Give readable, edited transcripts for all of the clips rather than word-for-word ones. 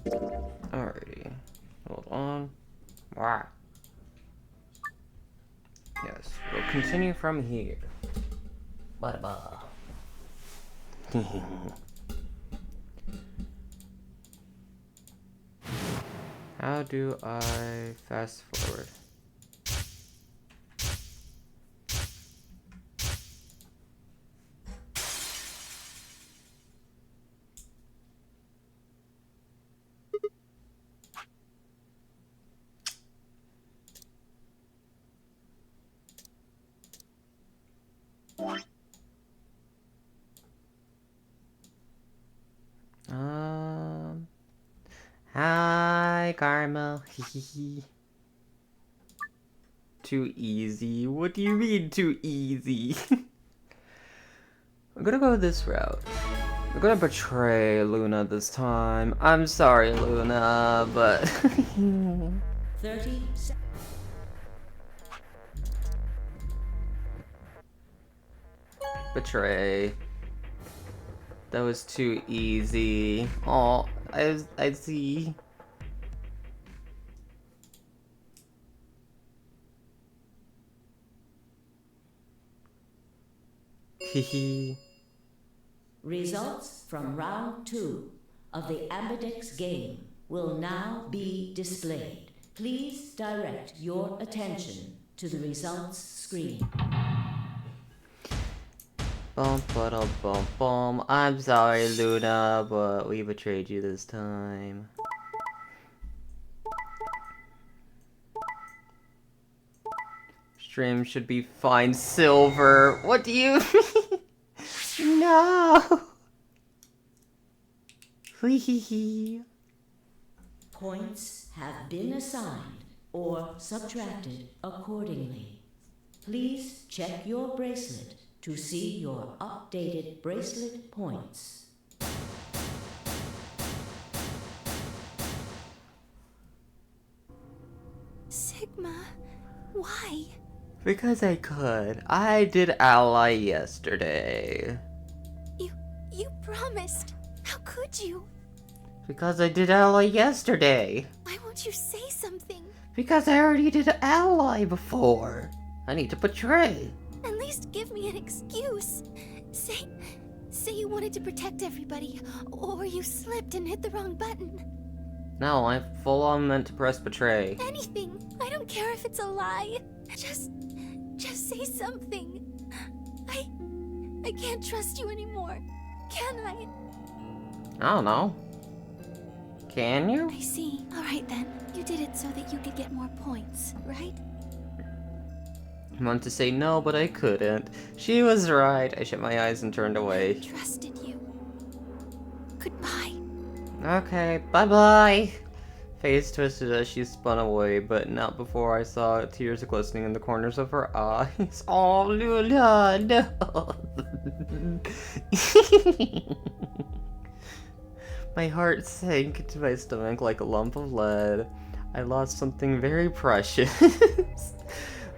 Alrighty. Hold on. Wow. Yes, we'll continue from here. Bye-bye. How do I fast forward? Hi, Karma. Too easy. What do you mean too easy? I'm gonna go this route. I'm gonna betray Luna this time. I'm sorry, Luna, but 30 seconds. betray. That was too easy. Oh, I see. Hehe. Results from round 2 of the Ambidex game will now be displayed. Please direct your attention to the results screen. Bum ba bum bum. I'm sorry, Luna, but we betrayed you this time. Stream should be fine. Silver. What do you mean? No. Points have been assigned or subtracted accordingly. Please check your bracelet to see your updated bracelet points. Sigma, why? Because I could. I did ally yesterday. You promised. How could you? Because I did ally yesterday. Why won't you say something? Because I already did ally before. I need to betray. At least give me an excuse. Say you wanted to protect everybody, or you slipped and hit the wrong button. No, I full on meant to press betray. Anything. I don't care if it's a lie. Just say something. I can't trust you anymore. Can I? I don't know. Can you? I see. All right then. You did it so that you could get more points, right? I wanted to say no, but I couldn't. She was right. I shut my eyes and turned away. I trusted you. Goodbye. Okay, bye-bye. Face twisted as she spun away, but not before I saw tears glistening in the corners of her eyes. Oh, Luna, no. My heart sank into my stomach like a lump of lead. I lost something very precious.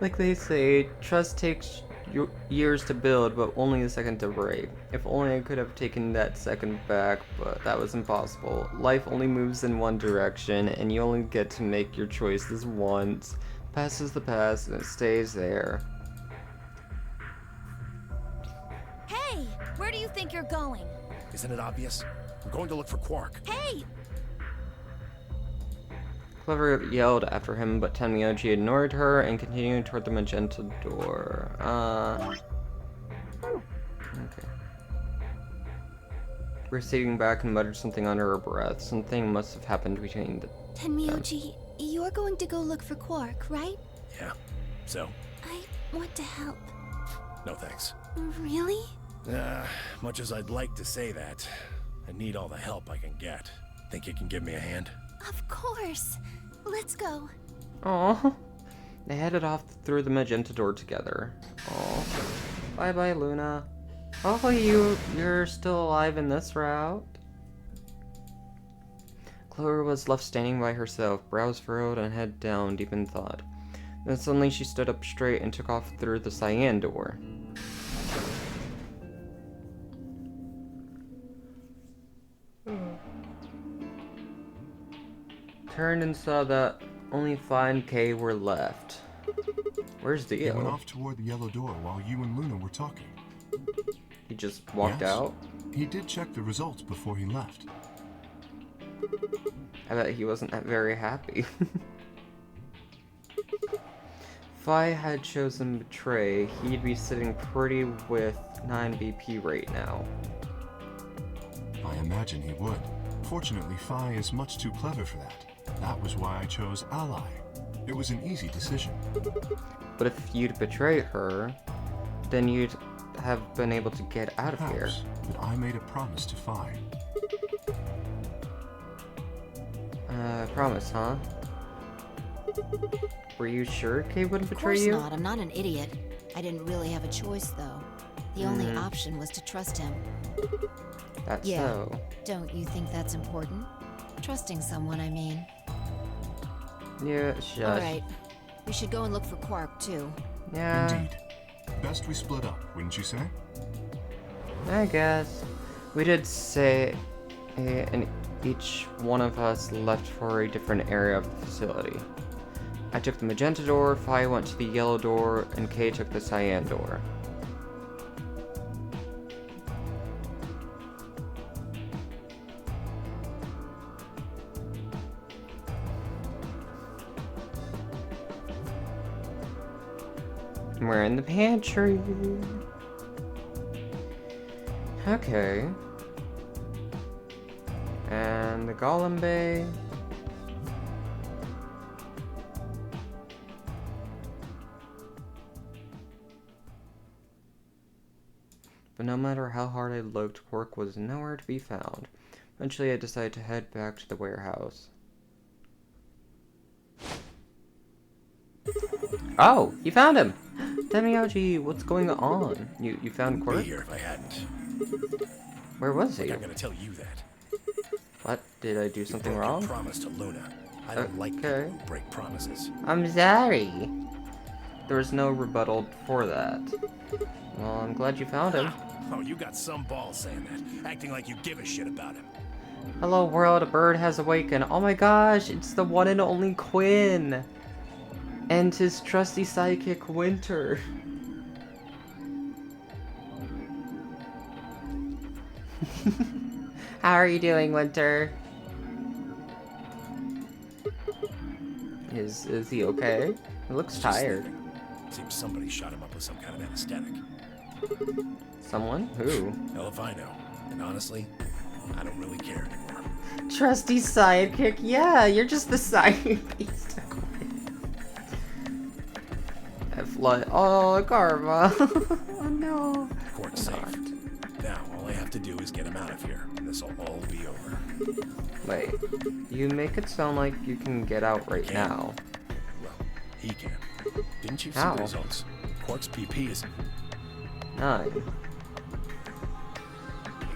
Like they say, trust takes years to build, but only a second to break. If only I could have taken that second back, but that was impossible. Life only moves in one direction, and you only get to make your choices once. Past is the past, and it stays there. Hey! Where do you think you're going? Isn't it obvious? I'm going to look for Quark. Hey! Clever yelled after him, but Tenmyoji ignored her and continued toward the magenta door. Okay. Receding back and muttered something under her breath. Something must have happened between the... Tenmyoji, you're going to go look for Quark, right? Yeah. So? I want to help. No thanks. Really? Much as I'd like to say that, I need all the help I can get. Think you can give me a hand? Of course. Let's go. Aww. They headed off through the magenta door together. Aww. Bye-bye, Luna. Hopefully you're still alive in this route. Clover was left standing by herself, brows furrowed and head down, deep in thought. Then suddenly she stood up straight and took off through the cyan door. turned and saw that only Fi and Kay were left. Where's He went Dio? off toward the yellow door while you and Luna were talking. He just walked Yes. out? He did check the results before he left. I bet he wasn't very happy. If I had chosen Betray, he'd be sitting pretty with 9 BP right now. I imagine he would. Fortunately, Fi is much too clever for that. That was why I chose Ally. It was an easy decision. But if you'd betrayed her, then you'd have been able to get out of here. Perhaps, but I made a promise to Fi. Promise, huh? Were you sure Kay wouldn't Of betray course you? not. I'm not an idiot. I didn't really have a choice, though. The only option was to trust him. That's Yeah. so. Don't you think that's important? Trusting someone, I mean. Yeah, shush. Alright. We should go and look for Quark, too. Yeah, Indeed. Best we split up, wouldn't you say? I guess. We did say, and each one of us left for a different area of the facility. I took the magenta door, Fi went to the yellow door, and Kay took the cyan door. And we're in the pantry. Okay. And the Golem Bay. But no matter how hard I looked, Quark was nowhere to be found. Eventually, I decided to head back to the warehouse. Oh, you found him! Temioji, what's going on? You found Be Quark? here if I hadn't. Where was I he? think I'm gonna tell you that. What? Did I do You something broke your wrong? promise to Luna. I don't like people Okay. who break promises. I'm sorry. There was no rebuttal for that. Well, I'm glad you found him. Oh, you got some balls saying that, acting like you give a shit about him. Hello world, a bird has awakened. Oh my gosh, it's the one and only Quinn! And his trusty sidekick, Winter. How are you doing, Winter? Is he okay? He looks It's just tired. sleeping. Seems somebody shot him up with some kind of anesthetic. Someone? Who? Hell if I know. And honestly, I don't really care anymore. Trusty sidekick? Yeah, you're just the sidekick. Oh, Karma. Oh no. Quark's safe. Now, all I have to do is get him out of here, and this'll all be over. Wait, you make it sound like you can get out right Can't. now. Well, he can. Didn't you see How? the results? Quark's PP is 9.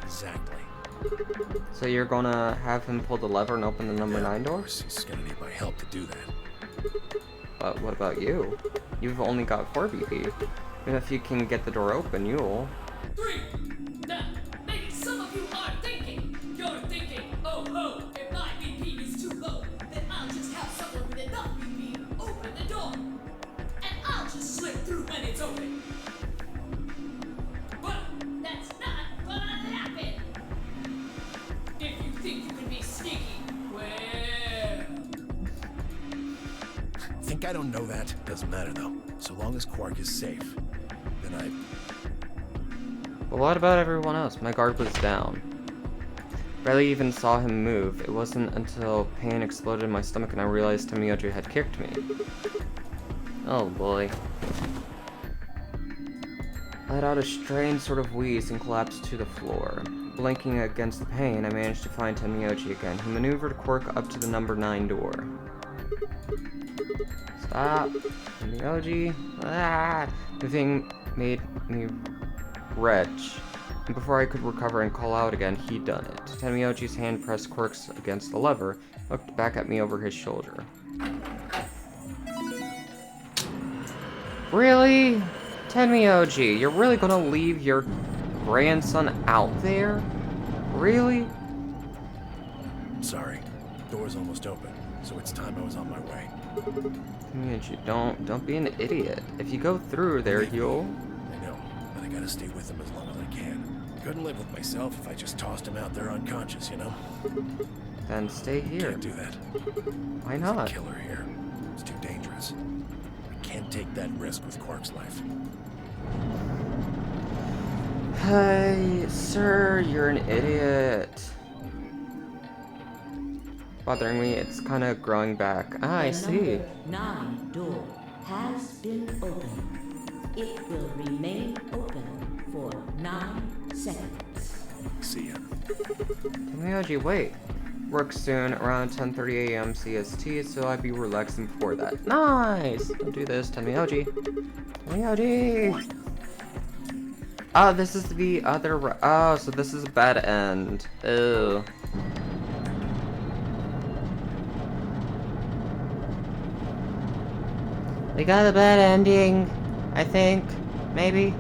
exactly. So you're gonna have him pull the lever and open the number 9 Of door? course, he's gonna need my help to do that. But what about you? You've only got 4 BP. Even if you can get the door open, you'll... 3. Now, maybe some of you are thinking. You're thinking, oh, if my BP is too low, then I'll just have someone with enough BP open the door. And I'll just slip through when it's open. But that's not gonna happen. If you think you can be sneaky, well... Think I don't know that? Doesn't matter though. So long as Quark is safe, then I... But what about everyone else? My guard was down. Barely even saw him move. It wasn't until pain exploded in my stomach and I realized Temioji had kicked me. Oh boy. I let out a strange sort of wheeze and collapsed to the floor. Blinking against the pain, I managed to find Temioji again. He maneuvered Quark up to the number 9 door. Stop. Temioji. Ah! The thing made me retch. And before I could recover and call out again, he'd done it. Temioji's hand pressed Quark's against the lever, looked back at me over his shoulder. Really? Temioji, you're really gonna leave your grandson out there? Really? Sorry. Door's almost open. so it's time I was on my way. Tenryuji, don't be an idiot. If you go through there, Believe me, you'll... I know, but I gotta stay with him as long as I can. Couldn't live with myself if I just tossed him out there unconscious, you know? Then stay here. Can't do that. Why There's a not? killer here. It's too dangerous. I can't take that risk with Quark's life. Hey, sir, you're an idiot. Bothering me, it's kind of growing back. Ah, I The see. number 9 door has been opened. It will remain open for 9 seconds. See ya. Tenryuji, wait. Work soon, around 10:30 a.m. CST, so I'd be relaxing before that. Nice! Don't do this, Tenryuji. Tenryuji! Oh, this is the other... Oh, so this is a bad end. Ew. We got a bad ending, I think. Maybe.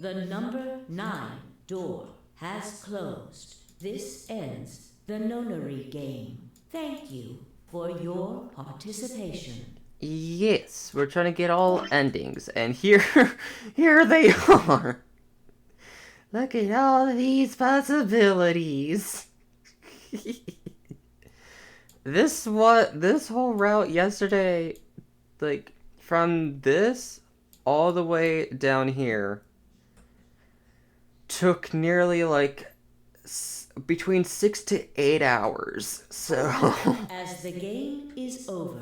The number 9 door has closed. This ends the nonary game. Thank you for your participation. Yes, we're trying to get all endings, and here, here they are. Look at all these possibilities. This whole route yesterday, like from this all the way down here, took nearly like between 6 to 8 hours. So As the game is over,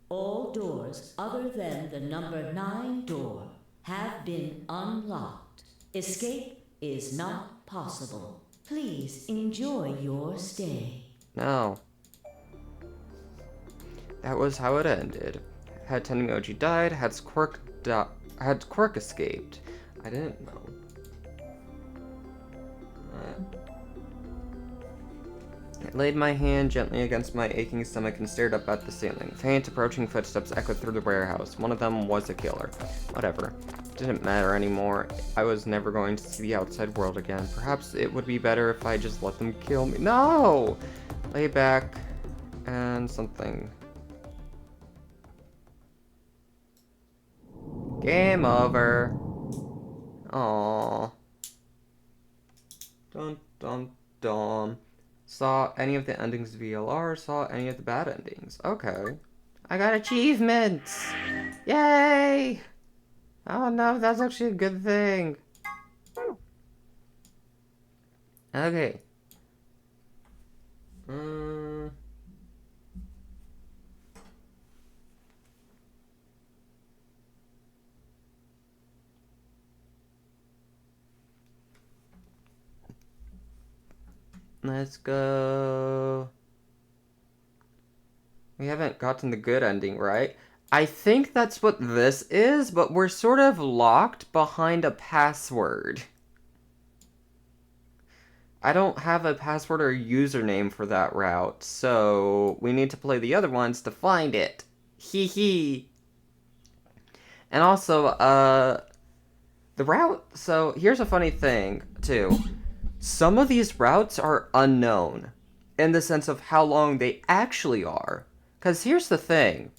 all doors other than the number 9 door have been unlocked. Escape is not possible. Please enjoy your stay. no. That was how it ended. Had Tenryuji died, had Quark escaped. I didn't know. I laid my hand gently against my aching stomach and stared up at the ceiling. Faint approaching footsteps echoed through the warehouse. One of them was a killer. Whatever. Didn't matter anymore. I was never going to see the outside world again. Perhaps it would be better if I just let them kill me. No! Lay back and something. Game over. Aww. Dun dun dun. Saw any of the endings VLR, saw any of the bad endings. Okay. I got achievements! Yay! Oh no, that's actually a good thing. Okay. Let's go. We haven't gotten the good ending, right? I think that's what this is, but we're sort of locked behind a password. I don't have a password or username for that route, so we need to play the other ones to find it. Hee hee. And also, the route, so here's a funny thing, too. Some of these routes are unknown, in the sense of how long they actually are. Because here's the thing.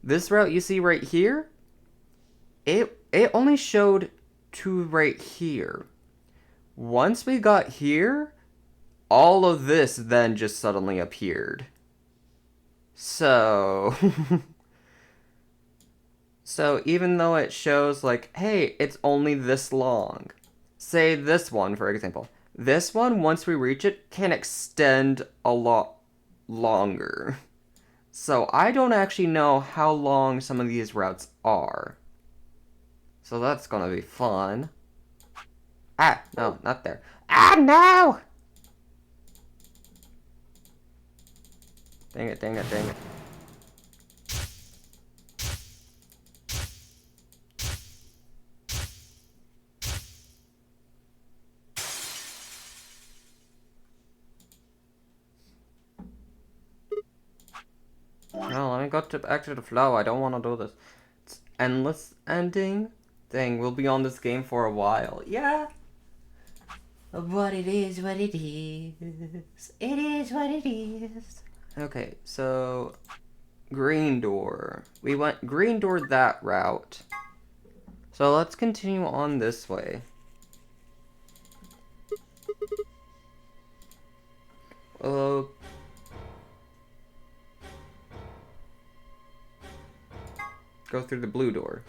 This route you see right here, it only showed to right here. Once we got here, all of this then just suddenly appeared. So... So even though it shows like, hey, it's only this long. Say this one, for example. This one, once we reach it, can extend a lot longer. So I don't actually know how long some of these routes are. So that's gonna be fun. Ah, no, not there. Ah, no! Dang it, dang it, dang it. No, let me go back to the flow. I don't want to do this. It's endless ending. Dang, we'll be on this game for a while. Yeah. What it is, what it is. It is what it is. Okay, so green door. We went green door that route. So let's continue on this way. Go through the blue door.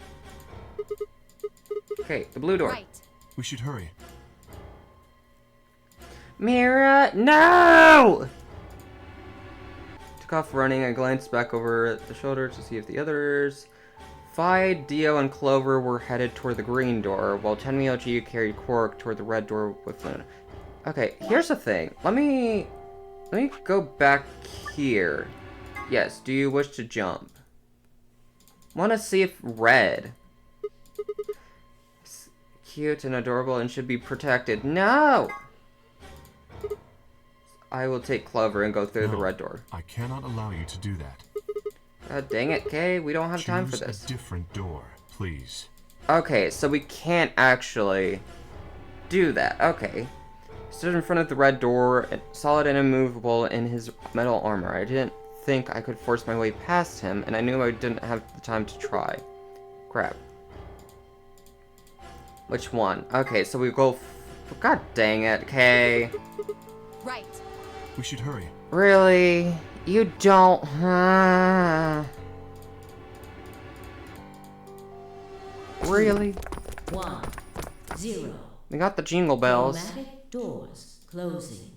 Okay, the blue door. Right. We should hurry. Mira, no! Took off running. I glanced back over at the shoulder to see if the others, Fi, Dio, and Clover were headed toward the green door, while Tenmyo G carried Quark toward the red door with Luna. Okay, here's the thing. Let me go back here. Yes, do you wish to jump? Want to see if red. It's cute and adorable and should be protected. No! I will take Clover and go through the red door. I cannot allow you to do that. God dang it, Kay. We don't have time for Choose this. a different door, please. Okay, so we can't actually do that. Okay. Stood in front of the red door, solid and immovable in his metal armor. I didn't think I could force my way past him, and I knew I didn't have the time to try. Crap. Which one? Okay, so we go... God dang it, Kay. Right. We should hurry. Really? You don't... Really? 1, 0. We got the jingle bells. Automatic doors closing.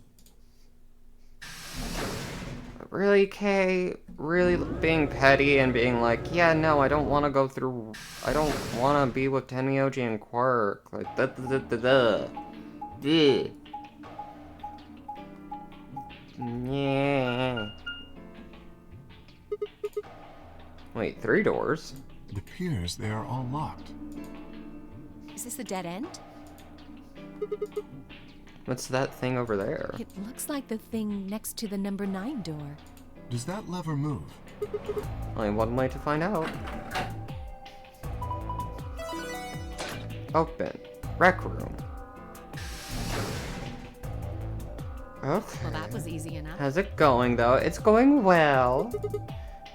Really, Kay? Really being petty and being like, yeah, no, I don't want to go through... I don't want to be with Tenmyoji and Quark. Like, Yeah. Wait, 3 doors? It appears they are all locked. Is this the dead end? What's that thing over there? It looks like the thing next to the number 9 door. Does that lever move? Only one way to find out. Open. Rec room. Okay. Well, that was easy enough. How's it going, though? It's going well.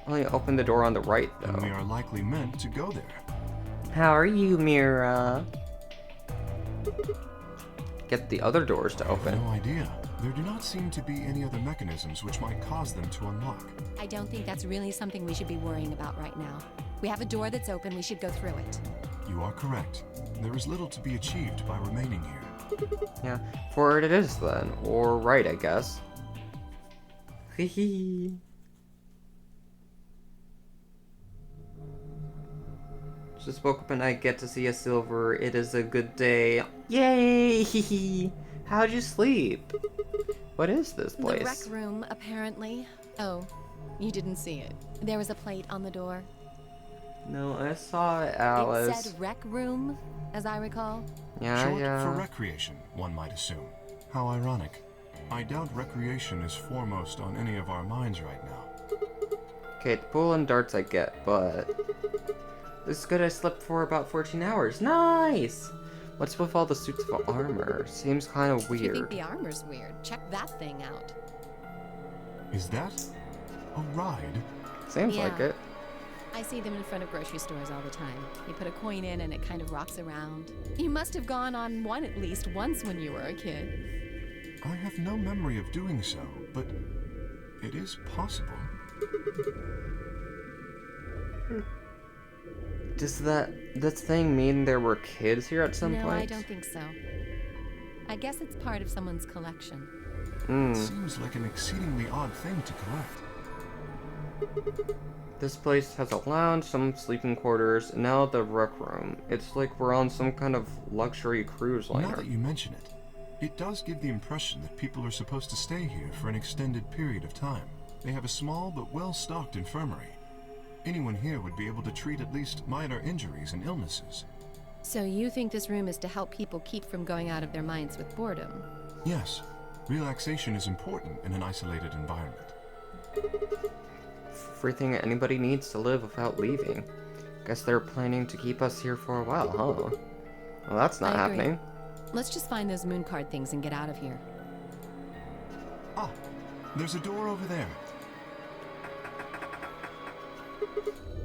Only open the door on the right, And we though. are likely meant to go there. How are you, Mira? Get the other doors to open. No idea. There do not seem to be any other mechanisms which might cause them to unlock. I don't think that's really something we should be worrying about right now. We have a door that's open, we should go through it. You are correct. There is little to be achieved by remaining here. Yeah, forward it is then. Or right, I guess. Hehe. Just woke up and I get to see a silver. It is a good day. Yay! Hehe. How'd you sleep? What is this place? The rec room, apparently. Oh, you didn't see it. There was a plate on the door. No, I saw it, Alice. It said rec room, as I recall. Yeah, Short yeah. for recreation, one might assume. How ironic. I doubt recreation is foremost on any of our minds right now. Okay, the pool and darts I get, but... This is good, I slept for about 14 hours. Nice! What's with all the suits of armor? Seems kind of If you think weird. the armor's weird, check that thing out. Is that a ride? Seems like Yeah. it. I see them in front of grocery stores all the time. You put a coin in and it kind of rocks around. You must have gone on one at least once when you were a kid. I have no memory of doing so, but it is possible. Does that thing mean there were kids here at some No, point? I don't think so. I guess it's part of someone's collection. Hmm. Seems like an exceedingly odd thing to collect. This place has a lounge, some sleeping quarters, and now the rec room. It's like we're on some kind of luxury cruise Now liner. that you mention it, it does give the impression that people are supposed to stay here for an extended period of time. They have a small but well-stocked infirmary. Anyone here would be able to treat at least minor injuries and illnesses. So you think this room is to help people keep from going out of their minds with boredom? Yes, relaxation is important in an isolated environment. Everything anybody needs to live without leaving. Guess they're planning to keep us here for a while, huh? Well, that's not I agree. happening. Let's just find those moon card things and get out of here. Ah, there's a door over there.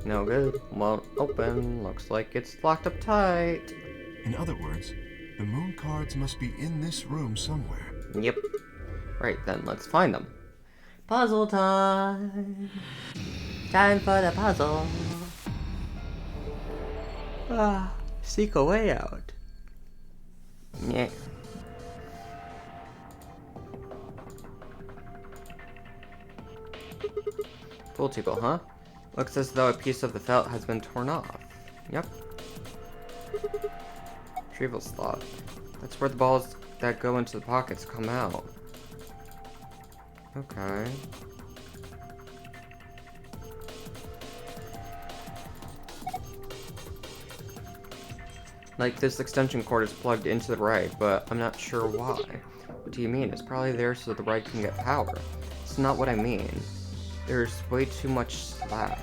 No good. Won't open. Looks like it's locked up tight. In other words, the moon cards must be in this room somewhere. Yep. Right then, let's find them. Puzzle time! Time for the puzzle! Seek a way out. Yeah. Pool table, huh? Looks as though a piece of the felt has been torn off. Yep. Retrieval slot. That's where the balls that go into the pockets come out. Okay. Like, this extension cord is plugged into the ride, but I'm not sure why. What do you mean? It's probably there so the ride can get power. It's not what I mean. There's way too much slack.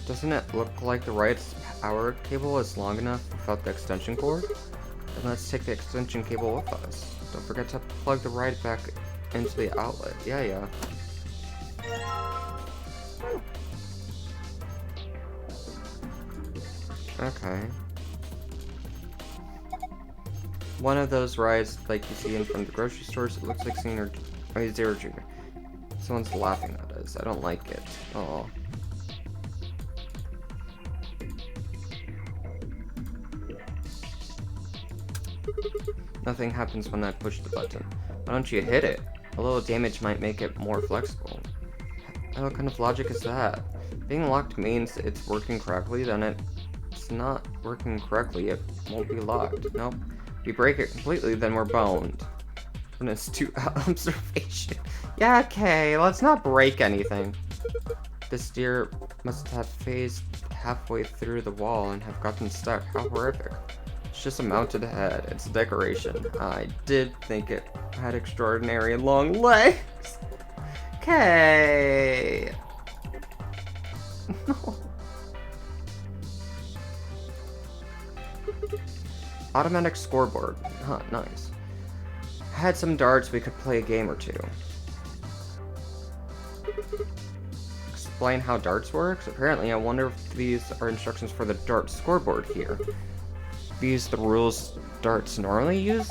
Doesn't it look like the ride's power cable is long enough without the extension cord? Then let's take the extension cable with us. Don't forget to plug the ride back into the outlet. Yeah. Okay. One of those rides, like you see in front of the grocery stores, it looks like Senior Zero Junior. Someone's laughing at us. I don't like it. Oh. Nothing happens when I push the button. Why don't you hit it? A little damage might make it more flexible. What kind of logic is that? Being locked means it's working correctly, then it's not working correctly, it won't be locked. Nope. If we break it completely, then we're boned. And it's too observation. Yeah, okay, let's not break anything. This deer must have phased halfway through the wall and have gotten stuck. How horrific. It's just a mounted head. It's a decoration. I did think it had extraordinary long legs. Okay. No. Automatic scoreboard. Huh, nice. I had some darts, we could play a game or two. Explain how darts works? Apparently, I wonder if these are instructions for the dart scoreboard here. These the rules darts normally use?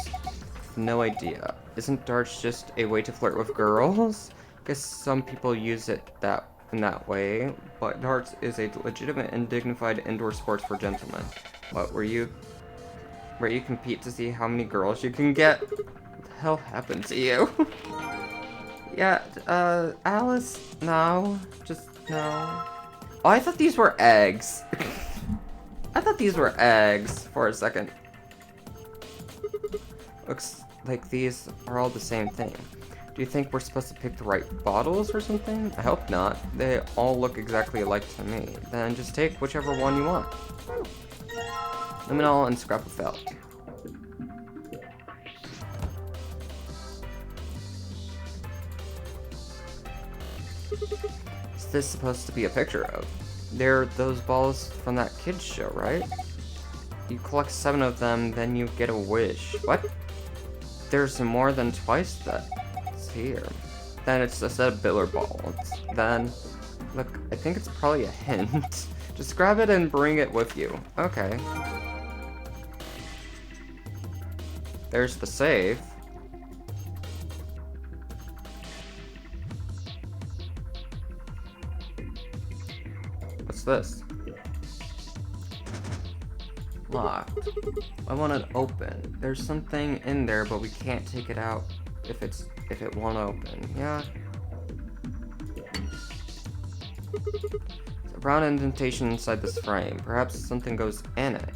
No idea. Isn't darts just a way to flirt with girls? Guess some people use it in that way, but darts is a legitimate and dignified indoor sport for gentlemen. What, where you compete to see how many girls you can get? What the hell happened to you? Yeah, Alice, no. Just, no. Oh, I thought these were eggs. I thought these were eggs for a second. Looks like these are all the same thing. Do you think we're supposed to pick the right bottles or something? I hope not. They all look exactly alike to me. Then just take whichever one you want. Luminol and scrap of felt. What's this supposed to be a picture of? They're those balls from that kid's show, right? You collect 7 of them, then you get a wish. What? There's more than twice that's here. Then it's a set of biller balls. Then, look, I think it's probably a hint. Just grab it and bring it with you. Okay. There's the safe. What's this? Locked. I want it open. There's something in there, but we can't take it out if it won't open. Yeah. There's a brown indentation inside this frame. Perhaps something goes in it.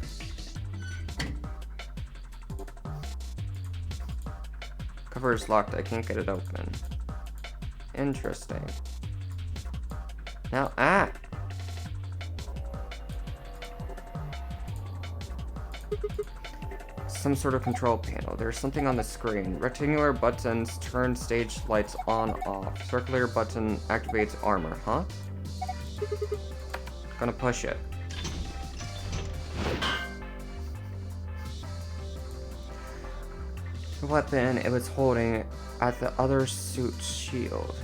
Cover is locked. I can't get it open. Interesting. Now, some sort of control panel. There's something on the screen. Rectangular buttons turn stage lights on off. Circular button activates armor, huh? Gonna push it. the weapon it was holding at the other suit's shield.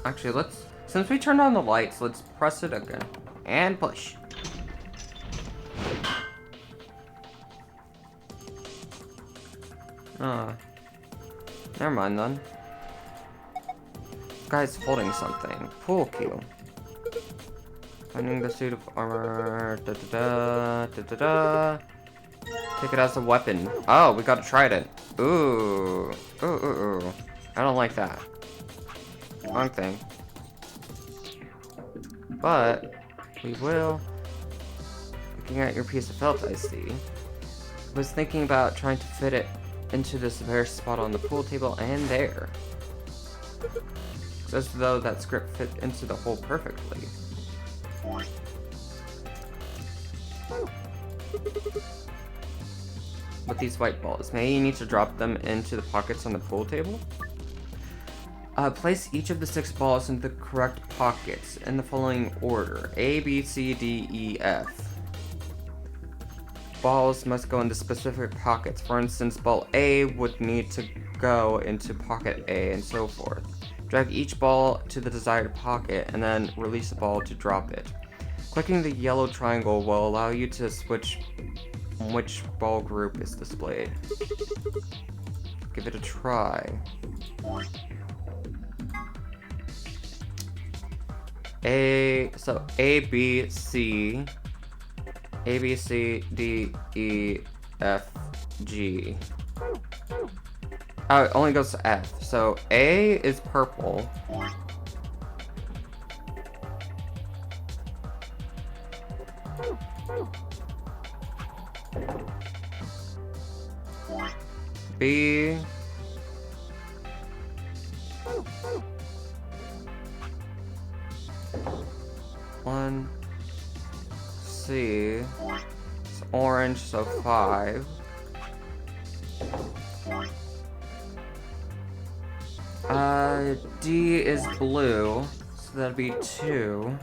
Actually, since we turned on the lights, let's press it again. And push. Never mind then. This guy's holding something. Pool cue. Finding the suit of armor. Da da da da da da. Take it as a weapon. Oh, we gotta try it. Ooh. Ooh, ooh, ooh. I don't like that. Wrong thing. But we will. Looking at your piece of felt, I see. I was thinking about trying to fit it into this bare spot on the pool table, and there. It's as though that script fit into the hole perfectly. With these white balls, may you need to drop them into the pockets on the pool table? Place each of the 6 balls in the correct pockets in the following order: A, B, C, D, E, F. Balls must go into specific pockets. For instance, ball A would need to go into pocket A, and so forth. Drag each ball to the desired pocket, and then release the ball to drop it. Clicking the yellow triangle will allow you to switch which ball group is displayed. Give it a try. A, B, C, D, E, F, G. Oh, it only goes to F. So A is purple. B. One. C. It's orange, so 5. D is blue, so that'd be 2.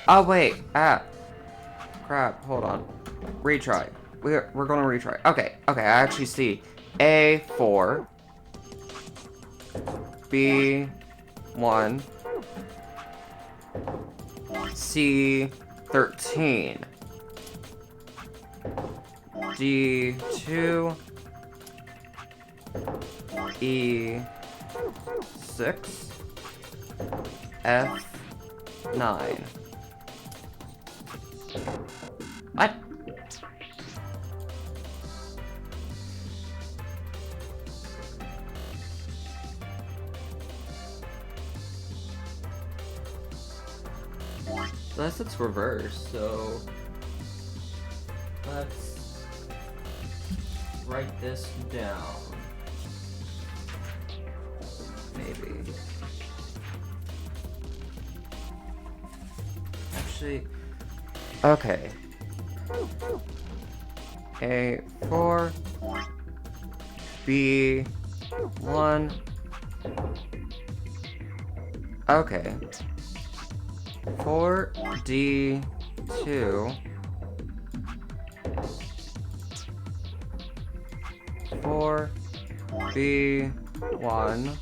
Oh wait, crap, hold on. Retry. We're gonna retry. Okay, I actually see. A, 4. B, 1. C, 13. D, 2. E, 6. F, 9. What? Unless it's reversed, so let's write this down. Maybe. Actually, okay. A, 4. B, 1. Okay. 4, D, 2. 4, B, 1.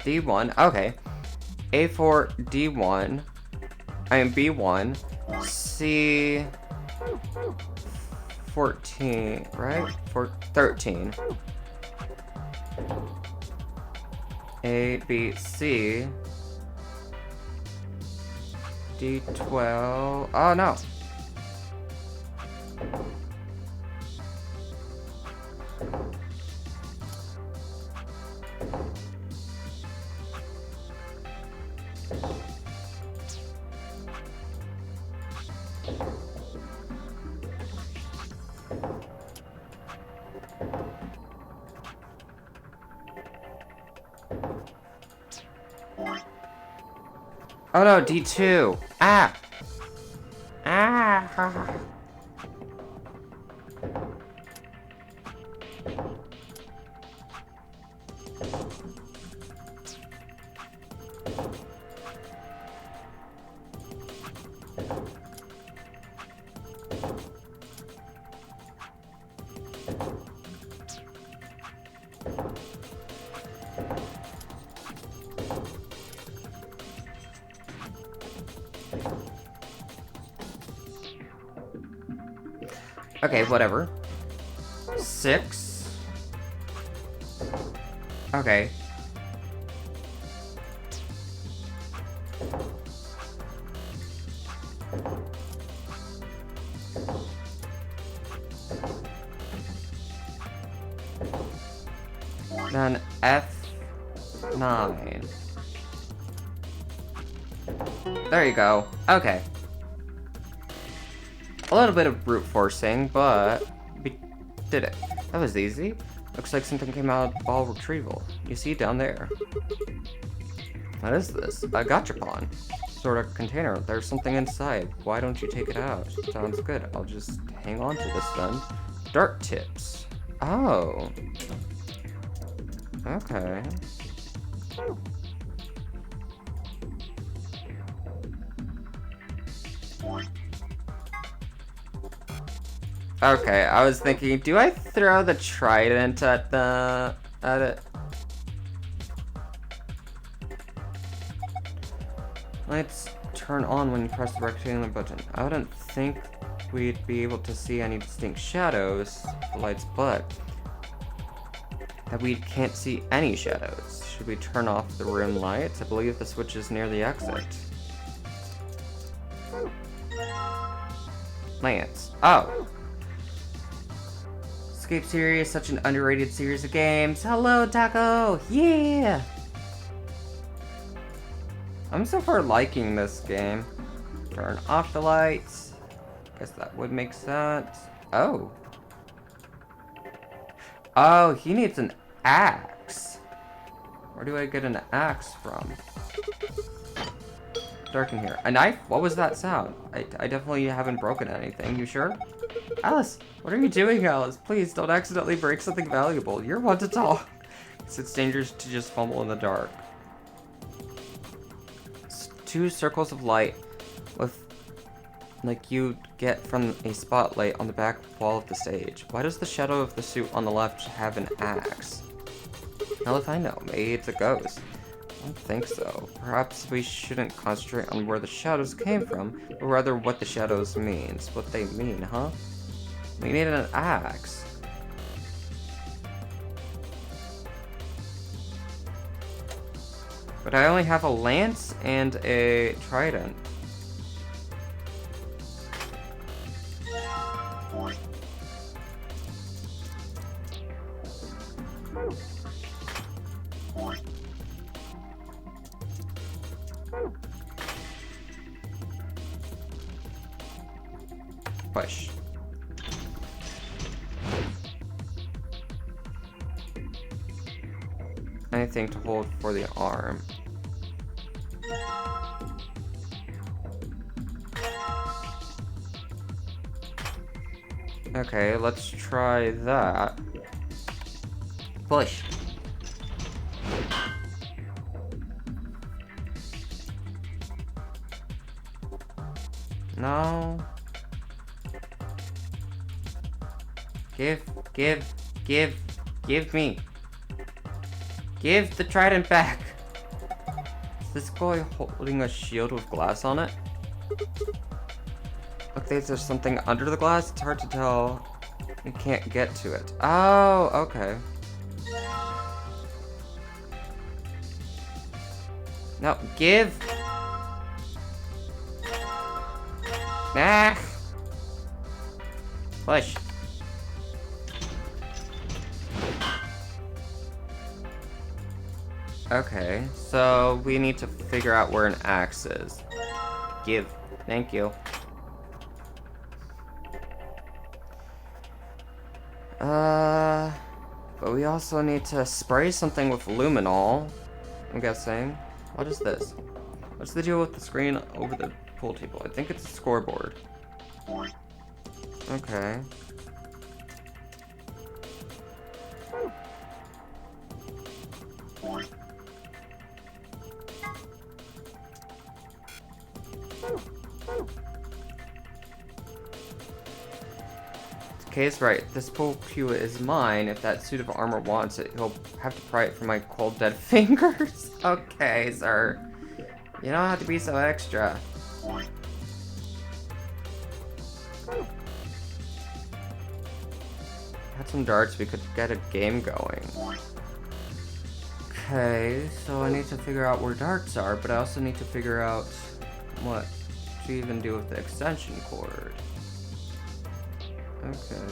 D1, okay. A4, D1. I am B1. C 14, right? 13. A, B, C. D12. Oh no. Oh no, D2. Ah! Ah! Okay, whatever. 6. Okay. Then F9. There you go. Okay. A little bit of brute forcing, but we did it. That was easy. Looks like something came out of ball retrieval. You see down there. What is this? A gachapon. Sort of container. There's something inside. Why don't you take it out? Sounds good. I'll just hang on to this then. Dart tips. Oh. Okay. Okay, I was thinking, do I throw the trident at it? Lights turn on when you press the rectangular button. I wouldn't think we'd be able to see any distinct shadows, the lights, but that we can't see any shadows. Should we turn off the room lights? I believe the switch is near the exit. Lance. Oh. Escape series, such an underrated series of games. Hello, Taco! Yeah! I'm so far liking this game. Turn off the lights. Guess that would make sense. Oh. Oh, he needs an axe. Where do I get an axe from? Dark in here. A knife? What was that sound? I definitely haven't broken anything. You sure? Alice, what are you doing, Alice? Please don't accidentally break something valuable. You're one to talk. It's dangerous to just fumble in the dark. Two circles of light with like you'd get from a spotlight on the back wall of the stage. Why does the shadow of the suit on the left have an axe? Hell if I know. Maybe it's a ghost. I don't think so. Perhaps we shouldn't concentrate on where the shadows came from, but rather what the shadows means. What they mean, huh? We need an axe. But I only have a lance and a trident. Push. Anything to hold for the arm. Okay, let's try that. Push. No. Give me. Give the trident back. Is this guy holding a shield with glass on it? Look, there's something under the glass. It's hard to tell. You can't get to it. Oh, okay. No, give. Ah. Push. Okay, so we need to figure out where an axe is. Give. Thank you. But we also need to spray something with luminol, I'm guessing. What is this? What's the deal with the screen over the pool table? I think it's a scoreboard. Okay. Kay's right. This pool cue is mine. If that suit of armor wants it, he'll have to pry it from my cold, dead fingers. Okay, sir. You don't have to be so extra. Had some darts, we could get a game going. Okay, so I need to figure out where darts are, but I also need to figure out what to even do with the extension cord. Okay.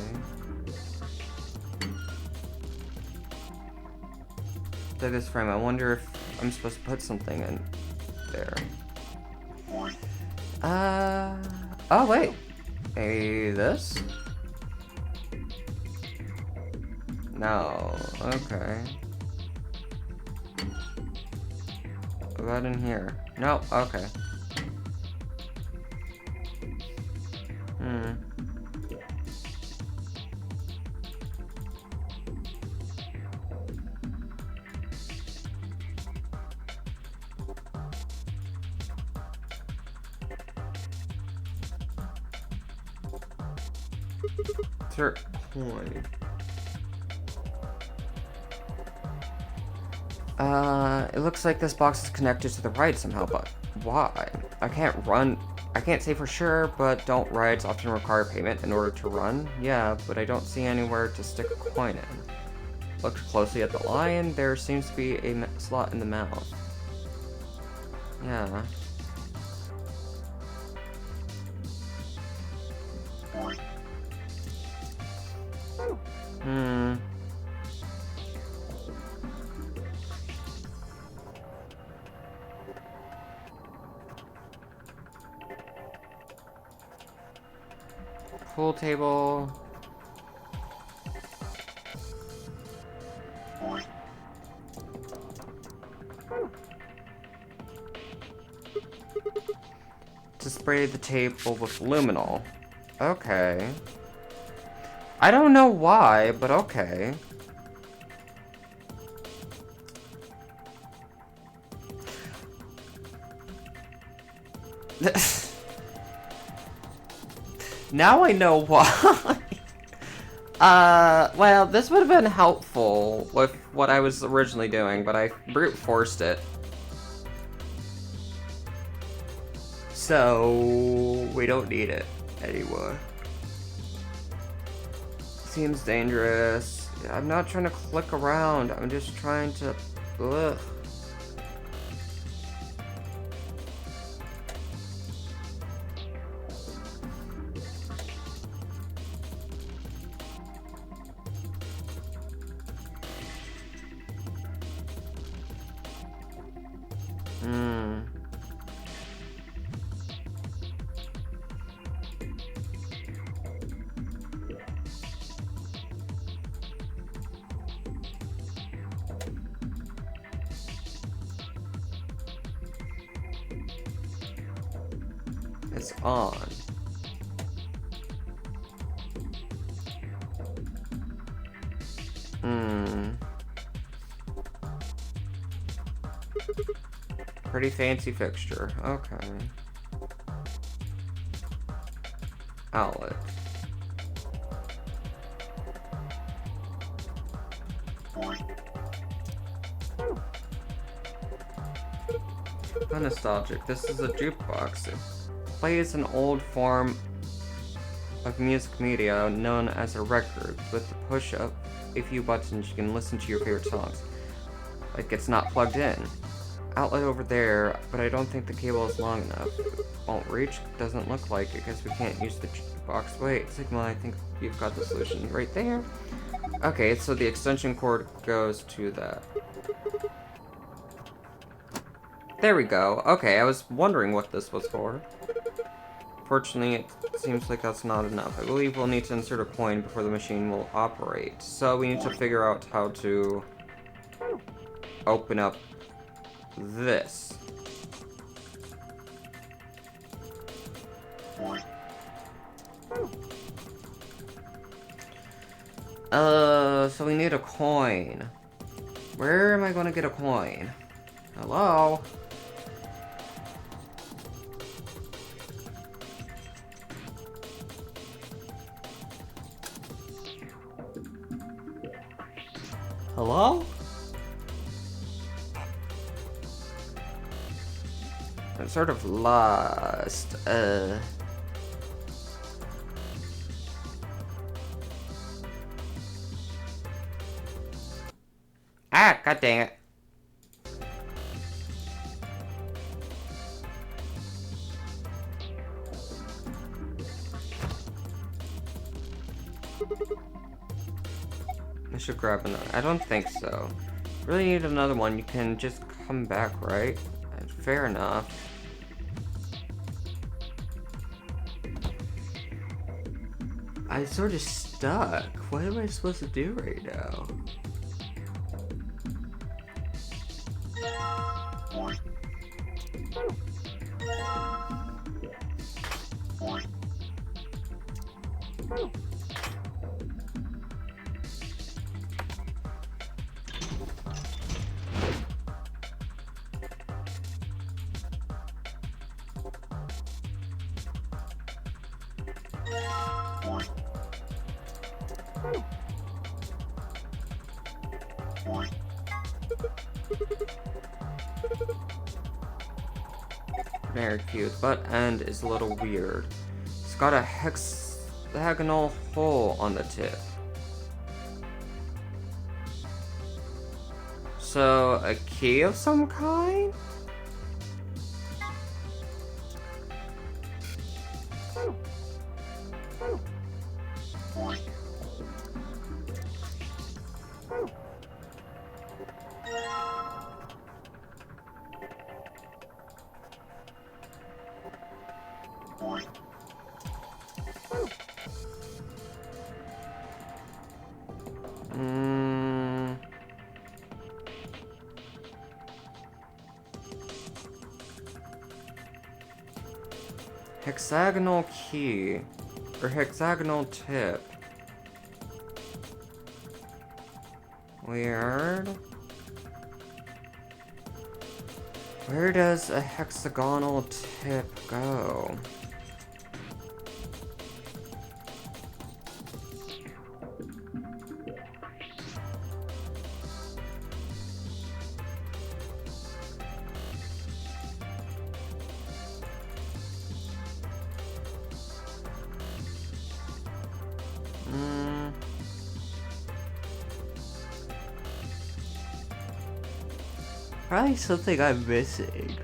Look at this frame. I wonder if I'm supposed to put something in there. Oh wait. Maybe this? No. Okay. What about in here? No. Okay. Insert coin. It looks like this box is connected to the right somehow, but why? I can't say for sure, but don't rides often require payment in order to run? Yeah, but I don't see anywhere to stick a coin in. Looked closely at the lion, there seems to be a slot in the mouth. Yeah. Pool table. To spray the table with luminol. Okay. I don't know why, but okay. Now I know why. Well, this would have been helpful with what I was originally doing, but I brute forced it. So, we don't need it anymore. Seems dangerous. I'm not trying to click around, I'm just trying to... Ugh. It's on. Pretty fancy fixture. Okay. Outlet. How nostalgic. This is a jukebox. It plays an old form of music media known as a record. With the push of a few buttons, you can listen to your favorite songs. Like it's not plugged in. Outlet over there, but I don't think the cable is long enough. It won't reach? Doesn't look like it. Guess we can't use the jukebox. Wait, Sigma, I think you've got the solution right there. Okay, so the extension cord goes to that. There we go. Okay, I was wondering what this was for. Fortunately, it seems like that's not enough. I believe we'll need to insert a coin before the machine will operate. So we need to figure out how to open up this. So we need a coin. Where am I gonna get a coin? Hello? Hello? I'm sort of lost. Ah, god dang it. I should grab another. I don't think so. Really need another one. You can just come back, right? Fair enough. I'm sort of stuck. What am I supposed to do right now? Very cute. The butt end is a little weird. It's got a hexagonal hole on the tip. So, a key of some kind? Hexagonal key. Or hexagonal tip. Weird. Where does a hexagonal tip go? Probably something I'm missing.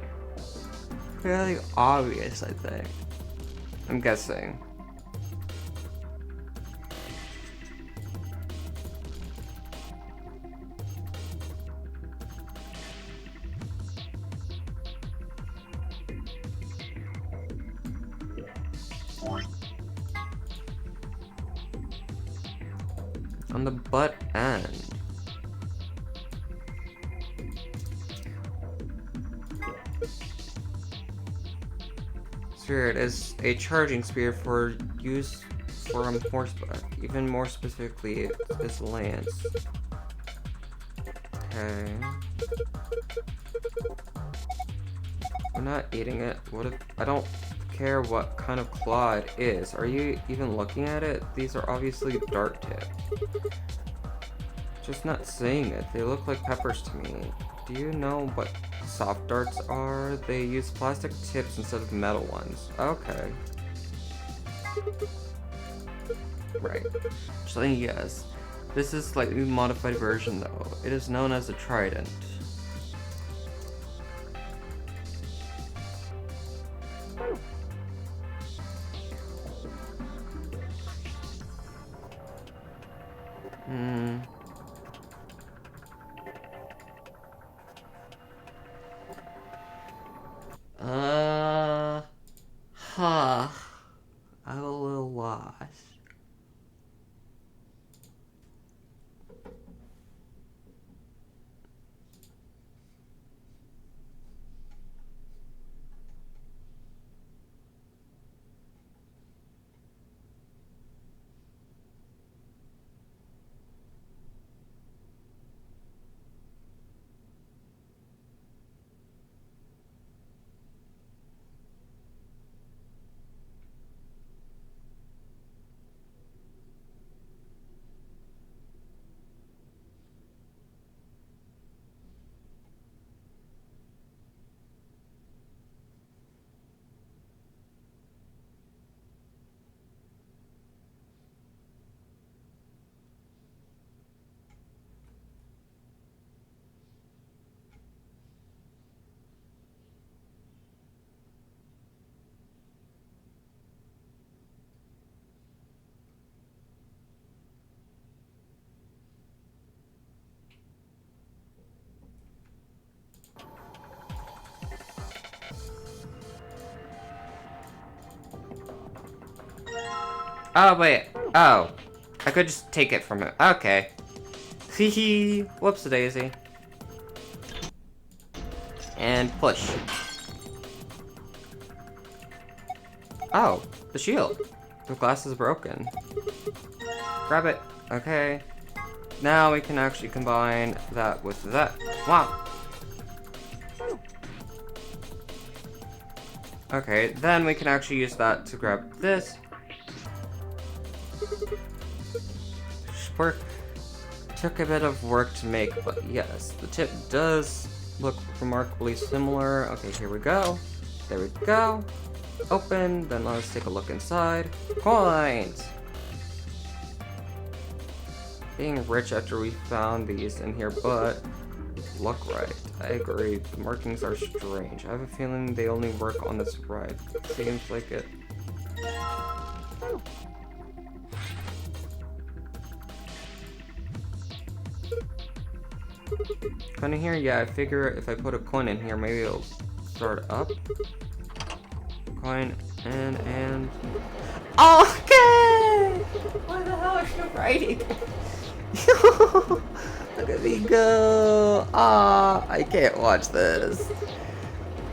Fairly obvious, I think. I'm guessing. On the butt end. Spirit is a charging spear for use from horseback. Even more specifically, this lance. Okay. I'm not eating it. What if I don't care what kind of claw it is? Are you even looking at it? These are obviously dart tips. Just not saying it. They look like peppers to me. Do you know what soft darts are? They use plastic tips instead of metal ones. Okay. Right. So yes. This is a slightly modified version though. It is known as a trident. I'm a little lost. Oh, wait. Oh. I could just take it from him. Okay. Hee whoops daisy. And push. Oh, the shield. The glass is broken. Grab it. Okay. Now we can actually combine that with that. Wow. Okay, then we can actually use that to grab this. Work. Took a bit of work to make, but yes, the tip does look remarkably similar. Okay, here we go. There we go. Open, then let's take a look inside. Coins! Being rich after we found these in here, but look right. I agree, the markings are strange. I have a feeling they only work on this ride. Seems like it. Coin in here? Yeah, I figure if I put a coin in here, maybe it'll start up. Coin in and... Okay! Why the hell are you writing? Look at me go! Ah, I can't watch this.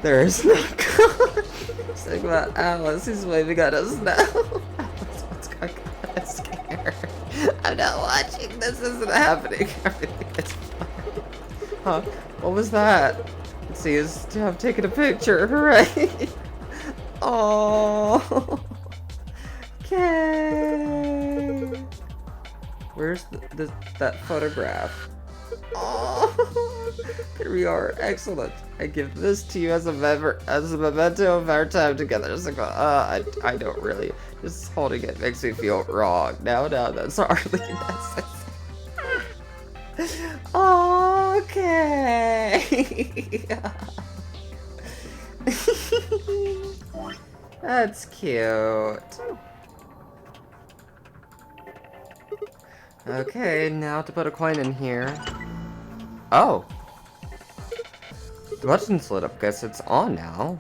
There is no God. Sigma Alice is waving at us now. Alice, what's going on? I'm scared. I'm not watching. This isn't happening. Everything is fine. Huh? What was that? Let's see, I've taken a picture. Hooray! Oh. Okay. Where's that photograph? Oh, here we are. Excellent. I give this to you as a memento of our time together. So, I don't really. Just holding it makes me feel wrong. No, that's hardly necessary. Okay. That's cute. Okay, now to put a coin in here. Oh. The button's lit up. Guess it's on now.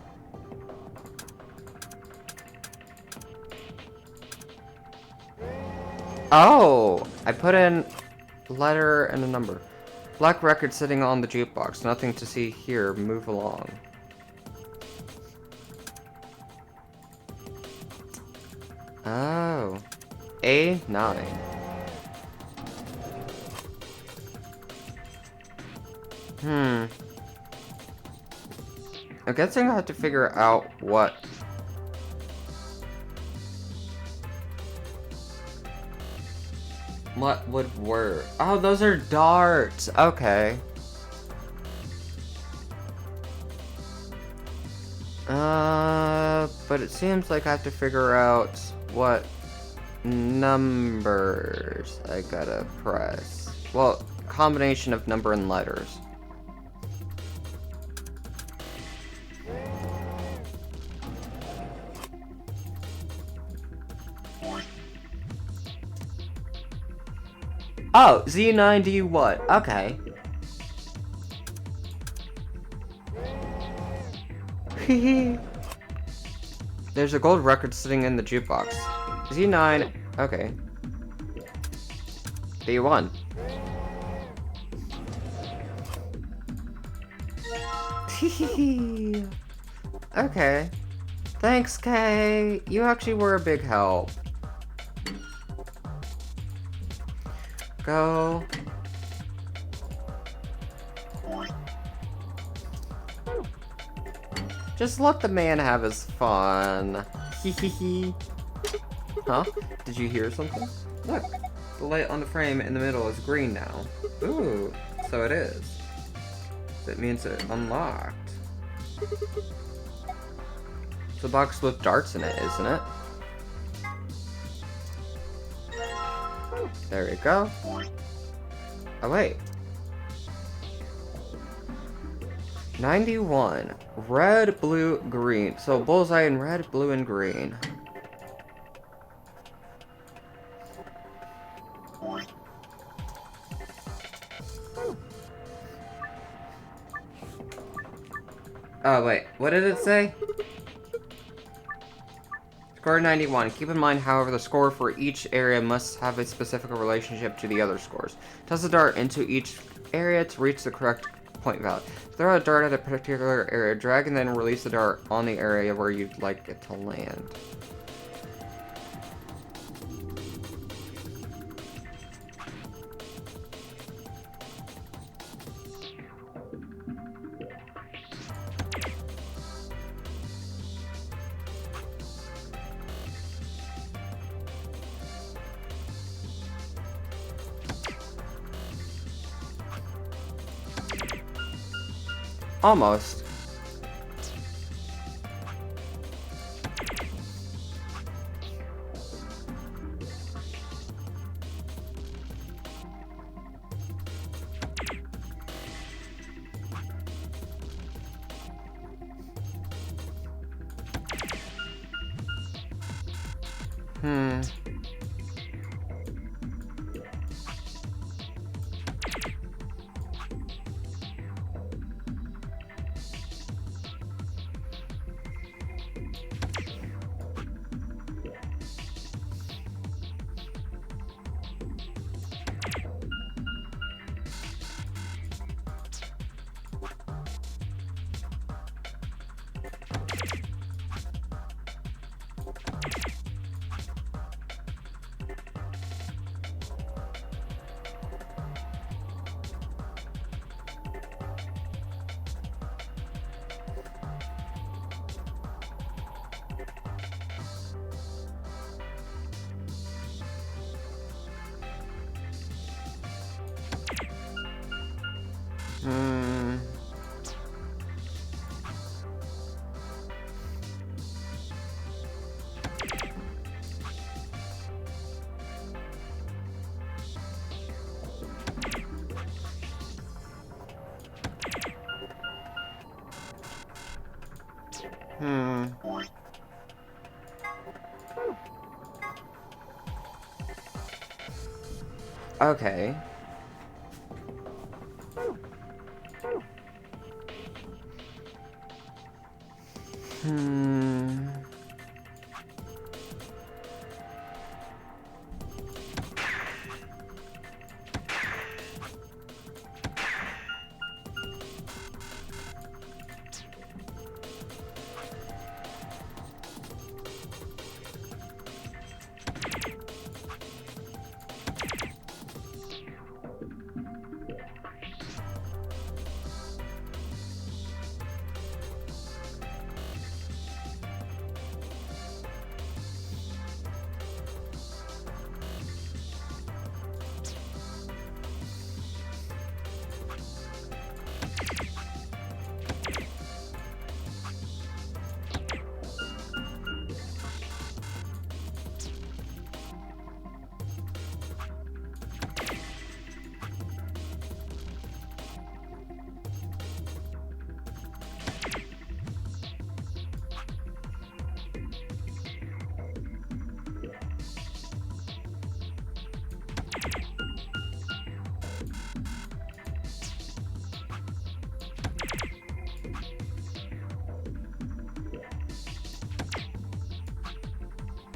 Oh! I put in a letter and a number. Black record sitting on the jukebox. Nothing to see here. Move along. Oh. A9. I'm guessing I have to figure out what would work. Oh, those are darts. Okay. But it seems like I have to figure out what numbers I gotta press. Well, combination of number and letters. Oh, Z9D what? Okay. There's a gold record sitting in the jukebox. Z9, okay. D1. Okay. Thanks, Kay. You actually were a big help. Go. Just let the man have his fun. Hehehe. Huh? Did you hear something? Look, the light on the frame in the middle is green now. Ooh, so it is. That means it unlocked. It's a box with darts in it, isn't it? There we go. Oh, wait. 91. Red, blue, green. So bullseye in red, blue, and green. Oh, wait. What did it say? Score 91. Keep in mind, however, the score for each area must have a specific relationship to the other scores. Toss the dart into each area to reach the correct point value. Throw a dart at a particular area, drag and then release the dart on the area where you'd like it to land. Almost. Hmm. Hmm. Hmm. Okay. Hmm.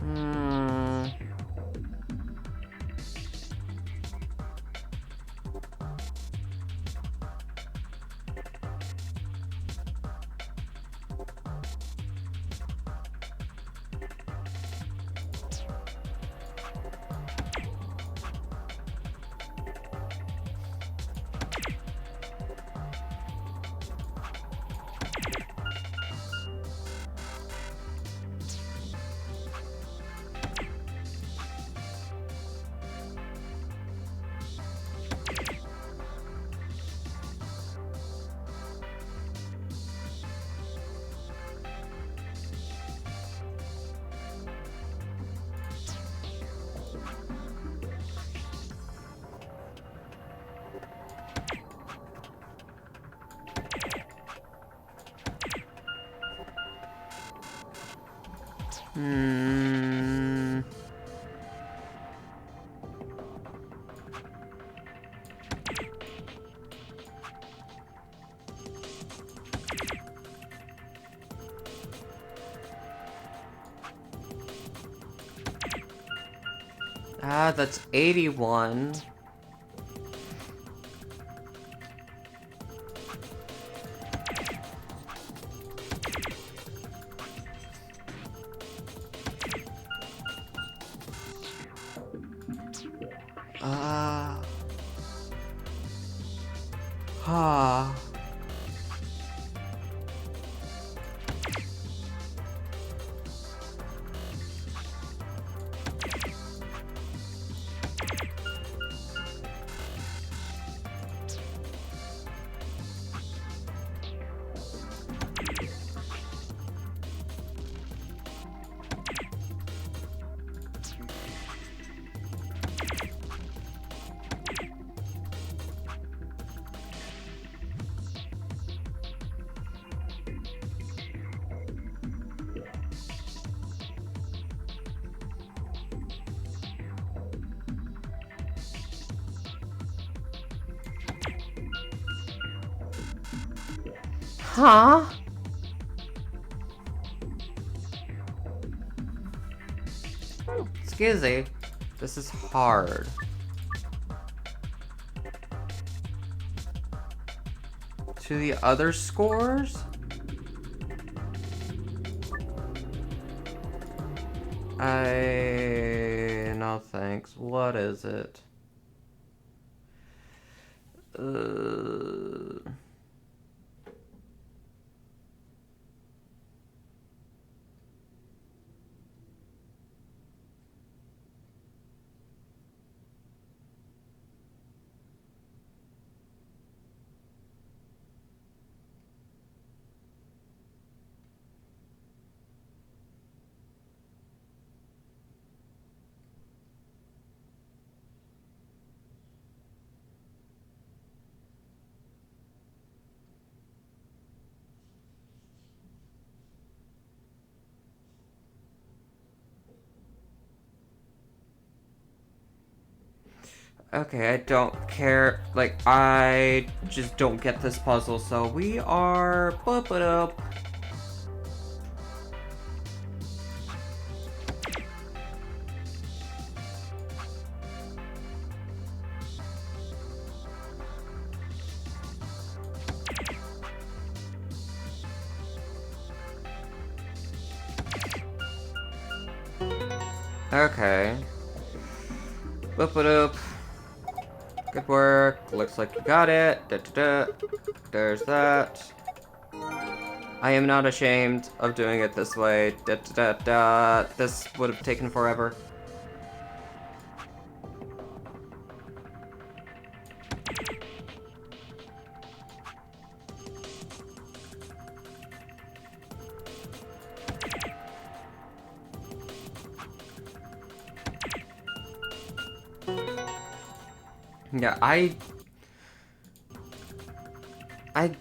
Hmm. Hmm. Ah, that's 81. Ah. Huh? Excuse me. This is hard. To the other scores? No thanks. What is it? Okay, I don't care. Like, I just don't get this puzzle, so we are... Boop it up. Okay. Boop it up. Good work. Looks like you got it. Da, da, da. There's that. I am not ashamed of doing it this way. Da, da, da, da. This would have taken forever. Yeah, I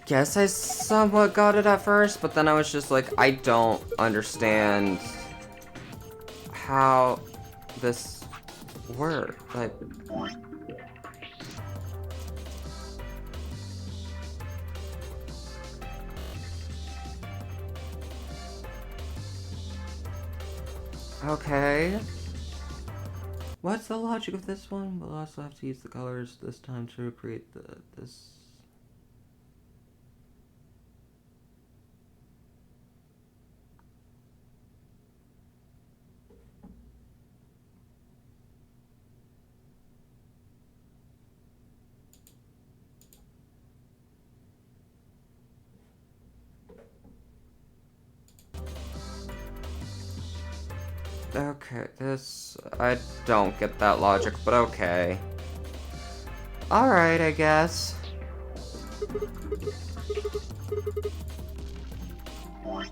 guess I somewhat got it at first, but then I was just like, I don't understand how this works. Like, okay. What's the logic of this one? We'll also have to use the colors this time to create this. Okay, this... I don't get that logic, but okay. Alright, I guess. Like,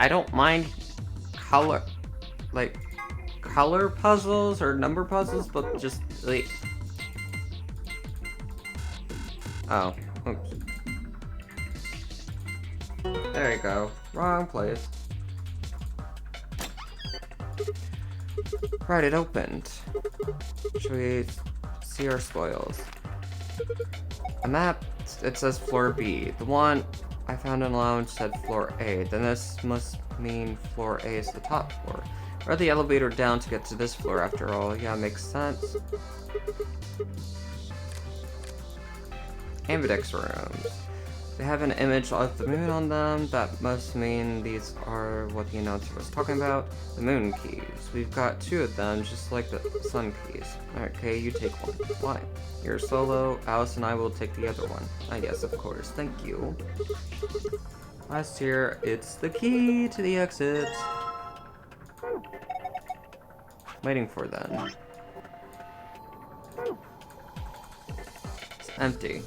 I don't mind color puzzles or number puzzles, but just like... Oh, oops. There you go. Wrong place. Right, it opened. Should we see our spoils? A map, it says floor B. The one I found in the lounge said floor A. Then this must mean floor A is the top floor. Ride the elevator down to get to this floor after all. Yeah, makes sense. Ambidex rooms. They have an image of the moon on them. That must mean these are what the announcer was talking about. The moon keys. We've got 2 of them, just like the sun keys. Okay, you take one. Why? You're solo. Alice and I will take the other one. Ah, yes, of course. Thank you. Last year, it's the key to the exit. Waiting for them. It's empty.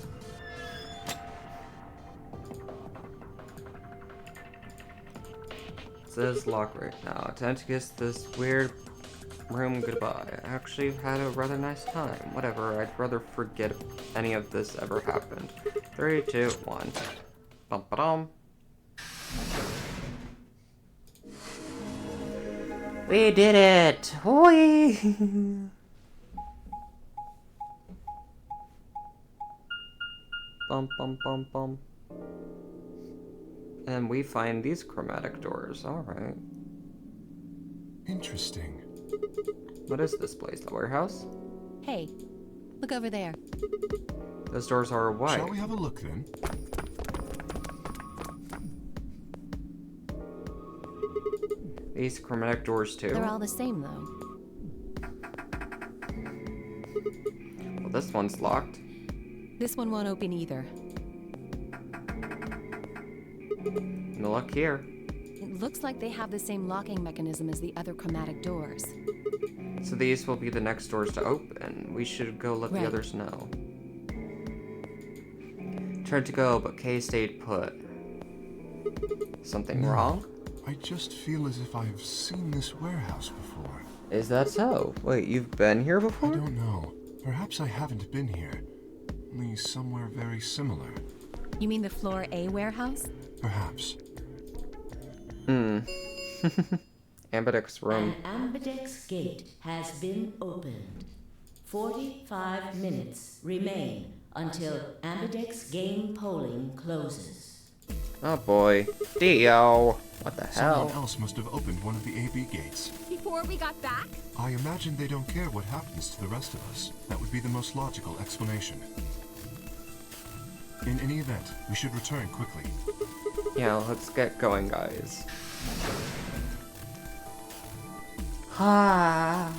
It says lock right now. Time to kiss this weird room goodbye. I actually had a rather nice time. Whatever, I'd rather forget if any of this ever happened. 3, 2, 1. Bum-ba-dum. We did it! Hoi! Bum bum bum bum. And we find these chromatic doors. Alright. Interesting. What is this place? The warehouse? Hey, look over there. Those doors are white. Shall we have a look then? These chromatic doors too? They're all the same, though. Well, this one's locked. This one won't open either. No luck here. It looks like they have the same locking mechanism as the other chromatic doors. So these will be the next doors to open. We should go let the Right. others know. Tried to go, but Kay stayed put. Something No. wrong? I just feel as if I've seen this warehouse before. Is that so? Wait, you've been here I before? don't know. Perhaps I haven't been here. Only somewhere very similar. You mean the floor A warehouse? Perhaps. Ambidex room. An ambidex gate has been opened. 45 minutes remain until ambidex game polling closes. Oh boy. Dio! What the Someone hell? else must have opened one of the AB gates. Before we got back? I imagine they don't care what happens to the rest of us. That would be the most logical explanation. In any event, we should return quickly. Yeah, let's get going, guys. Ha!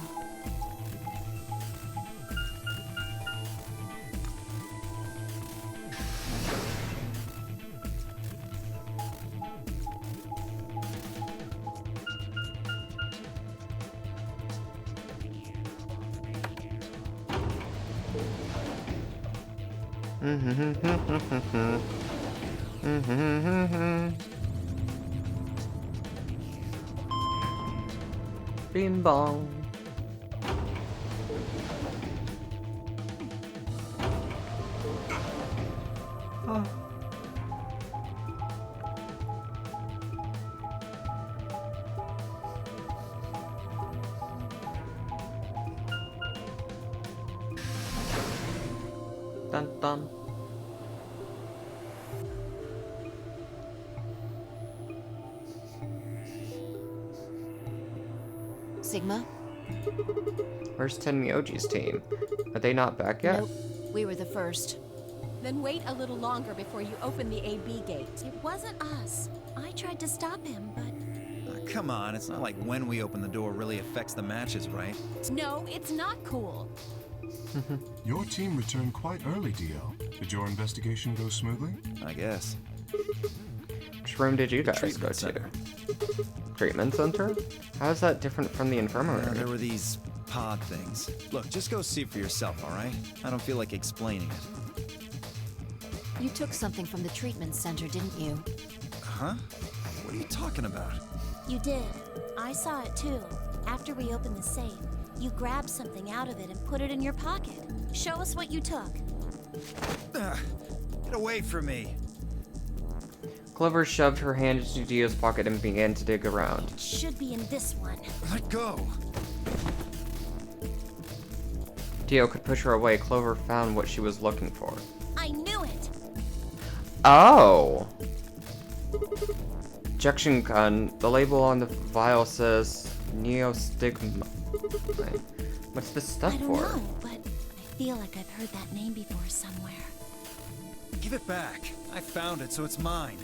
Bing bong. Oh. Dun dun. Sigma? Where's Tenmyoji's team? Are they not back yet? Nope. We were the first. Then wait a little longer before you open the AB gate. It wasn't us. I tried to stop him, but... Come on, it's not like when we open the door really affects the matches, right? No, it's not cool. Your team returned quite early, Dio. Did your investigation go smoothly? I guess. Which room did you guys go Treatment to? center. Treatment center? How is that different from the infirmary? There were these pod things. Look, just go see for yourself, all right? I don't feel like explaining it. You took something from the treatment center, didn't you? Huh? What are you talking about? You did. I saw it too. After we opened the safe, you grabbed something out of it and put it in your pocket. Show us what you took. Get away from me. Clover shoved her hand into Dio's pocket and began to dig around. It should be in this one. Let go. Dio could push her away. Clover found what she was looking for. I knew it. Oh! Ejection gun. The label on the vial says Neostigma. What's this stuff I don't for? know, but I feel like I've heard that name before somewhere. Give it back. I found it, so it's mine.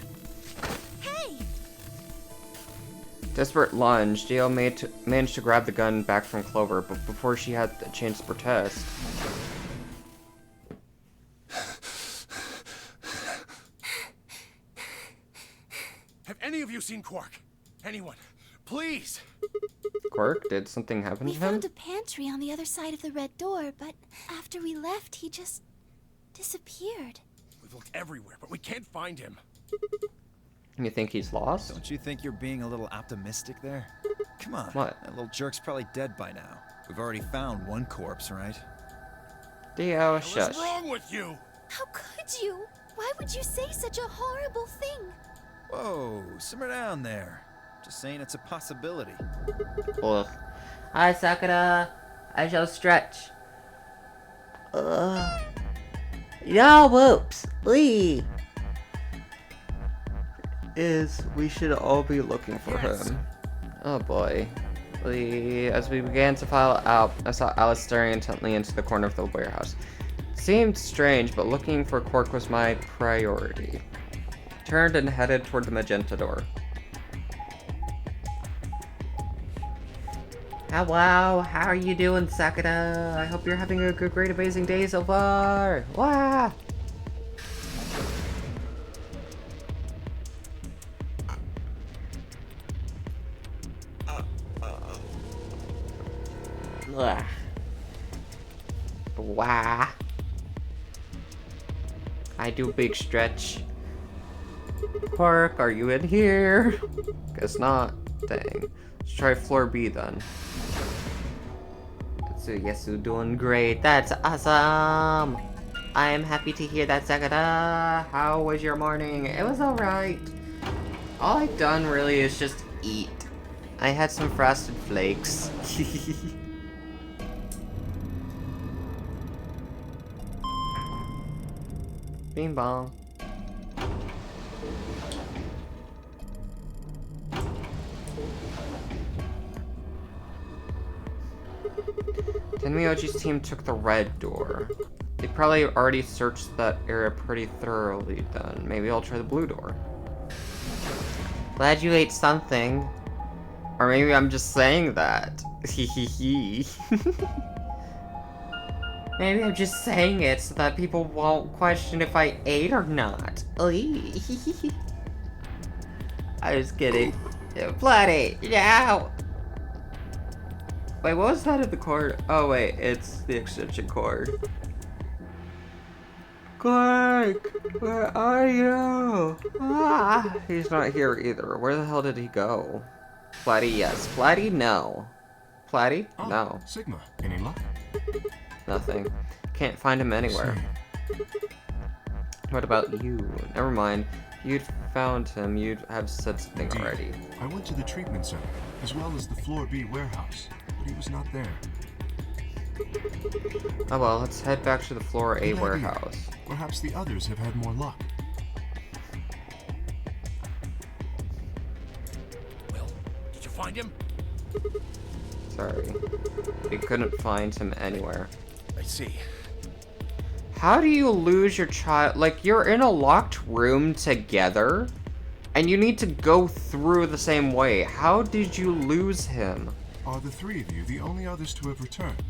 Hey! Desperate lunge. Dio managed to grab the gun back from Clover, but before she had a chance to protest. Have any of you seen Quark? Anyone? Please! Quirk, did something happen We to him? found a pantry on the other side of the red door, but after we left, he just disappeared. We've looked everywhere, but we can't find him. You think he's lost? Don't you think you're being a little optimistic there? Come on. What? That little jerk's probably dead by now. We've already found one corpse, right? Dio, What's shush. wrong with you? How could you? Why would you say such a horrible thing? Whoa, simmer down there. Just saying it's a possibility. Ugh. Hi, Sakura. I shall stretch. No, whoops. Lee. We should all be looking for him. Oh boy. As we began to file out, I saw Alice staring intently into the corner of the warehouse. It seemed strange, but looking for Quark was my priority. Turned and headed toward the magenta door. Hello, how are you doing, Sakura? I hope you're having a good, great, amazing day so far. Wah! Ugh. Wah. I do big stretch. Quark, are you in here? Guess not. Dang. Let's try floor B then. So yes, you're doing great. That's awesome. I am happy to hear that, Sakura. How was your morning? It was alright. All I've done really is just eat. I had some frosted flakes. Bing bong. Tenmyoji's team took the red door. They probably already searched that area pretty thoroughly then. Maybe I'll try the blue door. Glad you ate something. Or maybe I'm just saying that. Hehehe. Maybe I'm just saying it so that people won't question if I ate or not. I was kidding. Bloody! No! Wait, what was that at the cord? Oh wait, it's the extension cord. Quark! Where are you? Ah! He's not here either. Where the hell did he go? Platy, yes. Platy, no. Platy? Oh, No. Sigma, any luck? Nothing. Can't find him anywhere. What about you? Never mind. You'd found him. You'd have said something Indeed. already. I went to the treatment center, as well as the floor B warehouse, but he was not there. Oh well, let's head back to the floor A Good idea. warehouse. Perhaps the others have had more luck. Will, did you find him? Sorry. We couldn't find him anywhere. I see. How do you lose your child? Like, you're in a locked room together, and you need to go through the same way. How did you lose him? Are the three of you the only others to have returned?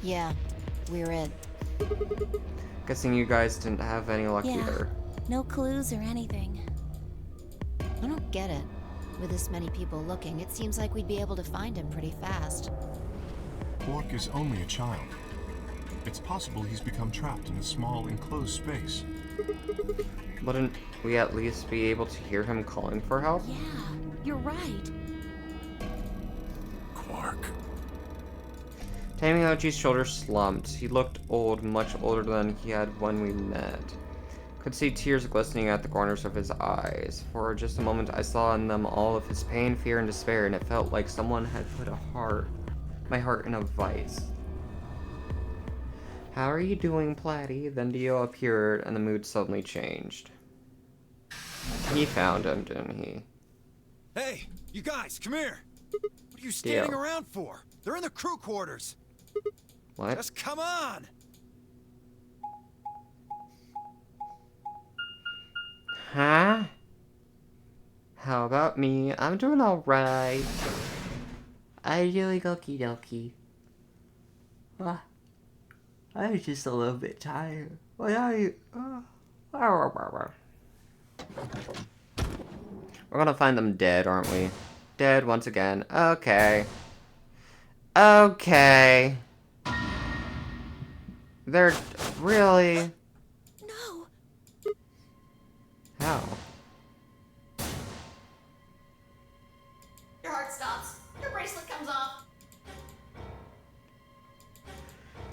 Yeah, we're it. Guessing you guys didn't have any luck Yeah. either. No clues or anything. I don't get it. With this many people looking, it seems like we'd be able to find him pretty fast. Quark is only a child. It's possible he's become trapped in a small, enclosed space. Wouldn't we at least be able to hear him calling for help? Yeah, you're right. Quark. Tamioji's shoulders slumped. He looked old, much older than he had when we met. Could see tears glistening at the corners of his eyes. For just a moment, I saw in them all of his pain, fear, and despair, and it felt like someone had put my heart in a vice. How are you doing, Platty? Then Dio appeared, and the mood suddenly changed. He found him, didn't he? Hey, you guys, come here. What are you standing Dio. around for? They're in the crew quarters. What? Just come on. Huh? How about me? I'm doing alright. I'm doing okie dokie. I'm just a little bit tired. What are you? We're gonna find them dead, aren't we? Dead once again. Okay. Okay. They're really... No. How? Your heart stops. Your bracelet comes off.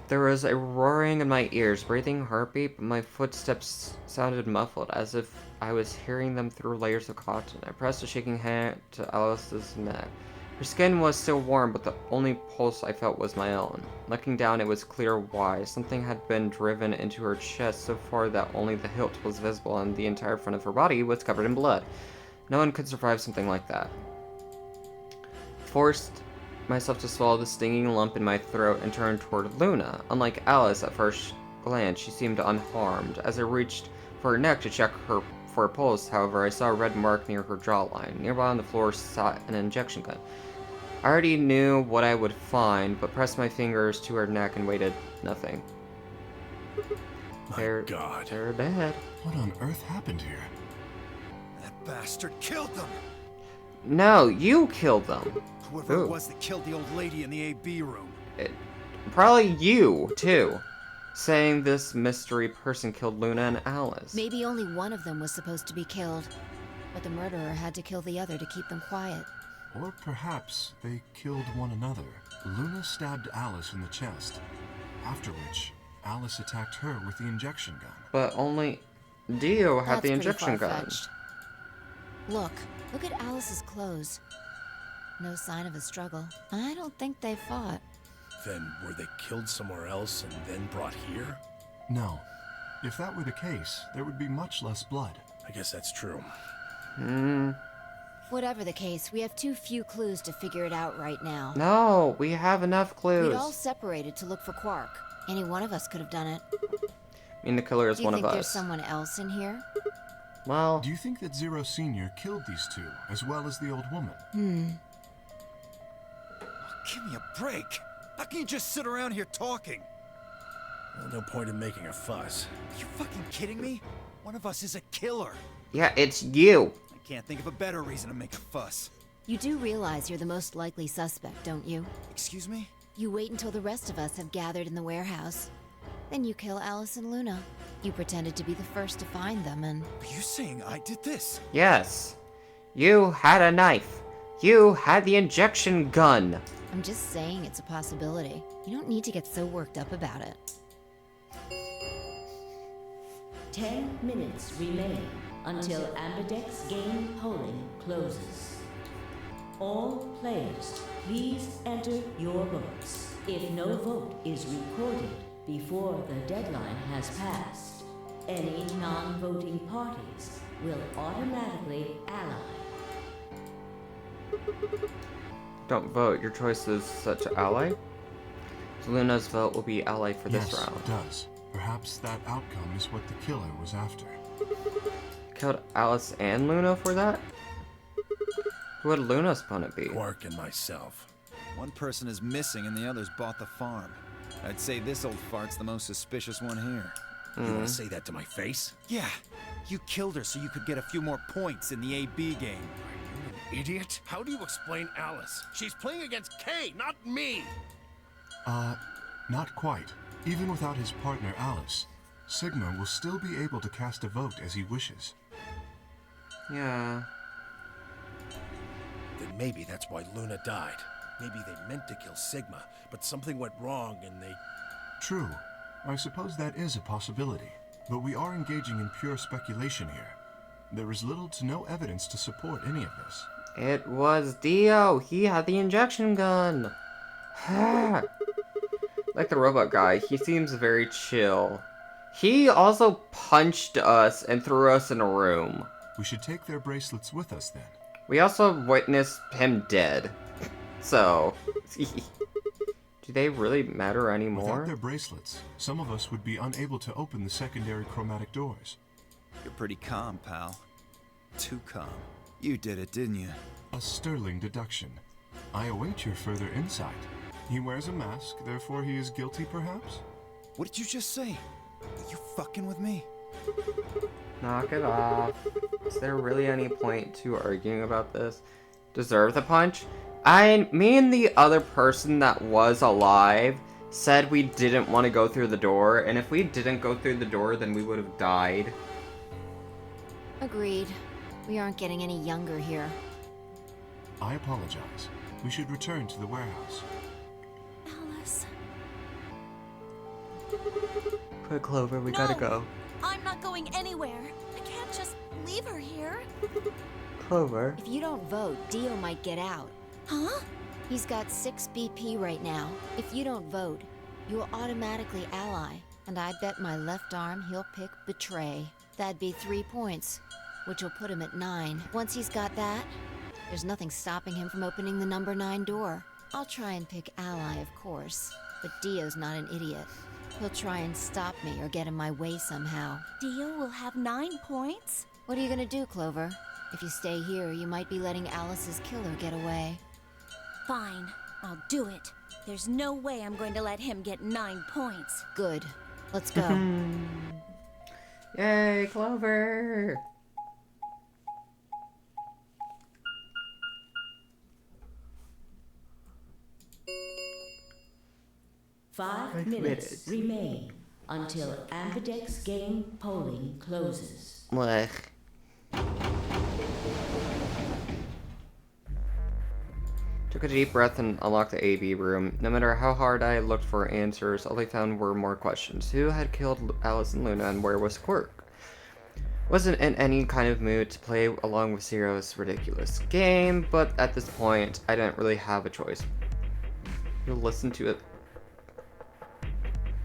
There was a roaring in my ears, breathing heartbeat, but my footsteps sounded muffled, as if I was hearing them through layers of cotton. I pressed a shaking hand to Alice's neck. Her skin was still warm, but the only pulse I felt was my own. Looking down, it was clear why. Something had been driven into her chest so far that only the hilt was visible, and the entire front of her body was covered in blood. No one could survive something like that. Forced myself to swallow the stinging lump in my throat and turn toward Luna. Unlike Alice at first glance, she seemed unharmed. As I reached for her neck to check her for a pulse, however, I saw a red mark near her jawline. Nearby on the floor sat an injection gun. I already knew what I would find, but pressed my fingers to her neck and waited. Nothing. My God. They're dead. What on earth happened here? That bastard killed them. No, you killed them. Whoever Ooh. it was that killed the old lady in the AB room. Probably you, too. Saying this mystery person killed Luna and Alice. Maybe only one of them was supposed to be killed, but the murderer had to kill the other to keep them quiet. Or perhaps they killed one another. Luna stabbed Alice in the chest, after which Alice attacked her with the injection gun. But only Dio had That's the pretty injection gun. far-fetched. Look at Alice's clothes. No sign of a struggle. I don't think they fought. Then were they killed somewhere else and then brought here? No. If that were the case, there would be much less blood. I guess that's true. Whatever the case, we have too few clues to figure it out right now. No, we have enough clues. We'd all separated to look for Quark. Any one of us could have done it. I mean, the killer is Do you one think of there's us. someone else in here? Well, Do you think that Zero Sr. killed these two, as well as the old woman? Give me a break. How can you just sit around here talking? Well, no point in making a fuss. Are you fucking kidding me? One of us is a killer. yeah, it's you. I can't think of a better reason to make a fuss. You do realize you're the most likely suspect, don't you? Excuse me? You wait until the rest of us have gathered in the warehouse. Then you kill Alice and Luna. You pretended to be the first to find them, and... Are you saying I did this? Yes. You had a knife. You had the injection gun. I'm just saying it's a possibility. You don't need to get so worked up about it. 10 minutes remain until Amberdeck's game polling closes. All players, please enter your votes. If no vote is recorded before the deadline has passed, any non-voting parties will automatically ally. Don't vote. Your choice is set to ally. So Luna's vote will be ally for this Yes, round. it does. Perhaps that outcome is what the killer was after. Killed Alice and Luna for that? Who would Luna's opponent be? Quark and myself. One person is missing and the others bought the farm. I'd say this old fart's the most suspicious one here. You want to say that to my face? Yeah, you killed her so you could get a few more points in the AB game. Are you an idiot? How do you explain Alice? She's playing against Kay, not me! Not quite. Even without his partner Alice, Sigma will still be able to cast a vote as he wishes. Yeah. Then maybe that's why Luna died. Maybe they meant to kill Sigma, but something went wrong and they... True. I suppose that is a possibility. but we are engaging in pure speculation here. There is little to no evidence to support any of this. It was Dio. He had the injection gun. Like the robot guy, he seems very chill. He also punched us and threw us in a room. We should take their bracelets with us then. We also witnessed him dead. So, do they really matter anymore? Without their bracelets, some of us would be unable to open the secondary chromatic doors. You're pretty calm, pal. Too calm. You did it, didn't you? A sterling deduction. I await your further insight. He wears a mask, therefore he is guilty, perhaps? What did you just say? Are you fucking with me? Knock it off. Is there really any point to arguing about this? Deserve the punch? Me and the other person that was alive said we didn't want to go through the door, and if we didn't go through the door, then we would have died. Agreed. We aren't getting any younger here. I apologize. We should return to the warehouse. Alice. Quick, Clover, we gotta go. I'm not going anywhere. I can't just leave her here. Clover. If you don't vote, Dio might get out. Huh? He's got 6 BP right now. If you don't vote, you will automatically ally. And I bet my left arm he'll pick Betray. That'd be 3 points, which will put him at 9. Once he's got that, there's nothing stopping him from opening the number 9 door. I'll try and pick ally, of course, but Dio's not an idiot. He'll try and stop me or get in my way somehow. Dio will have 9 points? What are you gonna do, Clover? If you stay here, you might be letting Alice's killer get away. Fine, I'll do it. There's no way I'm going to let him get 9 points. Good. Let's go. Yay, Clover! Five minutes remain until Ambidex game polling closes. Blech. Took a deep breath and unlocked the AB room. No matter how hard I looked for answers, all I found were more questions. Who had killed Alice and Luna, and where was Quirk? Wasn't in any kind of mood to play along with Zero's ridiculous game, but at this point, I didn't really have a choice. You'll listen to it.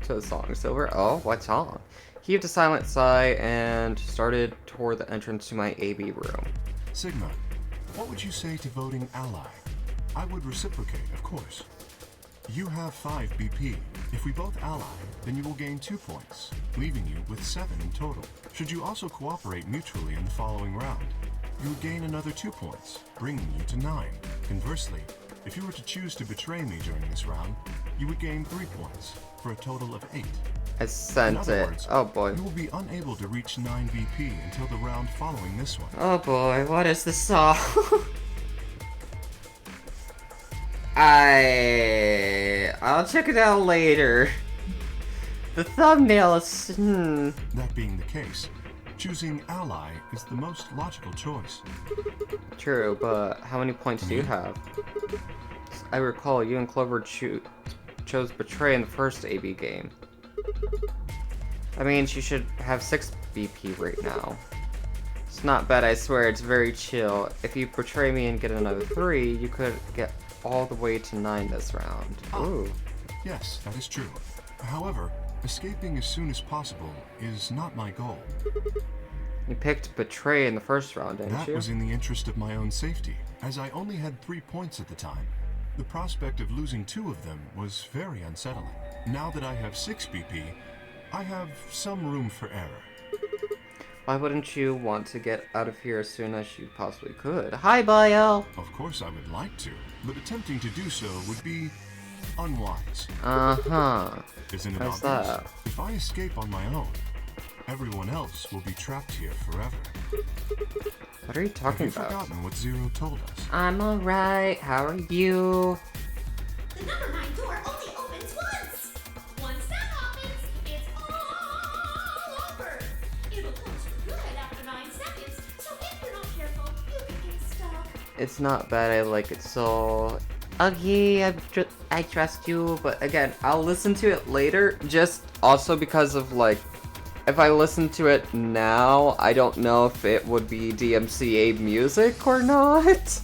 To the song, Silver. Oh, what song? Heaved a silent sigh and started toward the entrance to my AB room. Sigma, what would you say to voting ally? I would reciprocate, of course. You have 5 BP. If we both ally, then you will gain 2 points, leaving you with 7 in total. Should you also cooperate mutually in the following round, you would gain another 2 points, bringing you to 9. Conversely, if you were to choose to betray me during this round, you would gain 3 points, for a total of 8. I sent it. Words, oh boy. You will be unable to reach 9 BP until the round following this one. Oh boy, what is this song? I'll check it out later. The thumbnail is... That being the case, choosing ally is the most logical choice. True, but how many points do you have? I recall you and Clover chose Betray in the first AB game. I mean, she should have 6 BP right now. It's not bad, I swear, it's very chill. If you Betray me and get another 3, you could get all the way to 9 this round. Ooh. Yes, that is true. However, escaping as soon as possible is not my goal. You picked Betray in the first round, didn't you? That was in the interest of my own safety, as I only had 3 points at the time. The prospect of losing 2 of them was very unsettling. Now that I have 6 BP, I have some room for error. Why wouldn't you want to get out of here as soon as you possibly could? Hi, Bio! Of course I would like to, but attempting to do so would be unwise. Uh-huh. Isn't it How's obvious? that? If I escape on my own, everyone else will be trapped here forever. What are you talking Have you about? forgotten what Zero told us? I'm alright, how are you? The number 9 door only opens once! Once that happens, it's all over! It'll close for good after 9 seconds, so if you're not careful, you can get stuck. It's not bad, I like it so... Okay, I trust you, but again, I'll listen to it later, just also because of, like, if I listen to it now, I don't know if it would be DMCA music or not.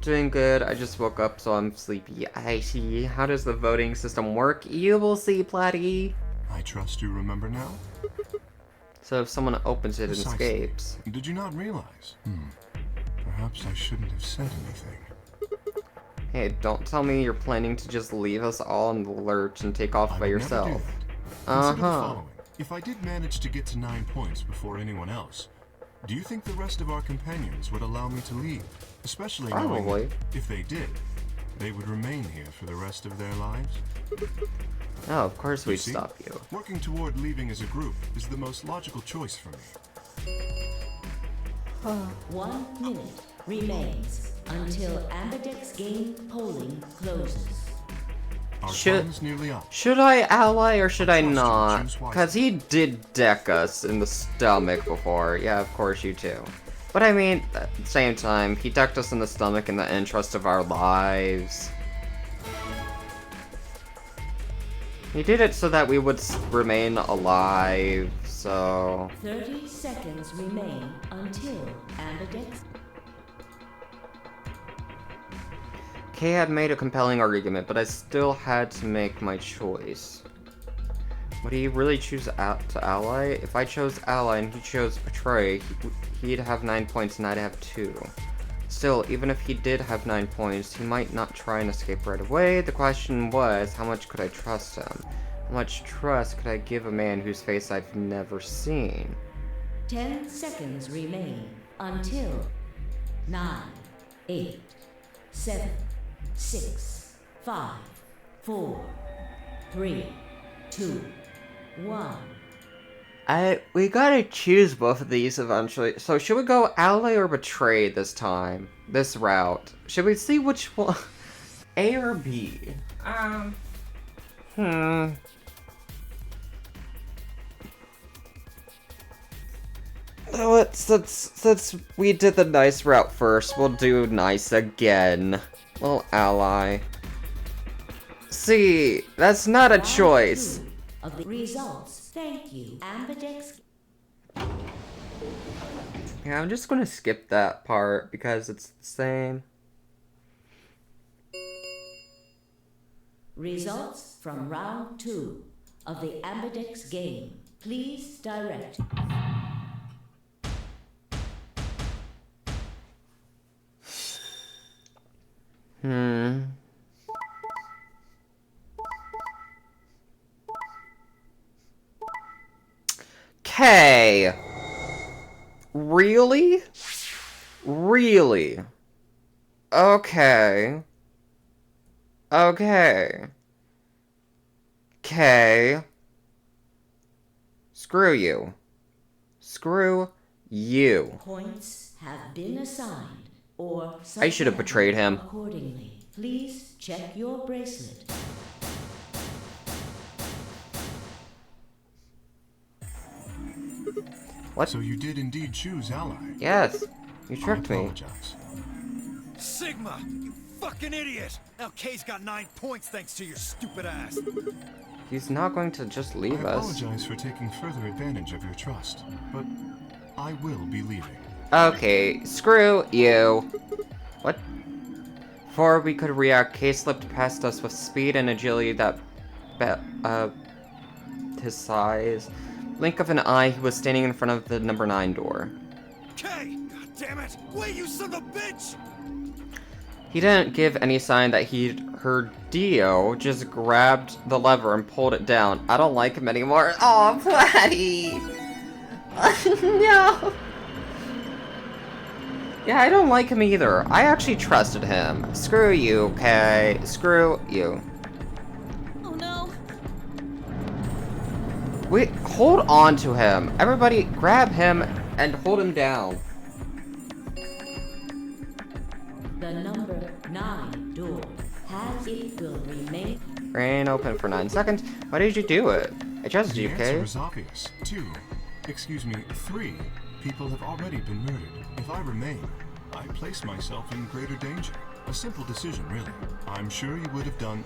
Doing good. I just woke up, so I'm sleepy. I see. How does the voting system work? You will see, Platty. I trust you remember now? So if someone opens it and Precisely. escapes. Did you not realize? Perhaps I shouldn't have said anything. Hey, don't tell me you're planning to just leave us all in the lurch and take off I by would never do yourself. that. Consider the following. If I did manage to get to 9 points before anyone else, do you think the rest of our companions would allow me to leave? Especially knowing Probably. that if they did, they would remain here for the rest of their lives? Oh, of course You we'd see, stop you. working toward leaving as a group is the most logical choice for me. 1 minute remains until Ambidex game polling closes. Our Should- time is nearly up. Should I ally or should I Trust you, not? choose wisely. Because he did deck us in the stomach before. Yeah, of course you too. But I mean, at the same time, he decked us in the stomach in the interest of our lives. He did it so that we would remain alive, so... 30 seconds remain until Ambidex. Kay had made a compelling argument, but I still had to make my choice. Would he really choose to ally? If I chose ally and he chose betray, he'd have 9 points and I'd have 2. Still, even if he did have 9 points, he might not try and escape right away. The question was, how much could I trust him? How much trust could I give a man whose face I've never seen? 10 seconds remain until 9, 8, 7, 6, 5, 4, 3, 2, 1. We gotta choose both of these eventually. So should we go ally or betray this time? This route. Should we see which one? A or B? Since we did the nice route first, we'll do nice again. We'll ally. See, that's not a Round choice. 2 of the results. Thank you, Ambidex. Yeah, I'm just gonna skip that part because it's the same. Results from round 2 of the Ambidex game. Please direct. Okay. Really? Really? Okay. Okay. Okay. Screw you. Screw you. Points have been assigned or I should have betrayed him. accordingly. Please check your bracelet. What? So you did indeed choose ally. Yes. You I tricked me. apologize. Sigma, you fucking idiot! Now Kay's got 9 points thanks to your stupid ass. He's not going to just I leave us. apologize for taking further advantage of your trust, but I will be leaving. Okay, screw you. What? Before we could react, Kay slipped past us with speed and agility that his size. Blink of an eye, he was standing in front of the number 9 door. Kay! God damn it! Wait, you son of a bitch! He didn't give any sign that he'd heard Dio, just grabbed the lever and pulled it down. I don't like him anymore. Oh, Platty! No! Yeah, I don't like him either. I actually trusted him. Screw you, okay? Screw you. Oh no. Wait, hold on to him. Everybody, grab him and hold him down. The number 9 door has it will remain. Rain open for 9 seconds. Why did you do it? I trusted The you, answer okay? is obvious. 3 people have already been murdered. If I remain, I place myself in greater danger. A simple decision, really. I'm sure you would have done...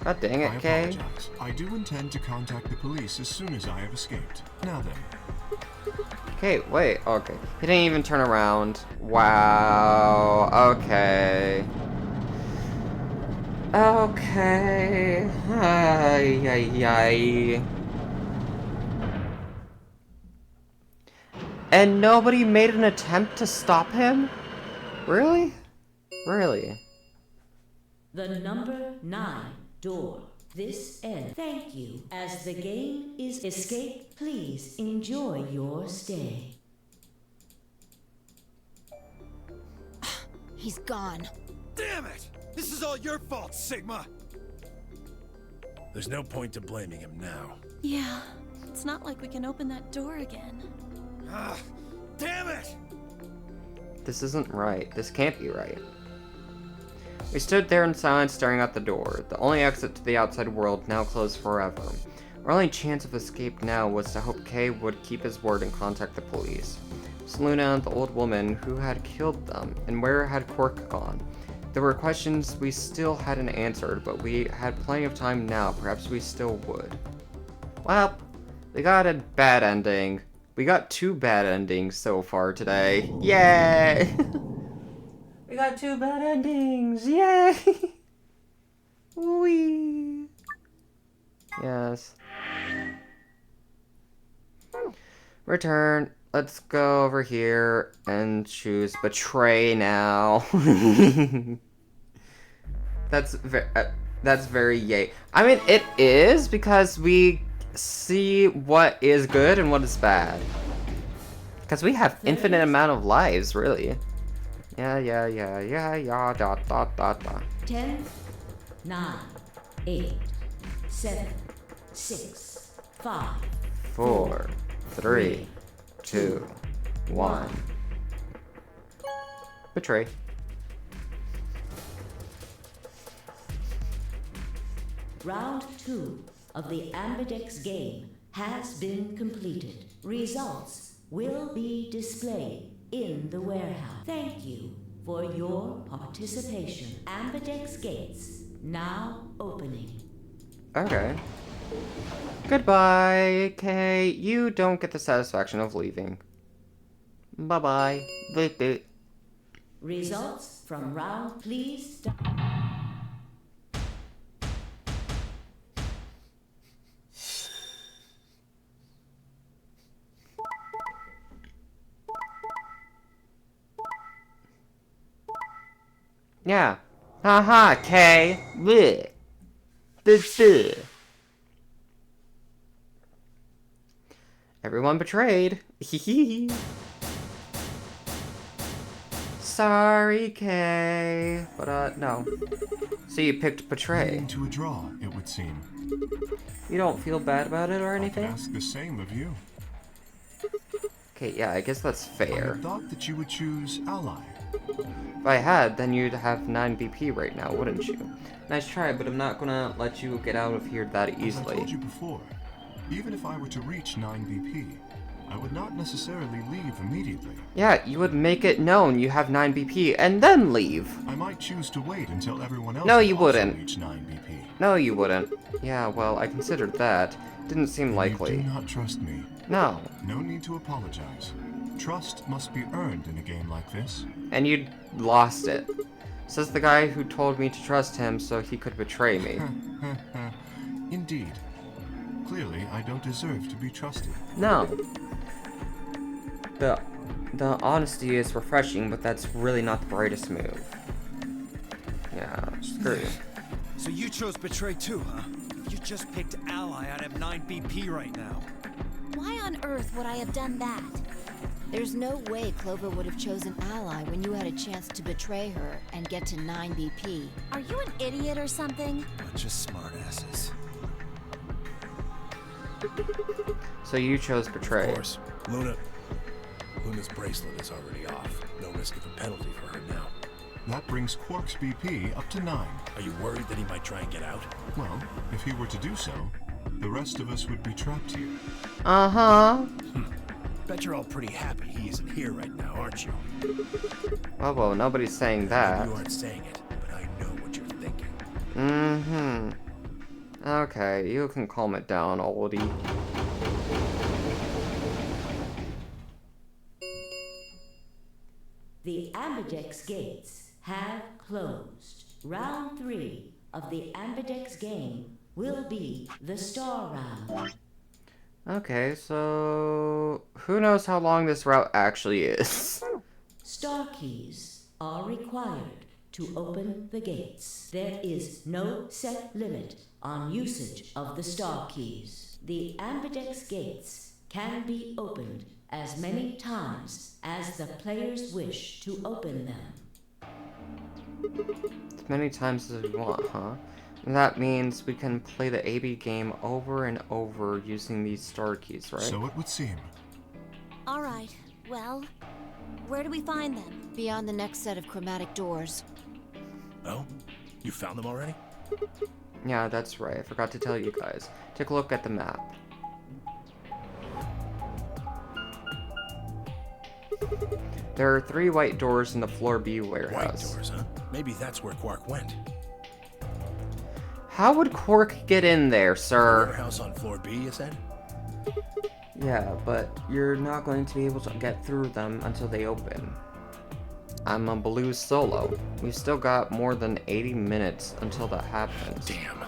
God dang I it, Kay. apologize. I do intend to contact the police as soon as I have escaped. Now then. Okay, wait, okay. He didn't even turn around. Wow, okay. Okay. Ay, ay, ay. And nobody made an attempt to stop him? Really? Really? The number 9 door. This end. Thank you. As the game is escape, please enjoy your stay. He's gone. Damn it! This is all your fault, Sigma! There's no point to blaming him now. Yeah, it's not like we can open that door again. Ah, damn it! This isn't right. This can't be right. We stood there in silence staring at the door, the only exit to the outside world now closed forever. Our only chance of escape now was to hope Kay would keep his word and contact the police. Seluna, the old woman who had killed them, and where had Quark gone? There were questions we still hadn't answered, but we had plenty of time now, perhaps we still would. Well, we got a bad ending. We got 2 bad endings so far today. Yay! We got 2 bad endings! Yay! Wee! Yes. Return. Let's go over here and choose betray now. That's very yay. I mean, it is because we see what is good and what is bad. Because we have infinite amount of lives, really. Yeah, dot, dot, dot, dot. 10, 9, 8, 7, 6, 5, 4, 3, 2, 1. Betray. Round 2 of the Ambidex game has been completed. Results will be displayed in the warehouse. Thank you for your participation. Ambidex gates now opening. Okay. Goodbye, Kay. You don't get the satisfaction of leaving. Bye-bye. Results from round, please. Yeah. Haha, Kay. Bleh. Bleh. Everyone betrayed. Sorry, Kay. But, no. So you picked betray. Leading to a draw, it would seem. You don't feel bad about it or I could anything? ask the same of you. Okay, yeah, I guess that's I fair. had thought that you would choose ally. If I had, then you'd have 9 BP right now, wouldn't you? Nice try, but I'm not gonna let you get out of here that As I easily. told you before, even if I were to reach 9 BP, I would not necessarily leave immediately. Yeah, you would make it known you have 9 BP and then leave. I might choose to wait until everyone else No, would you also wouldn't. reach 9 BP. No, you wouldn't. Yeah, well, I considered that. Didn't seem You likely. do not trust me. No. No need to apologize. Trust must be earned in a game like this. And you lost it. Says the guy who told me to trust him so he could betray me. Indeed. Clearly, I don't deserve to be trusted. No. The honesty is refreshing, but that's really not the brightest move. Yeah, screw you. So you chose Betray too, huh? You just picked Ally out of 9 BP right now. Why on earth would I have done that? There's no way Clover would have chosen Ally when you had a chance to betray her and get to 9 BP. Are you an idiot or something? Bunch of smartasses. So you chose betray. Of course. Luna's bracelet is already off. No risk of a penalty for her now. That brings Quark's BP up to 9. Are you worried that he might try and get out? Well, if he were to do so, the rest of us would be trapped here. Uh-huh. Bet you're all pretty happy he isn't here right now, aren't you? Well, nobody's saying that. You aren't saying it, but I know what you're thinking. Mm-hmm. Okay, you can calm it down, oldie. The Ambidex gates have closed. Round 3 of the Ambidex game will be the Star Round. Okay, so who knows how long this route actually is? Star keys are required to open the gates. There is no set limit on usage of the star keys. The Ambidex gates can be opened as many times as the players wish to open them. As many times as we want, huh? And that means we can play the AB game over and over using these star keys, right? So it would seem. All right. Well, where do we find them? Beyond the next set of chromatic doors. Oh? You found them already? Yeah, that's right. I forgot to tell you guys. Take a look at the map. There are 3 white doors in the floor B warehouse. White doors, huh? Maybe that's where Quark went. How would Quark get in there, sir? Warehouse on floor B, you said? Yeah, but you're not going to be able to get through them until they open. I'm a blue solo. We've still got more than 80 minutes until that happens. Damn.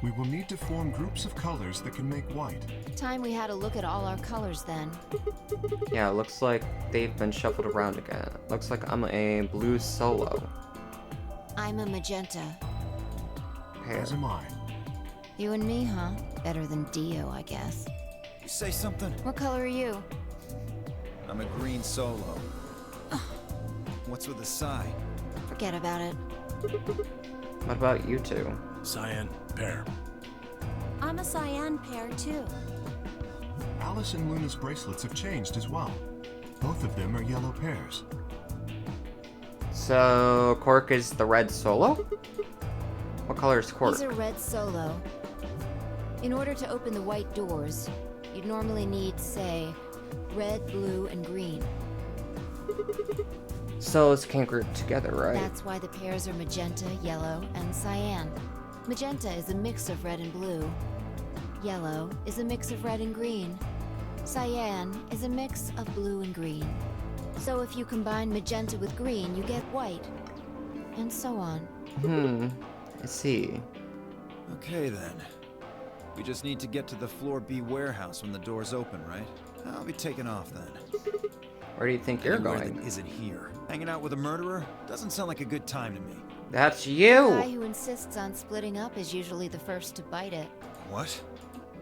We will need to form groups of colors that can make white. Time we had a look at all our colors then. Yeah, looks like they've been shuffled around again. Looks like I'm a blue solo. I'm a magenta. Here. As am I. You and me, huh? Better than Dio, I guess. You say something? What color are you? I'm a green solo. What's with the sigh? Forget about it. What about you two? Cyan, pair. I'm a cyan pair, too. Alice and Luna's bracelets have changed as well. Both of them are yellow pairs. So, Quark is the red solo? What color is Quark? He's a red solo. In order to open the white doors, you'd normally need, say, red, blue, and green. Solos can't group together, right? That's why the pairs are magenta, yellow, and cyan. Magenta is a mix of red and blue. Yellow is a mix of red and green. Cyan is a mix of blue and green. So if you combine magenta with green, you get white. And so on. I see. Okay then. We just need to get to the floor B warehouse when the doors open, right? I'll be taking off then. Where do you think you're Anywhere going? that isn't here. Hanging out with a murderer? Doesn't sound like a good time to me. That's The you! guy who insists on splitting up is usually the first to bite it. What?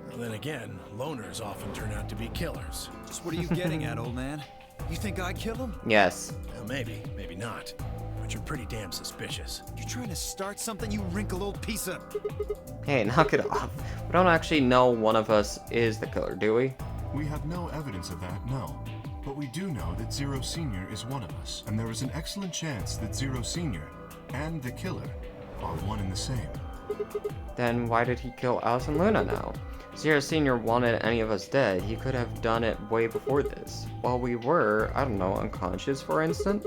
Well, then again, loners often turn out to be killers. Just what are you getting at, old man? You think I kill him? Yes. Well, maybe, maybe not. But you're pretty damn suspicious. You trying to start something, you wrinkled old piece of... Hey, knock it off. We don't actually know one of us is the killer, do we? We have no evidence of that, no. But we do know that Zero Senior is one of us, and there is an excellent chance that Zero Senior and the killer are one and the same. Then why did he kill Alice and Luna now? Zero Senior wanted any of us dead. He could have done it way before this. While we were, I don't know, unconscious, for instance?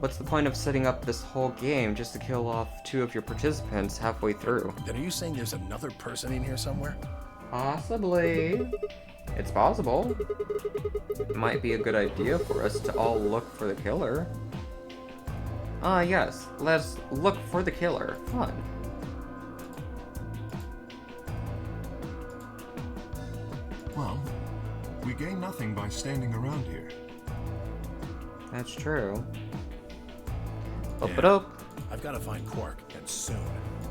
What's the point of setting up this whole game just to kill off 2 of your participants halfway through? Then are you saying there's another person in here somewhere? Possibly. It's possible. It might be a good idea for us to all look for the killer. Yes. Let's look for the killer. Fun. Well, we gain nothing by standing around here. That's true. Up Yeah. it up. I've got to find Quark, and soon.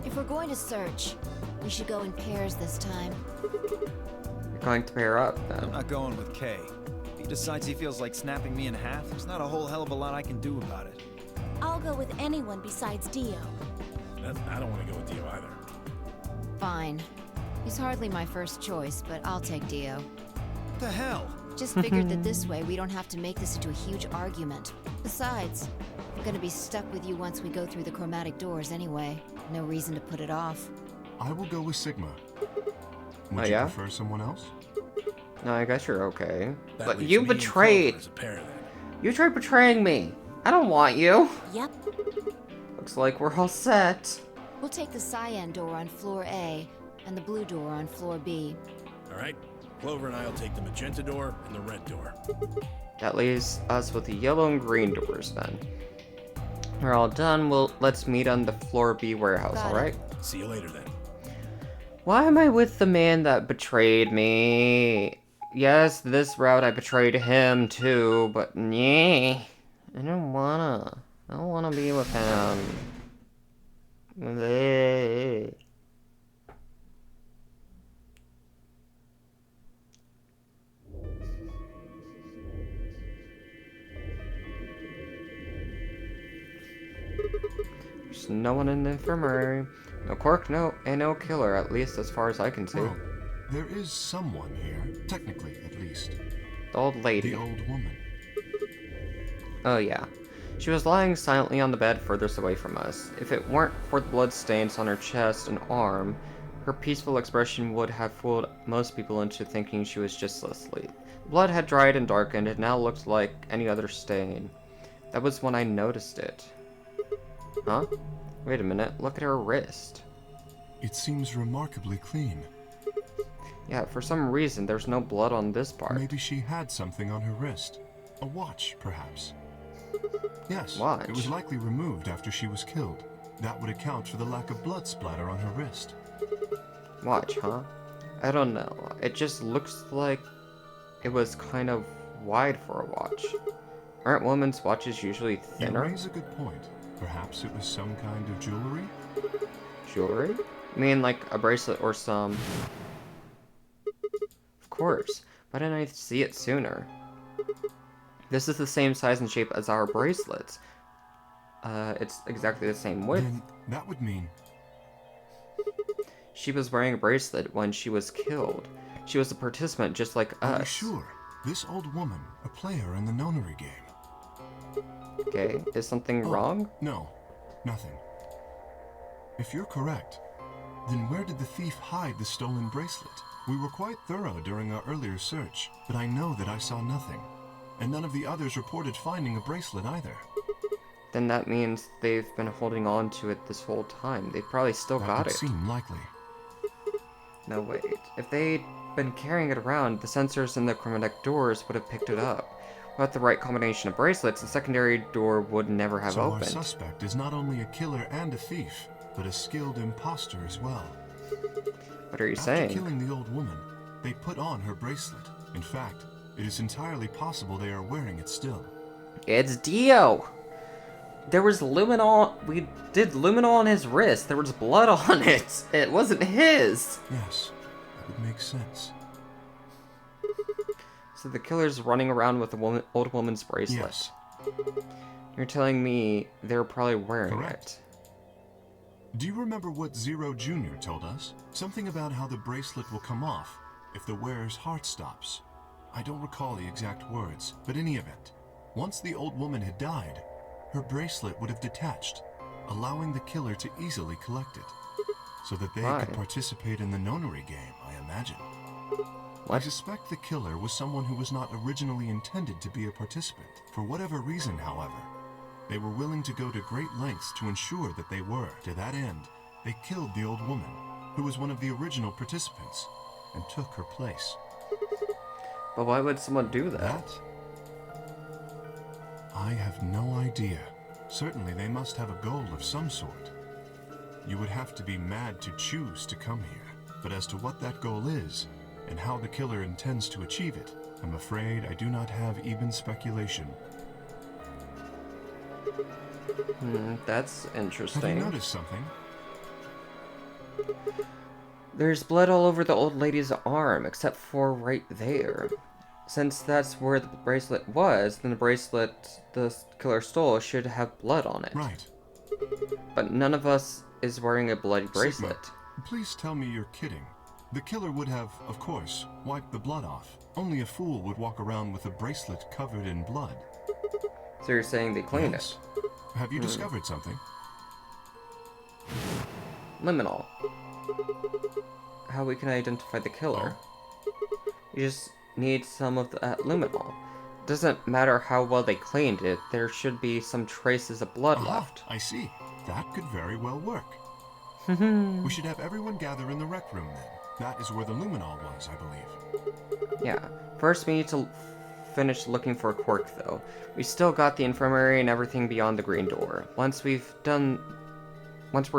If we're going to search, we should go in pairs this time. You're going to pair up I'm then. not going with Kay. If he decides he feels like snapping me in half, there's not a whole hell of a lot I can do about it. I'll go with anyone besides Dio. I don't want to go with Dio either. Fine. He's hardly my first choice, but I'll take Dio. What the hell? Just figured that this way we don't have to make this into a huge argument. Besides, I'm gonna be stuck with you once we go through the chromatic doors anyway. No reason to put it off. I will go with Sigma. Would Oh, you yeah? prefer someone else? No, I guess you're okay. That But leaves you me and betrayed. Clover as a pair then. You tried betraying me. I don't want you. Yep. Looks like we're all set. We'll take the cyan door on floor A and the blue door on floor B. All right. Clover and I'll take the magenta door and the red door. That leaves us with the yellow and green doors then. We're all done. Let's meet on the floor B warehouse, Got it. alright? See you later then. Why am I with the man that betrayed me? Yes, this route I betrayed him too, but yeah, I don't wanna be with him. Bleh. There's no one in the infirmary. No cork, and no killer, at least as far as I can see. Well, there is someone here, technically at least. The old lady. The old woman. Oh yeah. She was lying silently on the bed furthest away from us. If it weren't for the blood stains on her chest and arm, her peaceful expression would have fooled most people into thinking she was just asleep. Blood had dried and darkened and now looked like any other stain. That was when I noticed it. Huh? Wait a minute, look at her wrist. It seems remarkably clean. Yeah, for some reason there's no blood on this part. Maybe she had something on her wrist. A watch, perhaps. Yes, Watch? it was likely removed after she was killed. That would account for the lack of blood splatter on her wrist. Watch, huh? I don't know. It just looks like it was kind of wide for a watch. Aren't women's watches usually You thinner? raise a good point. Perhaps it was some kind of jewelry? Jewelry? You mean like a bracelet or some... Of course. Why didn't I see it sooner? This is the same size and shape as our bracelets. It's exactly the same width. Then that would mean... She was wearing a bracelet when she was killed. She was a participant just like Are you us. sure? This old woman, a player in the nonary game. Okay, is something Oh, wrong? No, nothing. If you're correct, then where did the thief hide the stolen bracelet? We were quite thorough during our earlier search, but I know that I saw nothing. And none of the others reported finding a bracelet either. Then that means they've been holding on to it this whole time. They probably still That got would it. seem likely. No, wait. If they'd been carrying it around, the sensors in the chromatic doors would have picked it up. Without the right combination of bracelets, the secondary door would never have So opened. our suspect is not only a killer and a thief, but a skilled imposter as well. What are you After saying? killing the old woman, they put on her bracelet. In fact, it is entirely possible they are wearing it still. It's Dio! There was luminol. We did luminol on his wrist. There was blood on it. It wasn't his. Yes, that would make sense. So the killer's running around with the old woman's bracelet. Yes. You're telling me they're probably wearing Correct. Do you remember what Zero Jr. told us? Something about how the bracelet will come off if the wearer's heart stops. I don't recall the exact words, but in any event, once the old woman had died, her bracelet would have detached, allowing the killer to easily collect it, so that they Why? could participate in the nonary game, I imagine. I What? suspect the killer was someone who was not originally intended to be a participant. For whatever reason, however, they were willing to go to great lengths to ensure that they were. To that end, they killed the old woman, who was one of the original participants, and took her place. But why would someone do that? That? I have no idea. Certainly they must have a goal of some sort. You would have to be mad to choose to come here. But as to what that goal is, and how the killer intends to achieve it, I'm afraid I do not have even speculation. That's Have you interesting. noticed something? There's blood all over the old lady's arm, except for right there. Since that's where the bracelet was, then the bracelet the killer stole should have blood on it. Right. But none of us is wearing a bloody bracelet. Sigma, please tell me you're kidding. The killer would have, of course, wiped the blood off. Only a fool would walk around with a bracelet covered in blood. So you're saying they cleaned Yes. Have you discovered something? it? Liminal. How we can identify the killer. You just need some of that luminol. Doesn't matter how well they cleaned it, there should be some traces of blood Aha, left. I see. That could very well work. We should have everyone gather in the rec room then. That is where the luminol was, I believe. Yeah. First, we need to finish looking for Quirk, though. We still got the infirmary and everything beyond the green door. Once we're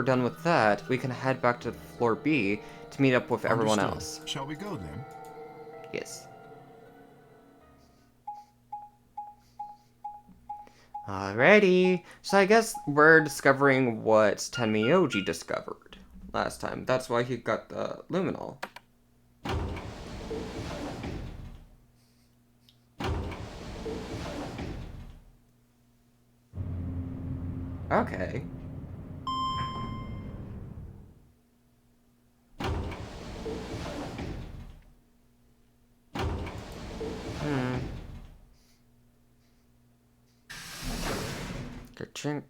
done with that, we can head back to floor B to meet up with everyone else. Shall we go then? Yes. Alrighty. So I guess we're discovering what Tenmyoji discovered last time. That's why he got the luminol. Okay. Ka-chink.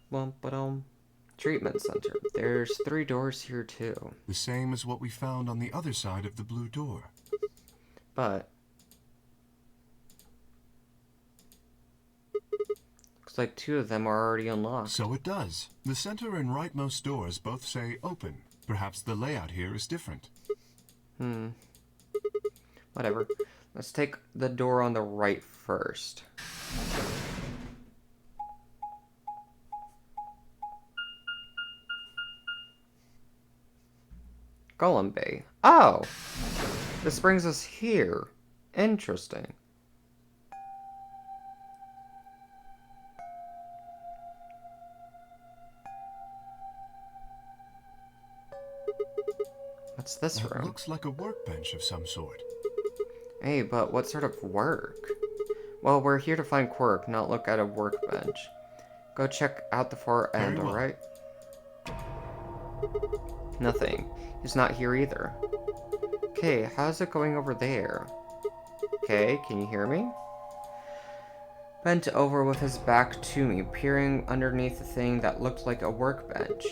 Bum-ba-dum. Treatment center. There's 3 doors here too. The same as what we found on the other side of the blue door. But looks like 2 of them are already unlocked. So it does. The center and rightmost doors both say open. Perhaps the layout here is different. Whatever. Let's take the door on the right first. Golem Bay. Oh! This brings us here. Interesting. What's this That room? looks like a workbench of some sort. Hey, but what sort of work? Well, we're here to find Quirk, not look at a workbench. Go check out the far end, well. alright? Nothing. He's not here either. Okay, how's it going over there? Okay, can you hear me? Bent over with his back to me, peering underneath the thing that looked like a workbench.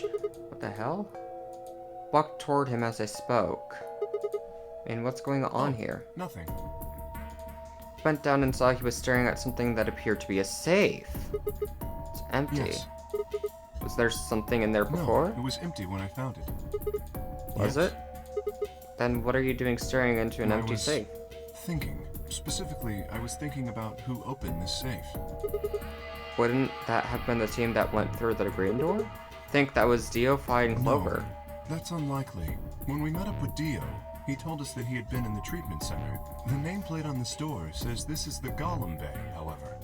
What the hell? Walked toward him as I spoke. And what's going on here? Nothing. Bent down and saw he was staring at something that appeared to be a safe. It's empty. Yes. Was there something in there before? No, it was empty when I found it. Was it? Then what are you doing staring into an empty safe? Thinking. Specifically, I was thinking about who opened this safe. Wouldn't that have been the team that went through the green door? Think that was Dio, Phi, and Clover. No, that's unlikely. When we met up with Dio, he told us that he had been in the treatment center. The nameplate on the store says this is the Golem Bay, however.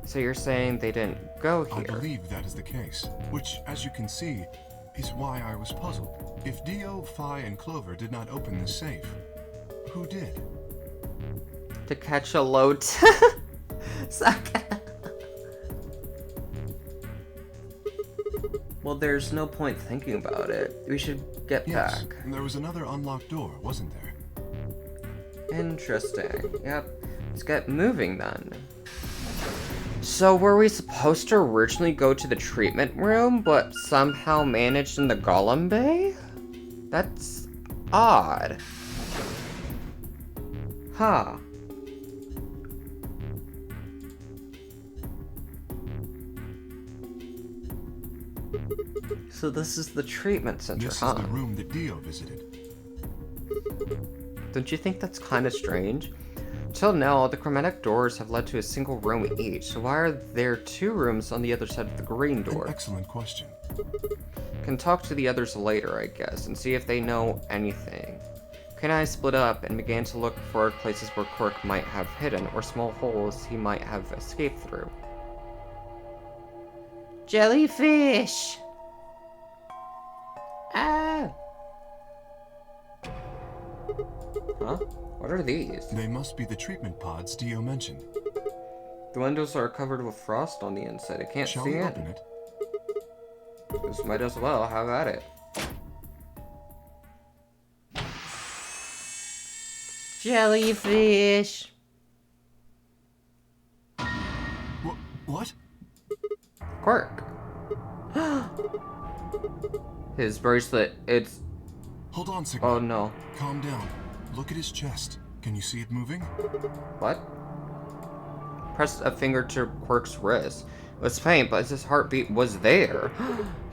So you're saying they didn't go here? I believe that is the case, which, as you can see, is why I was puzzled. If Dio, Phi, and Clover did not open this safe, who did? To catch a load. Well, there's no point thinking about it. We should get back. There was another unlocked door, wasn't there? Interesting. Yep. Let's get moving then. So were we supposed to originally go to the treatment room, but somehow managed in the Golem Bay? That's odd. Huh. So this is the treatment center, This huh? is the room that Dio visited. Don't you think that's kind of strange? Till now, the chromatic doors have led to a single room each, so why are there 2 rooms on the other side of the green door? An excellent question. Can talk to the others later, I guess, and see if they know anything. Ken and I split up and began to look for places where Quirk might have hidden, or small holes he might have escaped through. Jellyfish! Ah! Huh? What are these? They must be the treatment pods Dio mentioned. The windows are covered with frost on the inside. I can't Shall see we it. open it? Just might as well. Have at it. Jellyfish! What? Quirk. His bracelet, it's... Hold on, Sigma. Oh no. Calm down. Look at his chest. Can you see it moving? What? pressed a finger to Quirk's wrist. It was faint, but his heartbeat was there.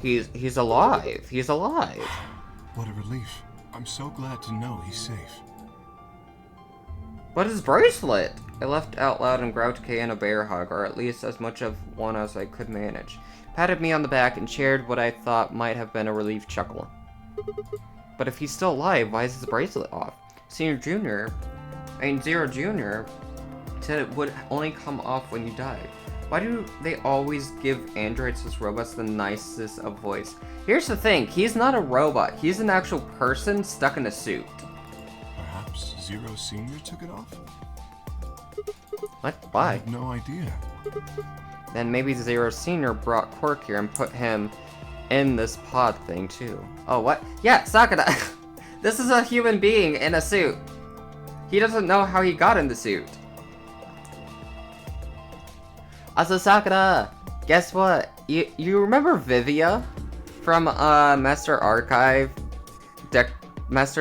He's alive. He's alive. What a relief. I'm so glad to know he's safe. But his bracelet! I laughed out loud and grabbed Kay in a bear hug, or at least as much of one as I could manage. Patted me on the back and shared what I thought might have been a relieved chuckle. But if he's still alive, why is his bracelet off? Zero Jr. said it would only come off when you died. Why do they always give androids as robots the nicest of voice? Here's the thing, he's not a robot. He's an actual person stuck in a suit. Perhaps Zero Sr. took it off? What? I Why? have no idea. Then maybe Zero Sr. brought Quirk here and put him in this pod thing too. Oh, what? Yeah, Sakura! This is a human being in a suit. He doesn't know how he got in the suit. Also, Sakura, guess what? You remember Vivia from Master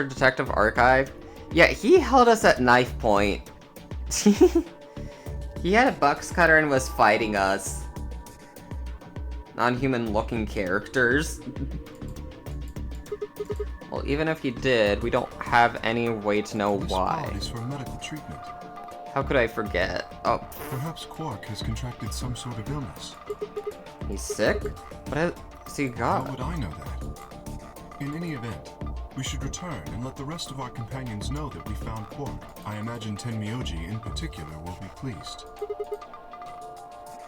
Detective Archive? Yeah, he held us at knife point. He had a box cutter and was fighting us. Non-human looking characters. Well, even if he did, we don't have any way to know why. This pod is for medical treatment. How could I forget? Oh, Perhaps Quark has contracted some sort of illness. he's sick? What has he How got? would I know that? In any event, we should return and let the rest of our companions know that we found Quark. I imagine Tenmyoji in particular will be pleased.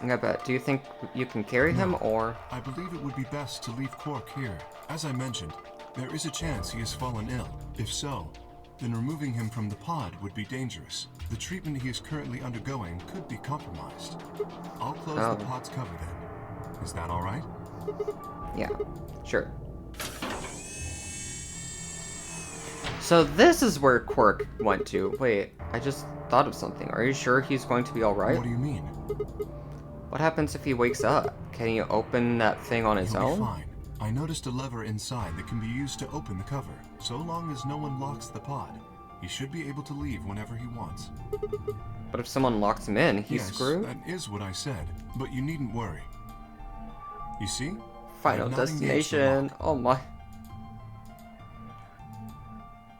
I bet. Do you think you can carry him, No. or? I believe it would be best to leave Quark here. As I mentioned, there is a chance he has fallen ill. If so, then removing him from the pod would be dangerous. The treatment he is currently undergoing could be compromised. I'll close the pod's cover then. Is that all right? Yeah, sure. So this is where Quirk went to. Wait, I just thought of something. Are you sure he's going to be alright? What do you mean? What happens if he wakes up? Can he open that thing on his He'll be own? fine. I noticed a lever inside that can be used to open the cover. So long as no one locks the pod, he should be able to leave whenever he wants. But if someone locks him in, he's Yes, screwed? that is what I said, but you needn't worry. You see? Final I have not engaged the destination. lock. Oh my.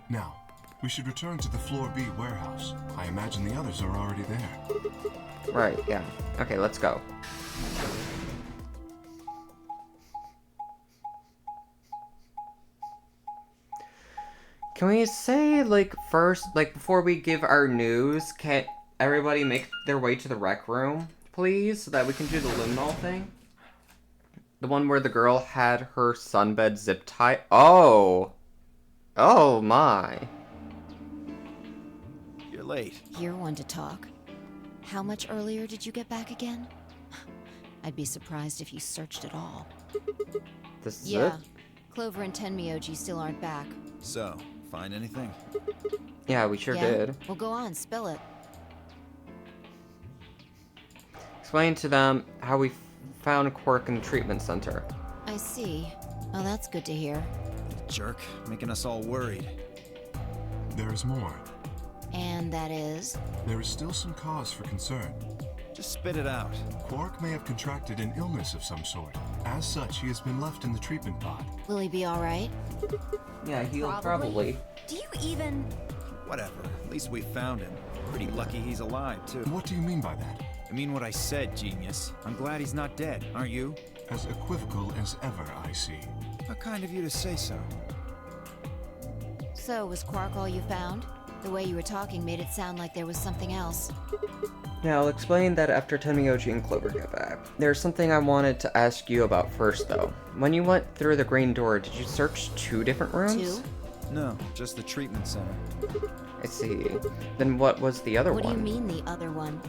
Now, we should return to the Floor B warehouse. I imagine the others are already there. Right, yeah. Okay, let's go. Can we say, like, first, like, before we give our news, can everybody make their way to the rec room, please? So that we can do the liminal thing? The one where the girl had her sunbed zip tie? Oh! Oh my. You're late. You're one to talk. How much earlier did you get back again? I'd be surprised if you searched at all. This is Yeah. it? Clover and Tenmyoji still aren't back. So, find anything? Yeah, we sure Yeah? did. Well, go on, spill it. Explain to them how we found Quirk in the treatment center. I see. Oh, that's good to hear. Jerk, making us all worried. There is more. And that is? There is still some cause for concern. Just spit it out. Quark may have contracted an illness of some sort. As such, he has been left in the treatment pod. Will he be alright? Yeah, he'll Probably. Do you even... Whatever. At least we found him. Pretty lucky he's alive, too. What do you mean by that? I mean what I said, genius. I'm glad he's not dead, aren't you? As equivocal as ever, I see. How kind of you to say so. So, was Quark all you found? The way you were talking made it sound like there was something else. Yeah, I'll explain that after Tenmyoji and Clover get back. There's something I wanted to ask you about first, though. When you went through the green door, did you search 2 different rooms? 2? No, just the treatment center. I see. Then what was the other What one? do you mean, the other one?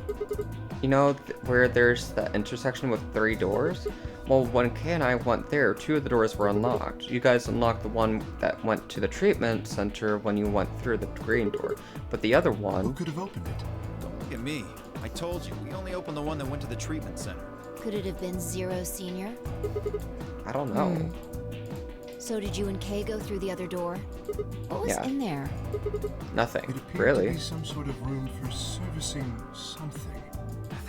You know where there's the intersection with 3 doors? Well, when Kay and I went there, 2 of the doors were unlocked. You guys unlocked the one that went to the treatment center when you went through the green door. But the other Who one... could have opened it? Don't look at me. I told you, we only opened the one that went to the treatment center. Could it have been Zero Senior? I don't know. So did you and Kay go through the other door? What was Yeah. in there? Nothing. It appeared to Really. be some sort of room for servicing something.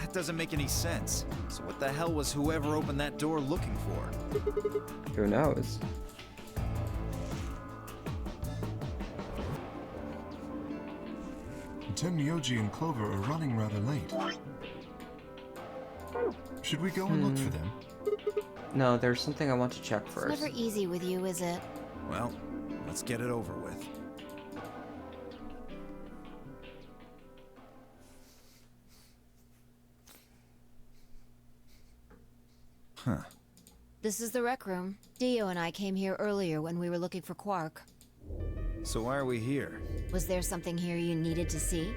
That doesn't make any sense. So what the hell was whoever opened that door looking for? Who knows? Tenmyoji and Clover are running rather late. Should we go and look for them? No, there's something I want to check It's first. never easy with you, is it? Well, let's get it over with. Huh. This is the rec room. Dio and I came here earlier when we were looking for Quark. So why are we here? Was there something here you needed to see?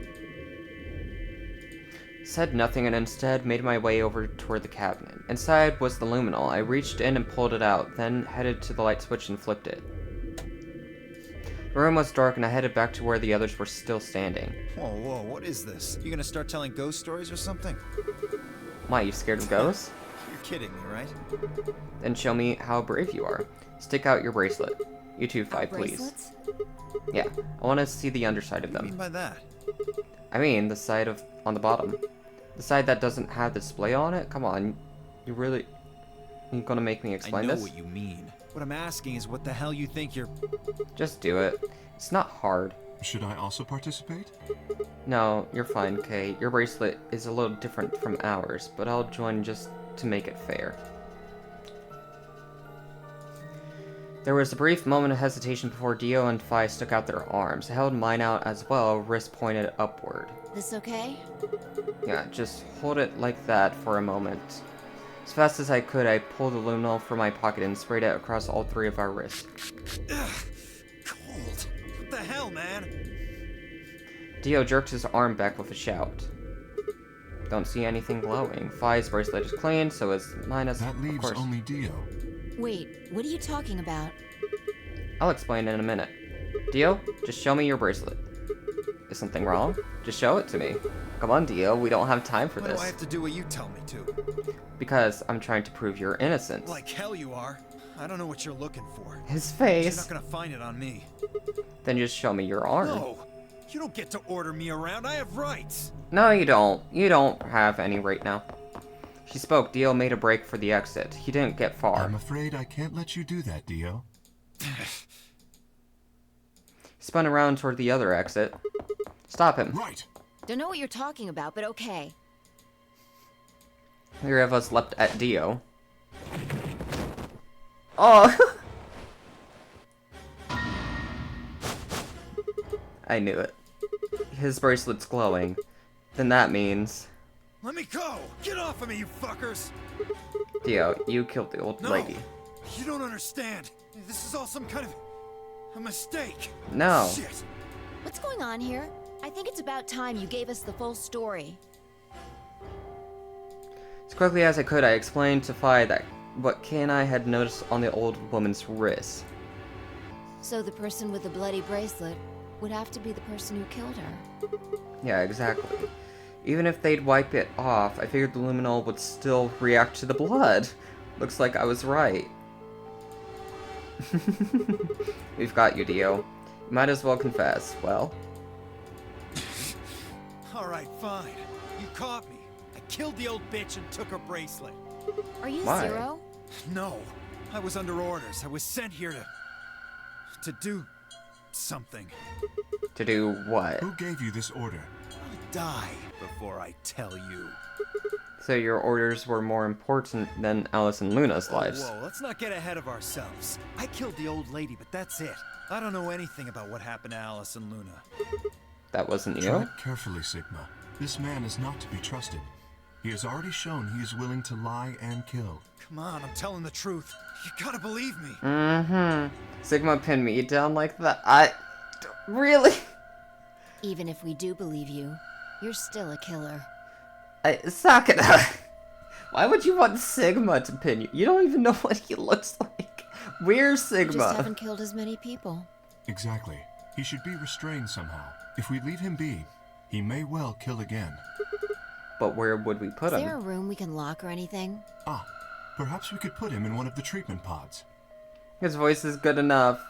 Said nothing and instead made my way over toward the cabinet. Inside was the luminol. I reached in and pulled it out, then headed to the light switch and flipped it. The room was dark and I headed back to where the others were still standing. Whoa, what is this? You gonna start telling ghost stories or something? Why, you scared of ghosts? You're kidding me, right? Then show me how brave you are. Stick out your bracelet. You too, Fi, please. Bracelets? Yeah, I want to see the underside of What do you them. mean by that? I mean, the side on the bottom. The side that doesn't have the display on it? Come on, you gonna make me explain I know this? what you mean. What I'm asking is what the hell you think you're... Just do it. It's not hard. Should I also participate? No, you're fine, Kay. Your bracelet is a little different from ours, but I'll join just to make it fair. There was a brief moment of hesitation before Dio and Fi stuck out their arms. I held mine out as well, wrist pointed upward. This okay? Yeah, just hold it like that for a moment. As fast as I could, I pulled the luminol from my pocket and sprayed it across all three of our wrists. Ugh, cold. What the hell, man? Dio jerked his arm back with a shout. Don't see anything glowing. Fi's bracelet is clean, so is mine as That of leaves course. only Dio. Wait, what are you talking about? I'll explain in a minute. Dio, just show me your bracelet. Is something wrong? Just show it to me. Come on, Dio, we don't have time for Why this. do I have to do what you tell me to? Because I'm trying to prove your innocence. Like hell you are. I don't know what you're looking for. His But you're face. not gonna find it on me. Then just show me your arm. No! You don't get to order me around. I have rights. No, you don't. You don't have any right now. She spoke. Dio made a break for the exit. He didn't get far. I'm afraid I can't let you do that, Dio. He spun around toward the other exit. Stop him. Right! Don't know what you're talking about, but okay. Three of us leapt at Dio. Oh! I knew it. His bracelet's glowing. Then that means... Let me go! Get off of me, you fuckers! Dio, you killed the old No! lady. You don't understand. This is all some kind of... a mistake. No. Shit! What's going on here? I think it's about time you gave us the full story. As quickly as I could, I explained to Fi that what Kay and I had noticed on the old woman's wrist. So the person with the bloody bracelet would have to be the person who killed her. Yeah, exactly. Even if they'd wipe it off, I figured the luminol would still react to the blood. Looks like I was right. We've got you, Dio. You might as well confess. Well, Alright, fine. You caught me. I killed the old bitch and took her bracelet. Are you Why? Zero? No. I was under orders. I was sent here to do something. to do what? Who gave you this order? I'll die before I tell you. So your orders were more important than Alice and Luna's lives. Whoa, let's not get ahead of ourselves. I killed the old lady, but that's it. I don't know anything about what happened to Alice and Luna. That wasn't you? Tread carefully, Sigma. This man is not to be trusted. He has already shown he is willing to lie and kill. Come on, I'm telling the truth. You gotta believe me. Mm-hmm. Sigma pinned me down like that. Really? Even if we do believe you, you're still a killer. Sakura! Why would you want Sigma to pin you? You don't even know what he looks like. We're You just Sigma. haven't killed as many people. Exactly. He should be restrained somehow. If we leave him be, he may well kill again. But where would we put Is him? there a room we can lock or anything? Ah, perhaps we could put him in one of the treatment pods. His voice is good enough.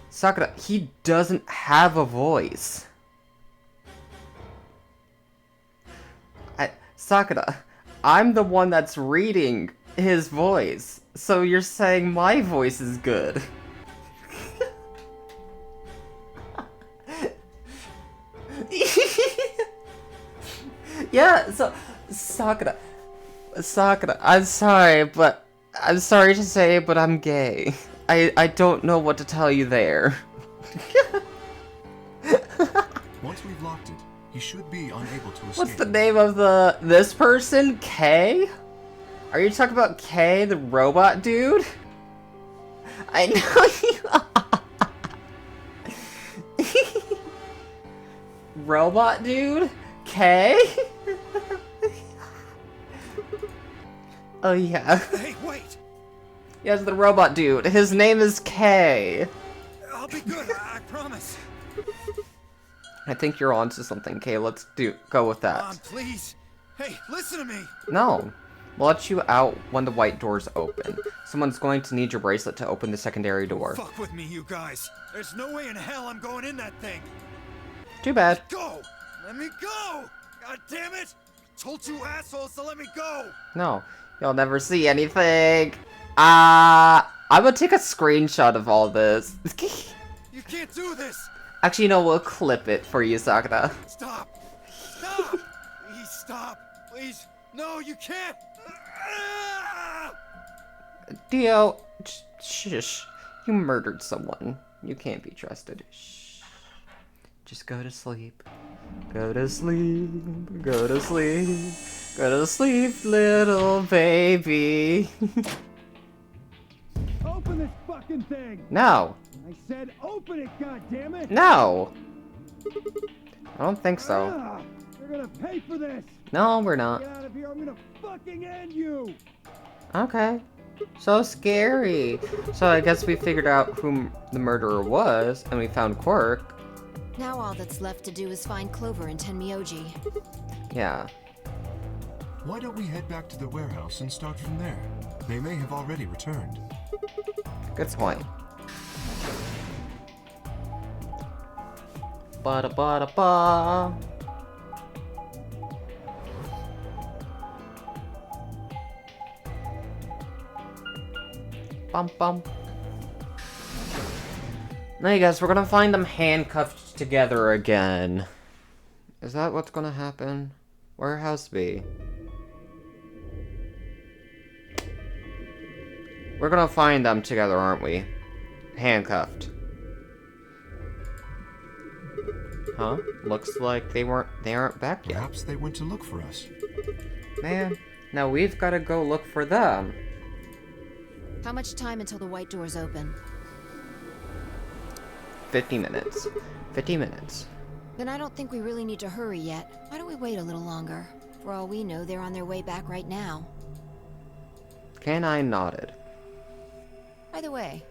Sakura, he doesn't have a voice. Sakura, I'm the one that's reading his voice, so you're saying my voice is good. Yeah, so Sakura, I'm sorry to say, but I'm gay. I don't know what to tell you there. Once we've locked it, he should be unable to escape. What's the name of this person? K? Are you talking about K, the robot dude? I know you are. Robot dude? K? Oh yeah. Hey, wait! Yes, the robot dude. His name is K. I'll be good, I promise. I think you're onto something, K. Let's go with that. Come on, please. Hey, listen to me. No. We'll let you out when the white doors open. Someone's going to need your bracelet to open the secondary door. Fuck with me, you guys. There's no way in hell I'm going in that thing. Too bad. Go! Let me go! God damn it! Told you assholes to let me go! No. You'll never see anything. I'm gonna take a screenshot of all this. You can't do this! Actually, no, we'll clip it for you, Sakura. Stop! Stop! Please stop! Please! No, you can't! Dio, shush. You murdered someone. You can't be trusted. Shh. Just go to sleep. Go to sleep. Go to sleep. Go to sleep, little baby. Open this fucking thing! No. I said open it, goddammit! No. I don't think so. Ah, you're gonna pay for this! No, we're not. Get out of here, I'm gonna fucking end you! Okay. So scary. So I guess we figured out who the murderer was, and we found Quirk. Now all that's left to do is find Clover and Tenmyoji. Yeah. Why don't we head back to the warehouse and start from there? They may have already returned. Good point. Ba-da-ba-da-ba. Bum bum. Now you guys, we're gonna find them handcuffed together again. Is that what's gonna happen? Warehouse B. We're gonna find them together, aren't we? Handcuffed. Huh? Looks like they aren't back yet. Perhaps they went to look for us. Man, now we've gotta go look for them. How much time until the white doors open? 50 minutes. 50 minutes. Then I don't think we really need to hurry yet. Why don't we wait a little longer? For all we know, they're on their way back right now. Canine nodded. By the way,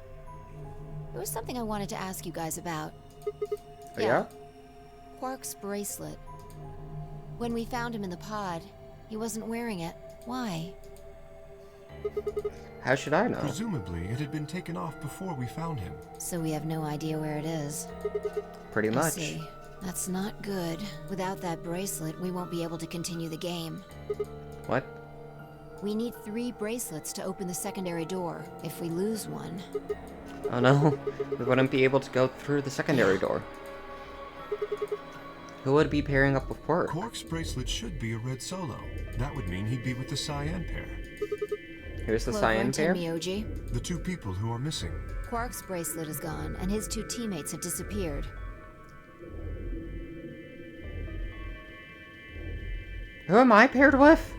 there was something I wanted to ask you guys about. Oh, yeah? Quark's bracelet. When we found him in the pod, he wasn't wearing it. Why? How should I know? Presumably, it had been taken off before we found him. So we have no idea where it is. Pretty I much. see. That's not good. Without that bracelet, we won't be able to continue the game. What? We need 3 bracelets to open the secondary door. If we lose one... Oh no, we wouldn't be able to go through the secondary door. Who would be pairing up with Quark? Quark's bracelet should be a red solo. That would mean he'd be with the Cyan pair. Here's the Clover Cyan and pair? Tenmyoji. The 2 people who are missing. Quark's bracelet is gone, and his 2 teammates have disappeared. Who am I paired with?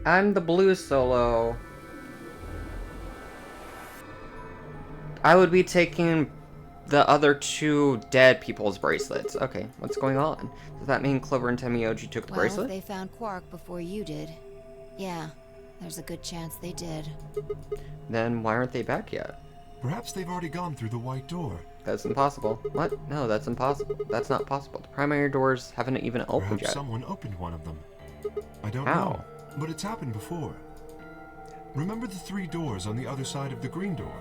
I'm the blue solo. I would be taking the other 2 dead people's bracelets. Okay, what's going on? Does that mean Clover and Tenmyoji took the Well, bracelet? they found Quark before you did. Yeah, there's a good chance they did. Then why aren't they back yet? Perhaps they've already gone through the white door. That's impossible. What? No, that's impossible. That's not possible. The primary doors haven't even opened Perhaps yet. someone opened one of them. I don't How? know, but it's happened before. Remember the 3 doors on the other side of the green door?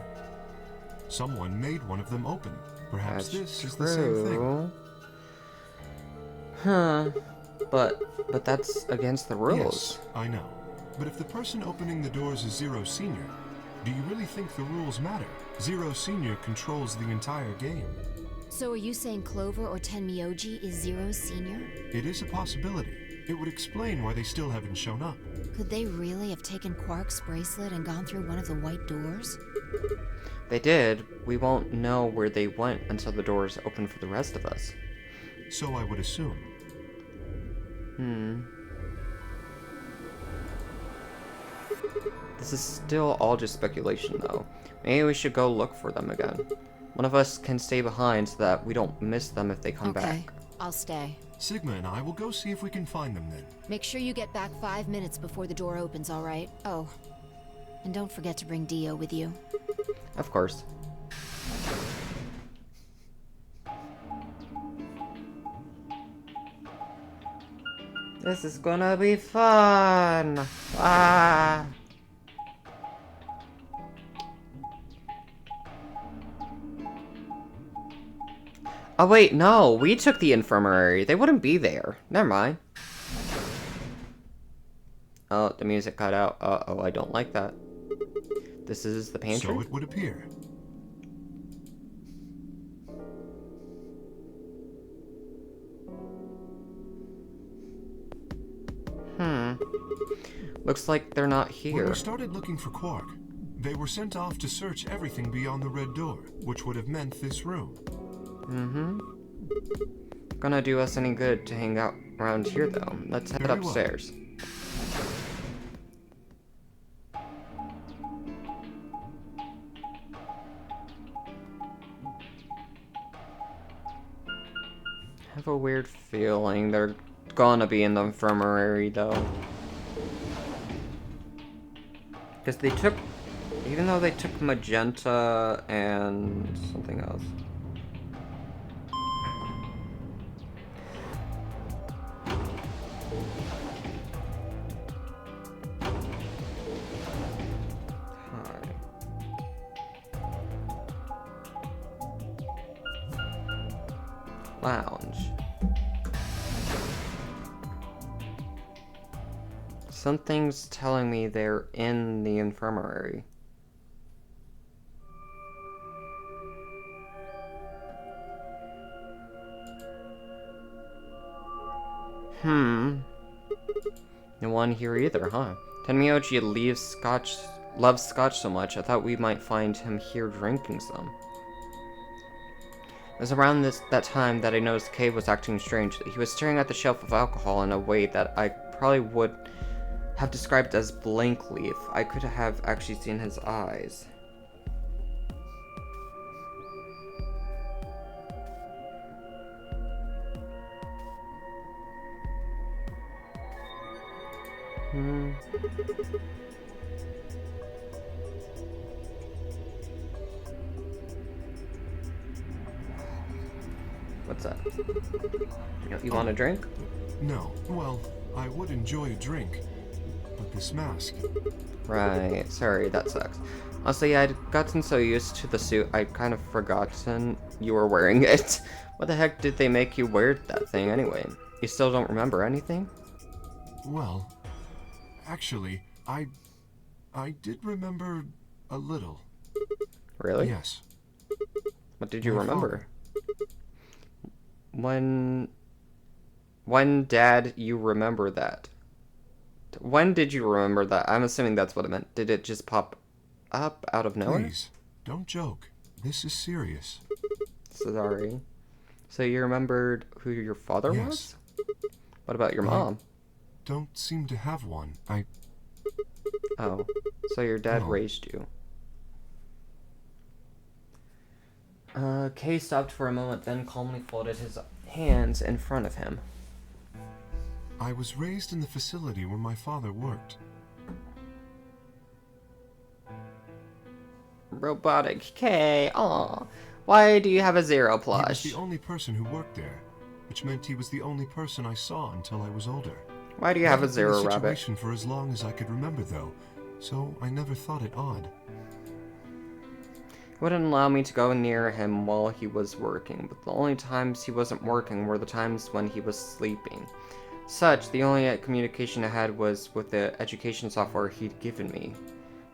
Someone made one of them open. Perhaps That's this is the same thing. Huh. But that's against the rules. Yes, I know. But if the person opening the doors is Zero Senior, do you really think the rules matter? Zero Senior controls the entire game. So are you saying Clover or Tenmyoji is Zero Senior? It is a possibility. It would explain why they still haven't shown up. Could they really have taken Quark's bracelet and gone through one of the white doors? They did. We won't know where they went until the doors open for the rest of us. So I would assume. This is still all just speculation, though. Maybe we should go look for them again. One of us can stay behind so that we don't miss them if they come back. Okay, I'll stay. Sigma and I will go see if we can find them then. Make sure you get back 5 minutes before the door opens, all right? Oh, and don't forget to bring Dio with you. Of course. This is gonna be fun! Ah! Oh wait, no, we took the infirmary. They wouldn't be there. Never mind. Oh, the music cut out. Uh-oh, I don't like that. This is the pantry? So it would appear. Looks like they're not When here. we started looking for Quark, they were sent off to search everything beyond the red door, which would have meant this room. Gonna do us any good to hang out around here, though. Let's head Very well. upstairs. I have a weird feeling they're gonna be in the infirmary, though. Because they took... Even though they took magenta and something else. Lounge. Something's telling me they're in the infirmary. No one here either, huh? Tenmyoji loves scotch so much, I thought we might find him here drinking some. It was around that time that I noticed Cave was acting strangely. He was staring at the shelf of alcohol in a way that I probably would have described as blankly if I could have actually seen his eyes. What's that? You want a drink? No. Well, I would enjoy a drink, but this mask... Right, sorry, that sucks. Honestly, I'd gotten so used to the suit, I'd kind of forgotten you were wearing it. What the heck did they make you wear that thing anyway? You still don't remember anything? Well, actually, I did remember a little. Really? Yes. What did you My remember? When Dad, you remember that? When did you remember that? I'm assuming that's what it meant. Did it just pop up out of nowhere? Please, don't joke. This is serious. Sorry. So you remembered who your father Yes. was? What about your mom? Don't seem to have one. Oh, so your dad No. raised you. Kay stopped for a moment, then calmly folded his hands in front of him. I was raised in the facility where my father worked. Robotic Kay, aw. Why do you have a Zero He was plush? the only person who worked there, which meant he was the only person I saw until I was older. Why do you have a That had been Zero the rabbit? situation for as long as I could remember, though, so I never thought it odd. He wouldn't allow me to go near him while he was working, but the only times he wasn't working were the times when he was sleeping. Such, the only communication I had was with the education software he'd given me.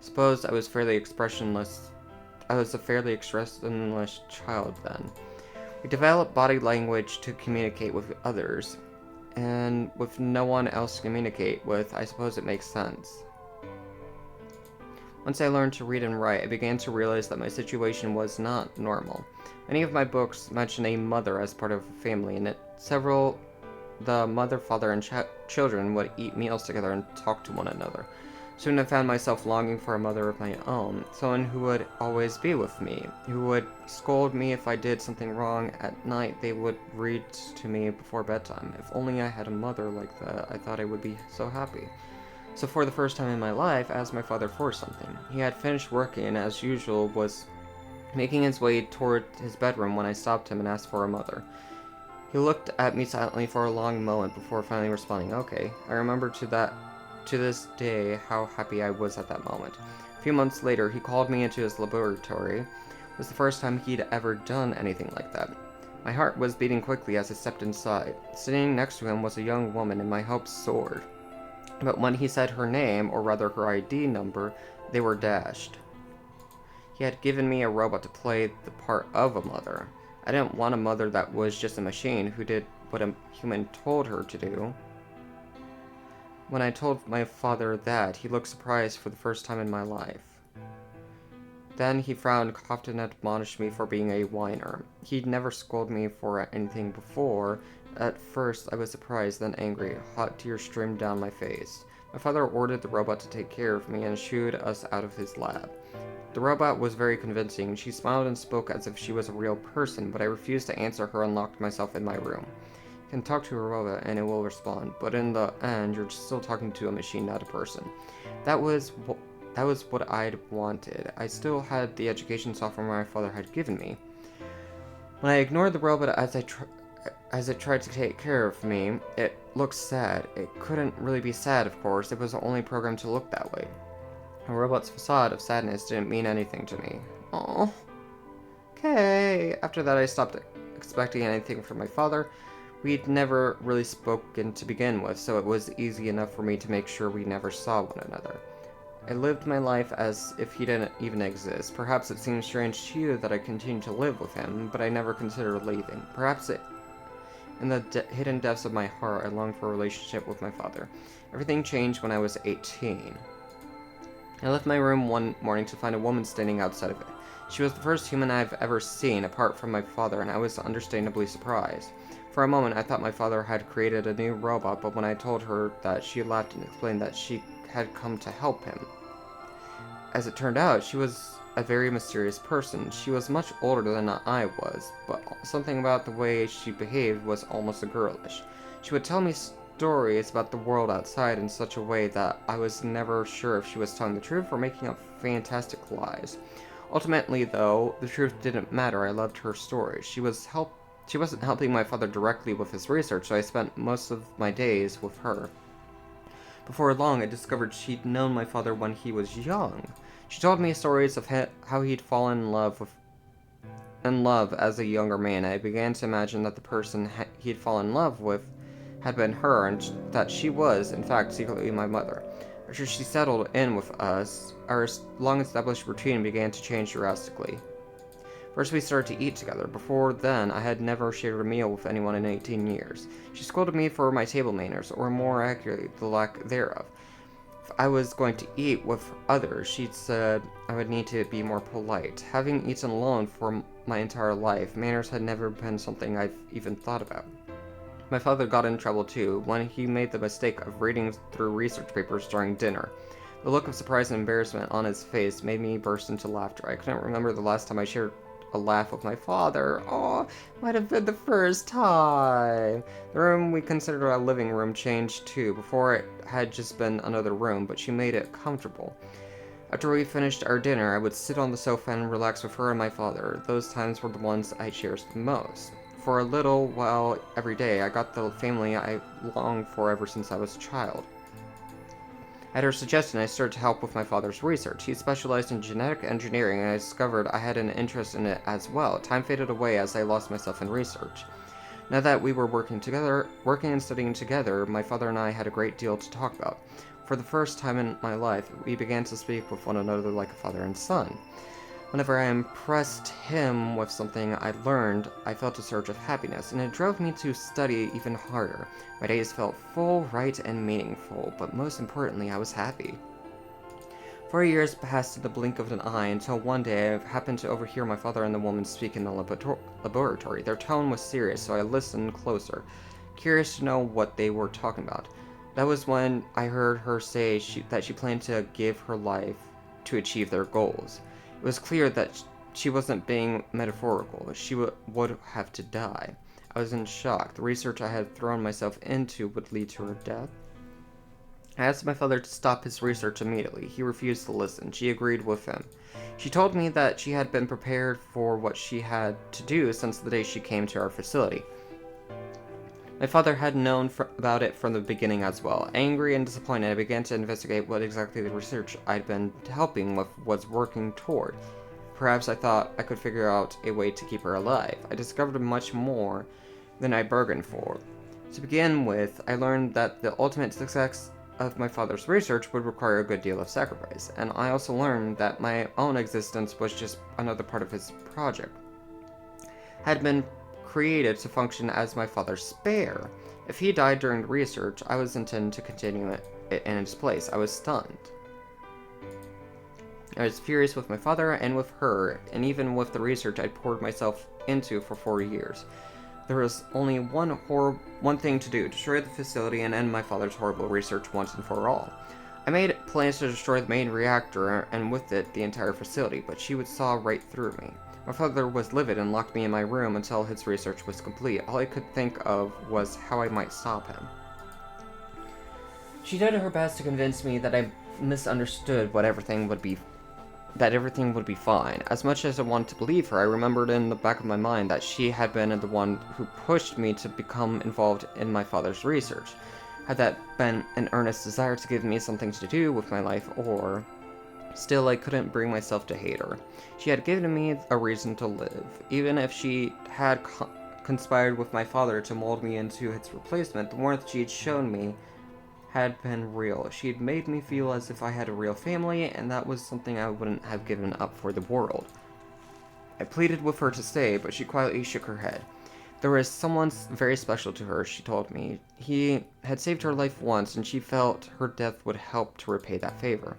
Suppose I was fairly expressionless. I was a fairly expressionless child then. We developed body language to communicate with others, and with no one else to communicate with, I suppose it makes sense. Once I learned to read and write, I began to realize that my situation was not normal. Many of my books mention a mother as part of a family, and the mother, father, and children would eat meals together and talk to one another. Soon I found myself longing for a mother of my own, someone who would always be with me, who would scold me if I did something wrong at night. They would read to me before bedtime. If only I had a mother like that, I thought I would be so happy. So for the first time in my life, I asked my father for something. He had finished working and, as usual, was making his way toward his bedroom when I stopped him and asked for a mother. He looked at me silently for a long moment before finally responding, "Okay." I remember to this day how happy I was at that moment. A few months later, he called me into his laboratory. It was the first time he'd ever done anything like that. My heart was beating quickly as I stepped inside. Sitting next to him was a young woman, and my hopes soared. But when he said her name, or rather her ID number, they were dashed. He had given me a robot to play the part of a mother. I didn't want a mother that was just a machine who did what a human told her to do. When I told my father that, he looked surprised for the first time in my life. Then he frowned, coughed, and admonished me for being a whiner. He'd never scolded me for anything before. At first, I was surprised, then angry. Hot tears streamed down my face. My father ordered the robot to take care of me and shooed us out of his lab. The robot was very convincing. She smiled and spoke as if she was a real person, but I refused to answer her and locked myself in my room. You can talk to a robot and it will respond, but in the end, you're still talking to a machine, not a person. That was what I'd wanted. I still had the education software my father had given me. When I ignored the robot as it tried to take care of me, it looked sad. It couldn't really be sad, of course. It was only programmed to look that way. A robot's facade of sadness didn't mean anything to me. Oh. Okay. After that, I stopped expecting anything from my father. We'd never really spoken to begin with, so it was easy enough for me to make sure we never saw one another. I lived my life as if he didn't even exist. Perhaps it seems strange to you that I continued to live with him, but I never considered leaving. In the hidden depths of my heart, I longed for a relationship with my father. Everything changed when I was 18. I left my room one morning to find a woman standing outside of it. She was the first human I've ever seen, apart from my father, and I was understandably surprised. For a moment, I thought my father had created a new robot, but when I told her that, she laughed and explained that she had come to help him. As it turned out, she was a very mysterious person. She was much older than I was, but something about the way she behaved was almost girlish. She would tell me stories about the world outside in such a way that I was never sure if she was telling the truth or making up fantastic lies. Ultimately, though, the truth didn't matter. I loved her stories. She wasn't helping my father directly with his research, so I spent most of my days with her. Before long, I discovered she'd known my father when he was young. She told me stories of how he'd fallen in love as a younger man. I began to imagine that the person he'd fallen in love with had been her, and that she was, in fact, secretly my mother. After she settled in with us, our long-established routine began to change drastically. First, we started to eat together. Before then, I had never shared a meal with anyone in 18 years. She scolded me for my table manners, or more accurately, the lack thereof. If I was going to eat with others, she'd said I would need to be more polite. Having eaten alone for my entire life, manners had never been something I've even thought about. My father got in trouble too, when he made the mistake of reading through research papers during dinner. The look of surprise and embarrassment on his face made me burst into laughter. I couldn't remember the last time I shared a laugh with my father. Oh, might have been the first time. The room we considered our living room changed too. Before, it had just been another room, but she made it comfortable. After we finished our dinner, I would sit on the sofa and relax with her and my father. Those times were the ones I cherished the most. For a little while every day, I got the family I longed for ever since I was a child. At her suggestion, I started to help with my father's research. He specialized in genetic engineering, and I discovered I had an interest in it as well. Time faded away as I lost myself in research. Now that we were working and studying together, my father and I had a great deal to talk about. For the first time in my life, we began to speak with one another like a father and son. Whenever I impressed him with something I learned, I felt a surge of happiness, and it drove me to study even harder. My days felt full, right, and meaningful, but most importantly, I was happy. 4 years passed in the blink of an eye until one day I happened to overhear my father and the woman speak in the laboratory. Their tone was serious, so I listened closer, curious to know what they were talking about. That was when I heard her say that she planned to give her life to achieve their goals. It was clear that she wasn't being metaphorical. She would have to die. I was in shock. The research I had thrown myself into would lead to her death. I asked my father to stop his research immediately. He refused to listen. She agreed with him. She told me that she had been prepared for what she had to do since the day she came to our facility. My father had known about it from the beginning as well. Angry and disappointed, I began to investigate what exactly the research I'd been helping with was working toward. Perhaps I thought I could figure out a way to keep her alive. I discovered much more than I bargained for. To begin with, I learned that the ultimate success of my father's research would require a good deal of sacrifice, and I also learned that my own existence was just another part of his project. Had been created to function as my father's spare. If he died during the research, I was intended to continue it in its place. I was stunned. I was furious with my father and with her, and even with the research I'd poured myself into for 4 years. There was only one thing to do: destroy the facility and end my father's horrible research once and for all. I made plans to destroy the main reactor and with it the entire facility, but she would saw right through me. My father was livid and locked me in my room until his research was complete. All I could think of was how I might stop him. She did her best to convince me that I misunderstood that everything would be fine. As much as I wanted to believe her, I remembered in the back of my mind that she had been the one who pushed me to become involved in my father's research. Had that been an earnest desire to give me something to do with my life, or... Still, I couldn't bring myself to hate her. She had given me a reason to live. Even if she had conspired with my father to mold me into its replacement, the warmth she had shown me had been real. She had made me feel as if I had a real family, and that was something I wouldn't have given up for the world. I pleaded with her to stay, but she quietly shook her head. There was someone very special to her, she told me. He had saved her life once, and she felt her death would help to repay that favor.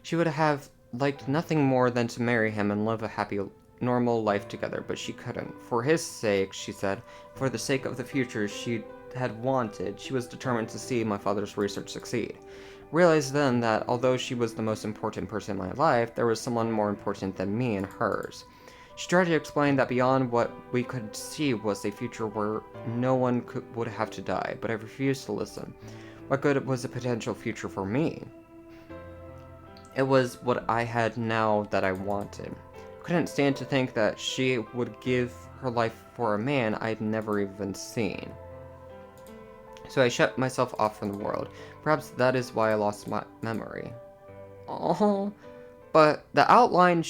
She would have liked nothing more than to marry him and live a happy, normal life together, but she couldn't. For his sake, she said, for the sake of the future she had wanted, she was determined to see my father's research succeed. Realized then that although she was the most important person in my life, there was someone more important than me and hers. She tried to explain that beyond what we could see was a future where no one would have to die, but I refused to listen. What good was a potential future for me? It was what I had now that I wanted. Couldn't stand to think that she would give her life for a man I'd never even seen. So I shut myself off from the world. Perhaps that is why I lost my memory. Oh, but the outline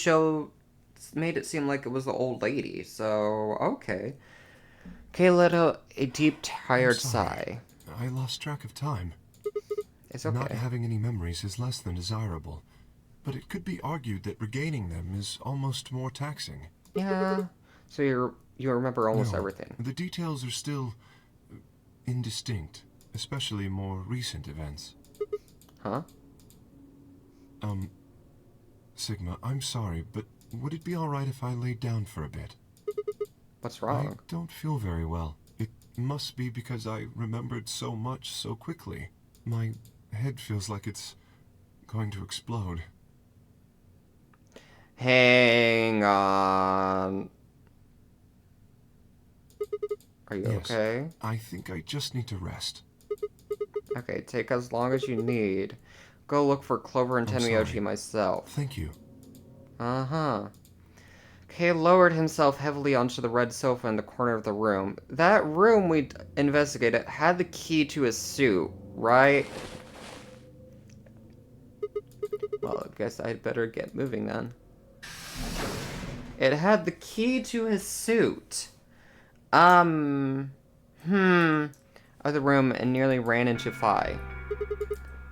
made it seem like it was the old lady, so okay. Kay let out a deep, tired sigh. I lost track of time. It's okay. Not having any memories is less than desirable, but it could be argued that regaining them is almost more taxing. Yeah, so you remember almost No, everything. The details are still indistinct, especially more recent events. Huh? Sigma, I'm sorry, but would it be alright if I laid down for a bit? What's wrong? I don't feel very well. It must be because I remembered so much so quickly. My head feels like it's going to explode. Hang on. Are you Yes, okay? I think I just need to rest. Okay, take as long as you need. Go look for Clover and I'm Tenryoshi sorry. myself. Thank you. Uh-huh. Kay lowered himself heavily onto the red sofa in the corner of the room. That room we investigated had the key to his suit, right? Well, I guess I'd better get moving then. It had the key to his suit. Of the room and nearly ran into Phi.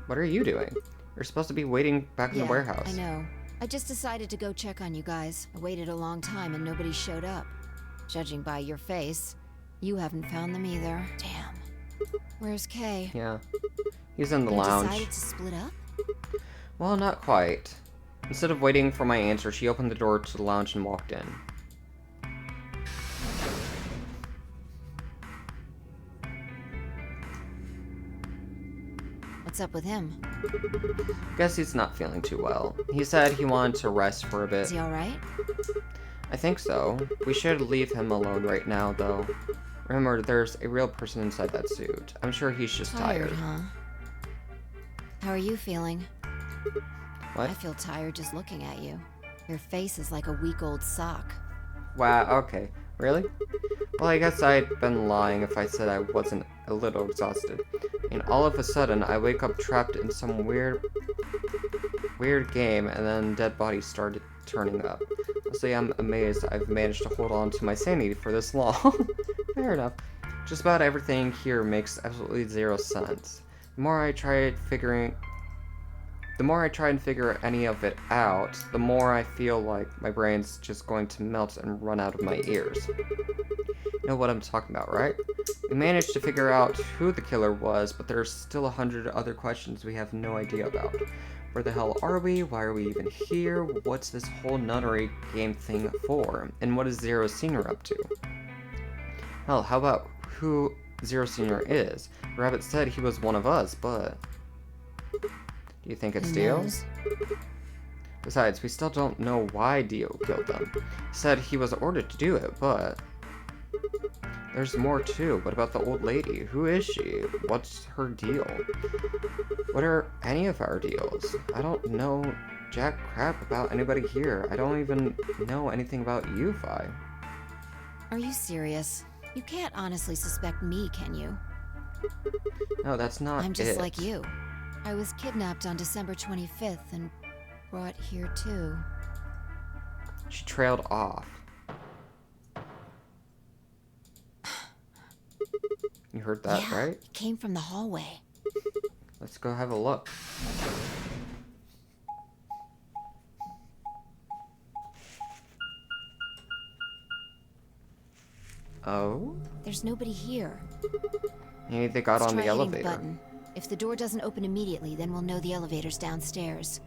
What are you doing? You're supposed to be waiting back in the warehouse. I know. I just decided to go check on you guys. I waited a long time and nobody showed up. Judging by your face, you haven't found them either. Damn. Where's Kay? Yeah. He's in the They lounge. decided to split up? Well, not quite. Instead of waiting for my answer, she opened the door to the lounge and walked in. What's up with him? Guess he's not feeling too well. He said he wanted to rest for a bit. Is he alright? I think so. We should leave him alone right now, though. Remember, there's a real person inside that suit. I'm sure he's just tired. Huh? How are you feeling? What? I feel tired just looking at you. Your face is like a week-old sock. Wow, okay. Really? Well, I guess I'd been lying if I said I wasn't a little exhausted. And all of a sudden, I wake up trapped in some weird game, and then dead bodies started turning up. Honestly, I'm amazed I've managed to hold on to my sanity for this long. Fair enough. Just about everything here makes absolutely zero sense. The more I try and figure any of it out, the more I feel like my brain's just going to melt and run out of my ears. You know what I'm talking about, right? We managed to figure out who the killer was, but there's still 100 other questions we have no idea about. Where the hell are we? Why are we even here? What's this whole nunnery game thing for? And what is Zero Senior up to? Hell, how about who Zero Senior is? Rabbit said he was one of us, but... Do you think it's Dio? Besides, we still don't know why Dio killed them. He said he was ordered to do it, but... There's more too. What about the old lady? Who is she? What's her deal? What are any of our deals? I don't know jack crap about anybody here. I don't even know anything about you, Phi. Are you serious? You can't honestly suspect me, can you? No, that's not I'm just it. like you. I was kidnapped on December 25th and brought here too. She trailed off. You heard that, Yeah, right? it came from the hallway. Let's go have a look. Oh? There's nobody here. Maybe they got Let's on the try hitting elevator. button. If the door doesn't open immediately, then we'll know the elevator's downstairs.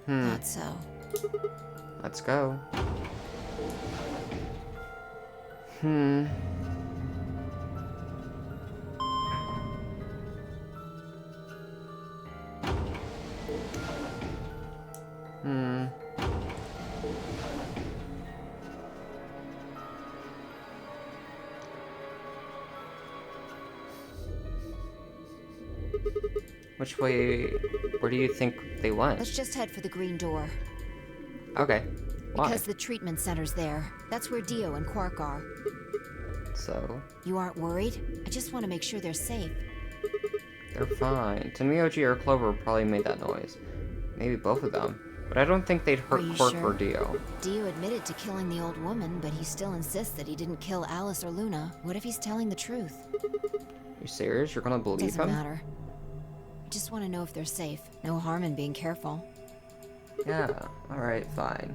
Thought so. Let's go. Which way, where do you think they went? Let's just head for the green door. Okay. Why? Because the treatment center's there. That's where Dio and Quark are. So, You aren't worried? I just want to make sure they're safe. they're fine. Tenmyoji or Clover probably made that noise. Maybe both of them. But I don't think they'd hurt Are you Quark sure? or Dio. Dio admitted to killing the old woman, but he still insists that he didn't kill Alice or Luna. What if he's telling the truth? You serious? You're gonna believe Doesn't him? matter. I just want to know if they're safe. No harm in being careful. Yeah. Alright, fine.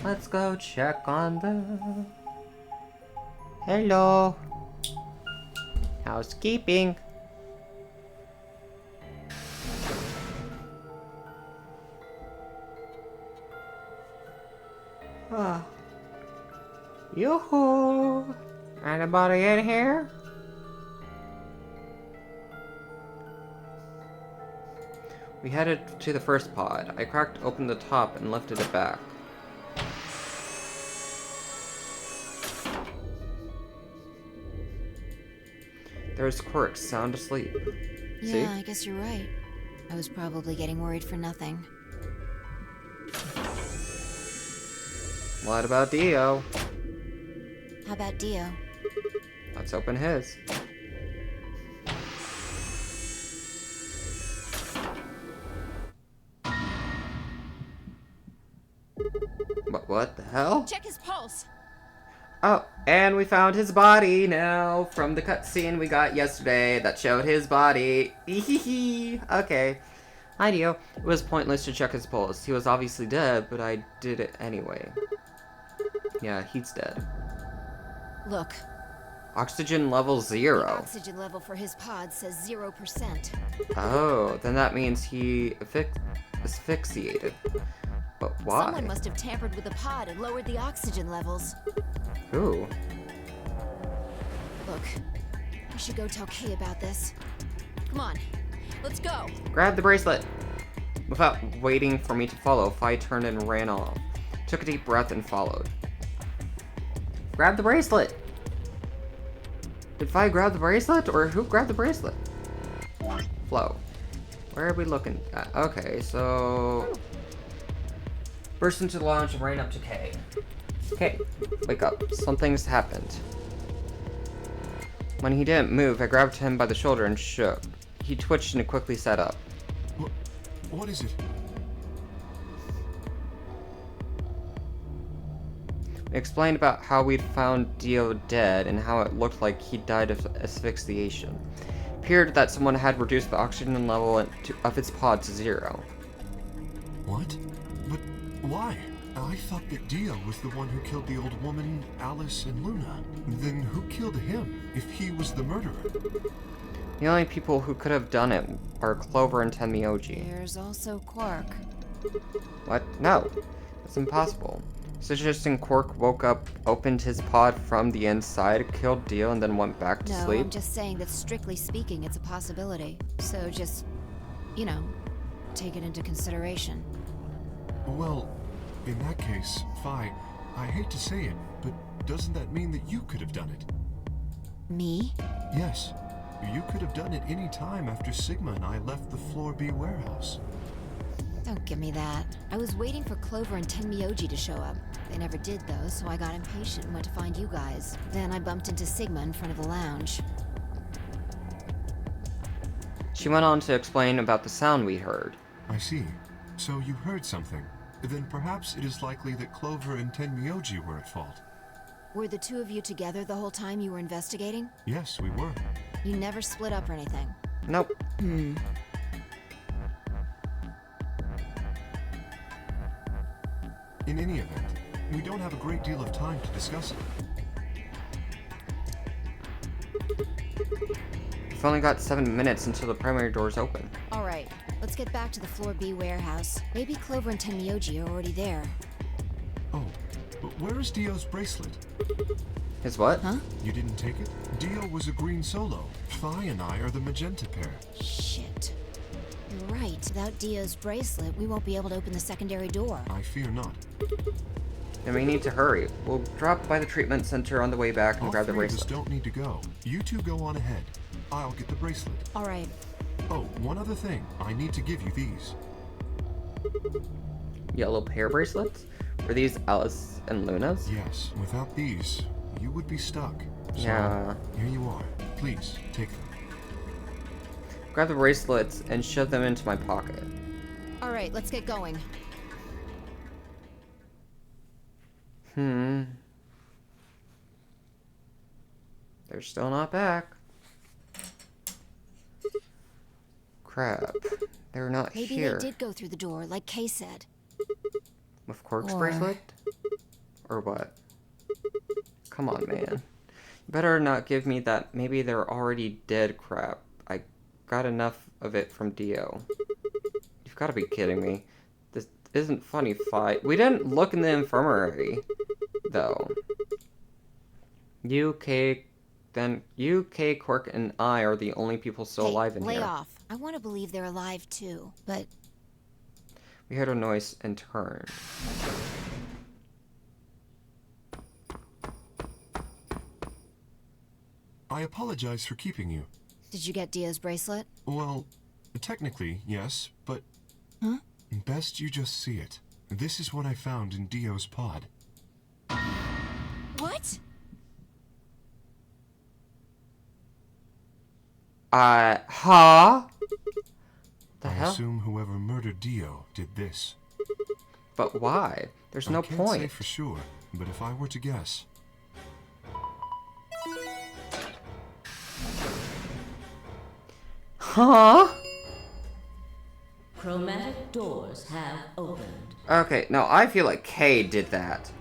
Let's go check on the... Hello. Housekeeping. Ah. Yoo-hoo! Anybody in here? We headed to the first pod. I cracked open the top and lifted it back. There's Quirk, sound asleep. Yeah, See? I guess you're right. I was probably getting worried for nothing. What about Dio? How about Dio? Let's open his. What the hell? Check his pulse. Oh, and we found his body now from the cutscene we got yesterday that showed his body. Okay. Hi, Dio. It was pointless to check his pulse. He was obviously dead, but I did it anyway. Yeah, he's dead. Look, Oxygen level the 0. oxygen level for his pod says 0%. Oh, then that means he asphyxiated. But why? Someone must have tampered with the pod and lowered the oxygen levels. Who? Look, we should go tell Kay about this. Come on, let's go. Grab the bracelet! Without waiting for me to follow, Fi turned and ran off. Took a deep breath and followed. Grab the bracelet! Did Fi grab the bracelet, or who grabbed the bracelet? Flo. Where are we looking at? Okay, so... Burst into the lounge and ran up to Kay. Kay, wake up. Something's happened. When he didn't move, I grabbed him by the shoulder and shook. He twitched and quickly sat up. What is it? We explained about how we'd found Dio dead and how it looked like he died of asphyxiation. It appeared that someone had reduced the oxygen level of its pod to 0. What? But why? I thought that Dio was the one who killed the old woman, Alice, and Luna. Then who killed him, if he was the murderer? The only people who could have done it are Clover and Tenmyoji. There's also Quark. What? No. That's impossible. Suggesting Quark woke up, opened his pod from the inside, killed Dio, and then went back to No, sleep? I'm just saying that strictly speaking, it's a possibility. So just, you know, take it into consideration. Well, in that case, Fi, I hate to say it, but doesn't that mean that you could have done it? Me? Yes. You could have done it any time after Sigma and I left the Floor B warehouse. Don't give me that. I was waiting for Clover and Tenmyoji to show up. They never did, though, so I got impatient and went to find you guys. Then I bumped into Sigma in front of the lounge. She went on to explain about the sound we heard. I see. So you heard something. Then perhaps it is likely that Clover and Tenmyoji were at fault. Were the two of you together the whole time you were investigating? Yes, we were. You never split up or anything? Nope. Hmm. In any event, we don't have a great deal of time to discuss it. We've only got 7 minutes until the primary doors open. Alright, let's get back to the Floor B warehouse. Maybe Clover and Tenmyoji are already there. Oh, but where is Dio's bracelet? His what? Huh? You didn't take it? Dio was a green solo. Fi and I are the magenta pair. Shit. You're right. Without Dio's bracelet, we won't be able to open the secondary door. I fear not. Then we need to hurry. We'll drop by the treatment center on the way back and All grab the three of us bracelet. don't need to go. You two go on ahead. I'll get the bracelet. Alright. Oh, one other thing. I need to give you these. Yellow pair bracelets? Were these Alice and Luna's? Yes, without these, you would be stuck. So, Yeah. here you are. Please, take them. Grab the bracelets and shove them into my pocket. Alright, let's get going. They're still not back. Crap. They're not Maybe here. they did go through the door, like Kay said. With Quark's Or- bracelet? Or what? Come on, man. You better not give me that maybe they're already dead crap. I got enough of it from Dio. You've got to be kidding me. This isn't funny, Fi. We didn't look in the infirmary, though. You, Quark, and I are the only people still alive in lay here. off. I want to believe they're alive too, but We heard a noise and turned. I apologize for keeping you. did you get Dio's bracelet? Well, technically, yes, but... Huh? Best you just see it. This is what I found in Dio's pod. What? Huh? The I hell? assume whoever murdered Dio did this. But why? There's no I can't say point. for sure, but if I were to guess, Huh? Chromatic doors have opened. Okay, no, I feel like Kay did that.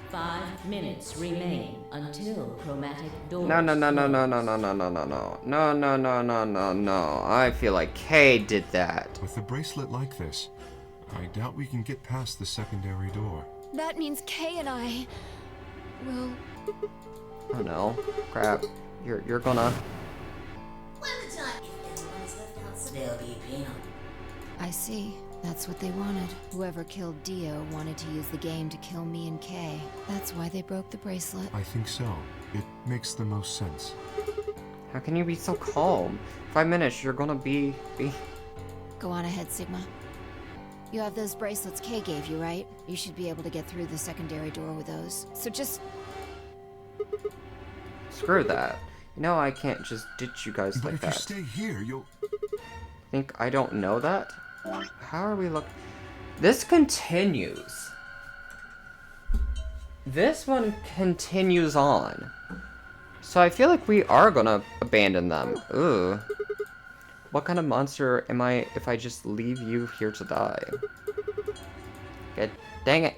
5 minutes remain until chromatic doors No, no, no, no, no, close. no, no, no, no, no, no, no, no, no, no, no. I feel like Kay did that. with a bracelet like this, I doubt we can get past the secondary door. That means Kay and I will. Oh no, crap. You're gonna. When the time if anyone is left outside, there'll be a penalty. I see. That's what they wanted. Whoever killed Dio wanted to use the game to kill me and Kay. That's why they broke the bracelet. I think so. It makes the most sense. How can you be so calm? 5 minutes, you're gonna be. Go on ahead, Sigma. You have those bracelets Kay gave you, right? You should be able to get through the secondary door with those. So just... Screw that. You know I can't just ditch you guys But like if that. you stay here, you'll... Think I don't know that? How are we looking? This continues. This one continues on. So I feel like we are gonna abandon them. Ooh. What kind of monster am I if I just leave you here to die? God dang it.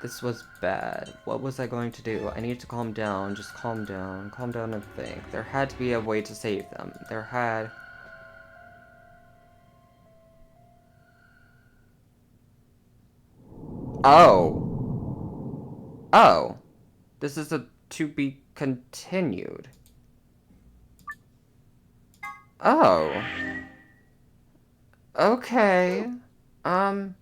This was bad. What was I going to do? I need to calm down. Just calm down. Calm down and think. There had to be a way to save them. There had... Oh. Oh. This is a to be continued. Oh. Okay. So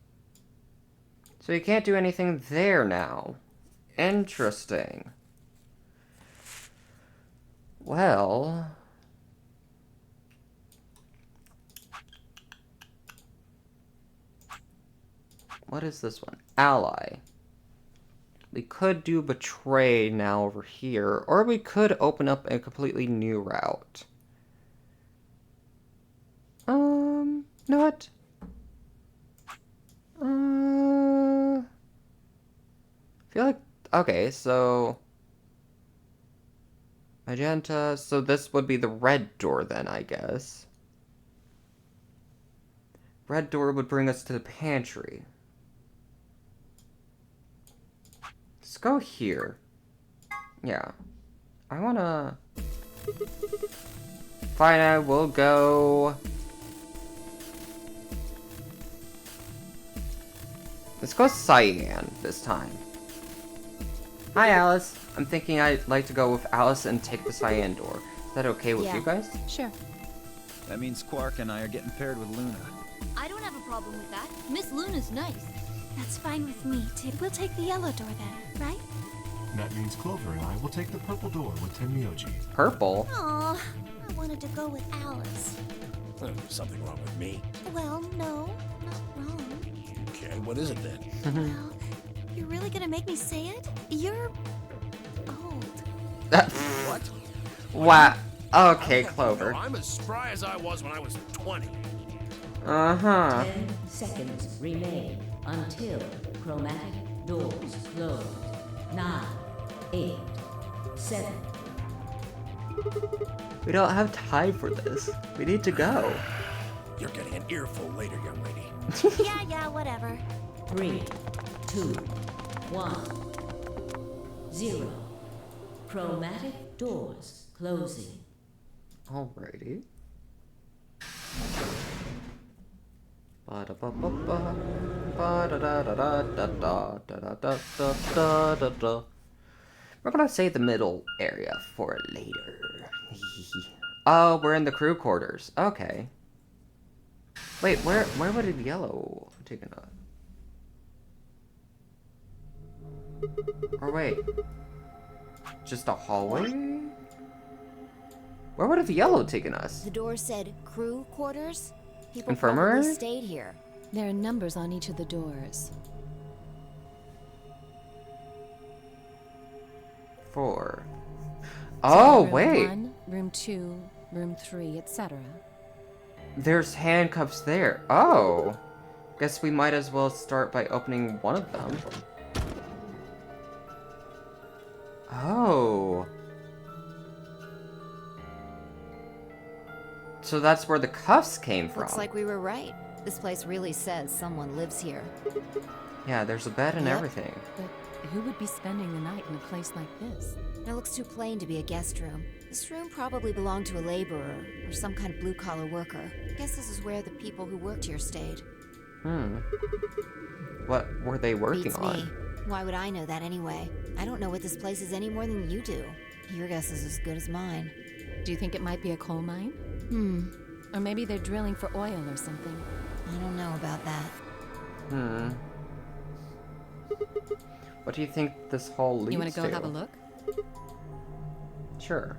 you can't do anything there now. Interesting. Well... What is this one? Ally. We could do betray now over here, or we could open up a completely new route. You know what? I feel like, okay, so magenta, so this would be the red door then, I guess. Red door would bring us to the pantry. Let's go here. Yeah. I wanna... Fine, I will go... Let's go cyan this time. Hi, Alice. I'm thinking I'd like to go with Alice and take the cyan door. Is that okay with you guys? Sure. That means Quark and I are getting paired with Luna. I don't have a problem with that. Miss Luna's nice. That's fine with me, too. We'll take the yellow door then, right? That means Clover and I will take the purple door with Tenmyoji. Purple? Aw, I wanted to go with Alice. Something wrong with me? Well, no, not wrong. Okay, what is it then? Well, you're really gonna make me say it? You're old. What? Wow. Okay, Clover. No, I'm as spry as I was when I was 20. Uh-huh. 10 seconds remain until chromatic doors close. 9, 8, 7. We don't have time for this. We need to go. You're getting an earful later, young lady. Yeah, whatever. 3, 2, 1, 0. Chromatic doors closing. Alrighty. Ba-da-ba-ba-ba. Ba-da-da-da-da-da-da-da-da-da-da. We're gonna save the middle area for later. Oh, we're in the crew quarters. Okay. Wait, where would it yellow taken us? Or wait. Just a hallway? Where would have yellow taken us? The door said crew quarters? People Infirmary? probably stayed here. There are numbers on each of the doors. 4. So Oh, room wait. 1, room 2, room 3, etc. There's handcuffs there. Oh. Guess we might as well start by opening one of them. Oh. So that's where the cuffs came from. Looks like we were right. This place really says someone lives here. Yeah, there's a bed and Yep. everything. But who would be spending the night in a place like this? It looks too plain to be a guest room. This room probably belonged to a laborer or some kind of blue-collar worker. Guess this is where the people who worked here stayed. What were they working Beats on? me. Why would I know that anyway? I don't know what this place is any more than you do. Your guess is as good as mine. Do you think it might be a coal mine? Or maybe they're drilling for oil or something. I don't know about that. What do you think this hall leads to? You want to go have a look? Sure.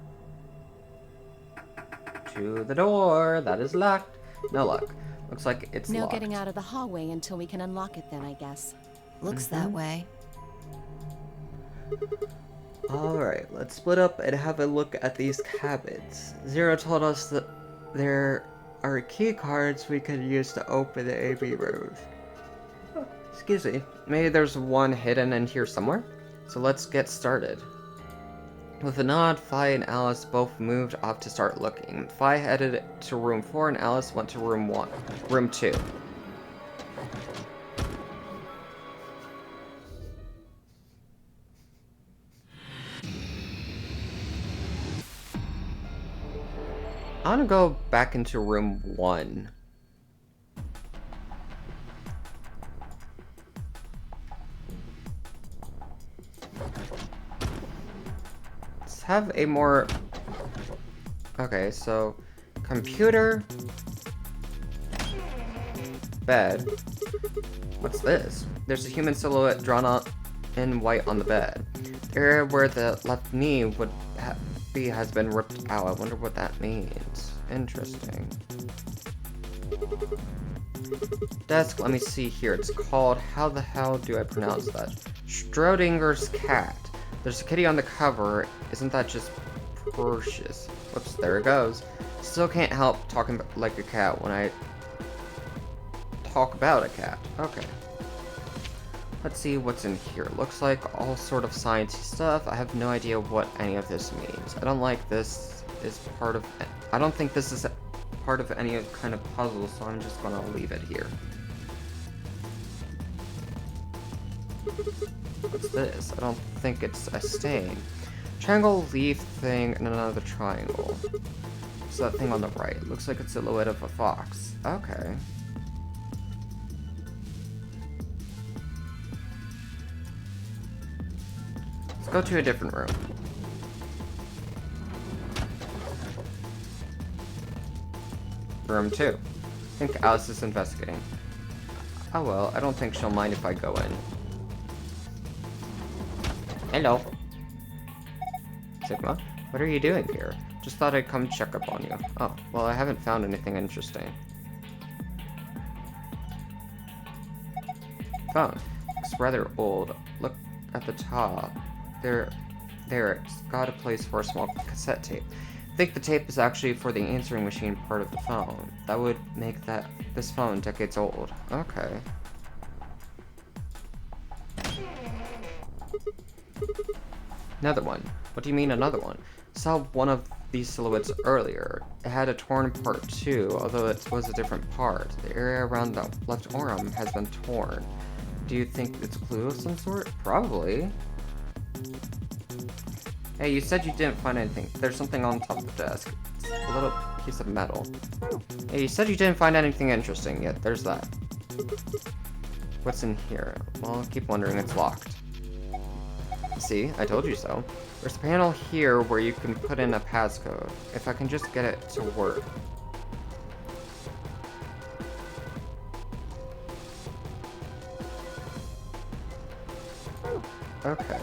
To the door. That is locked. No luck. Looks like it's No locked. getting out of the hallway until we can unlock it then, I guess. Looks that way. Alright, let's split up and have a look at these cabins. Zero told us that there are key cards we could use to open the AB rooms. Excuse me, maybe there's one hidden in here somewhere? So let's get started. With a nod, Fi and Alice both moved off to start looking. Fi headed to room 4 and Alice went to room 2. I want to go back into room 1. Let's have a more... Okay, so... Computer... Bed. What's this? There's a human silhouette drawn out in white on the bed. The area where the left knee would be has been ripped out. I wonder what that means. Interesting. Desk, let me see here. It's called, how the hell do I pronounce that? Schrodinger's cat. There's a kitty on the cover. Isn't that just precious? Whoops, there it goes. Still can't help talking like a cat when I talk about a cat. Okay. Let's see what's in here. Looks like all sort of sciencey stuff. I have no idea what any of this means. I don't like this is part of... I don't think this is part of any kind of puzzle, so I'm just gonna leave it here. What's this? I don't think it's a stain. Triangle, leaf thing, and another triangle. What's that thing on the right? Looks like a silhouette of a fox. Okay. Let's go to a different room. Room 2. I think Alice is investigating. Oh well, I don't think she'll mind if I go in. Hello. Sigma, what are you doing here? Just thought I'd come check up on you. Oh, well I haven't found anything interesting. Phone. Looks rather old. Look at the top. There, it's got a place for a small cassette tape. I think the tape is actually for the answering machine part of the phone. That would make this phone decades old. Okay. Another one. What do you mean another one? I saw one of these silhouettes earlier. It had a torn part too, although it was a different part. The area around the left arm has been torn. Do you think it's a clue of some sort? Probably. Hey, you said you didn't find anything. There's something on top of the desk. It's a little piece of metal. Hey, you said you didn't find anything interesting yet. There's that. What's in here? Well, keep wondering. It's locked. See, I told you so. There's a panel here where you can put in a passcode. If I can just get it to work. Okay.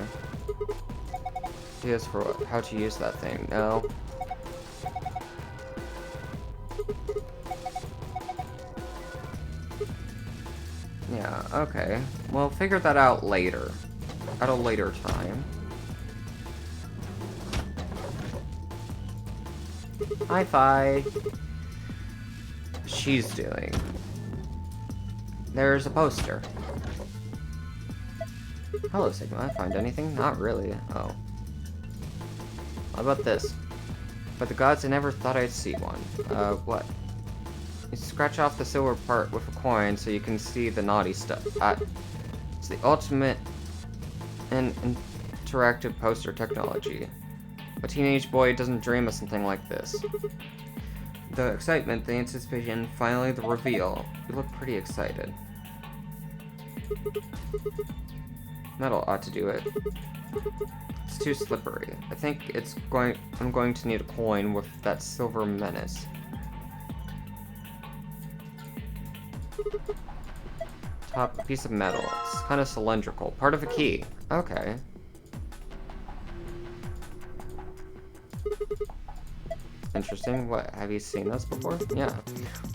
Ideas for how to use that thing. No. Yeah, okay. We'll figure that out later. At a later time. Hi-fi. She's doing. There's a poster. Hello, Sigma. Find anything? Not really. Oh. How about this? But the gods, I never thought I'd see one. What? You scratch off the silver part with a coin so you can see the naughty stuff. It's the ultimate in interactive poster technology. A teenage boy doesn't dream of something like this. The excitement, the anticipation, finally the reveal. You look pretty excited. Metal ought to do it. It's too slippery. I think I'm going to need a coin with that silver menace. Top piece of metal. It's kind of cylindrical. Part of a key. Okay. Interesting. What? Have you seen this before? Yeah.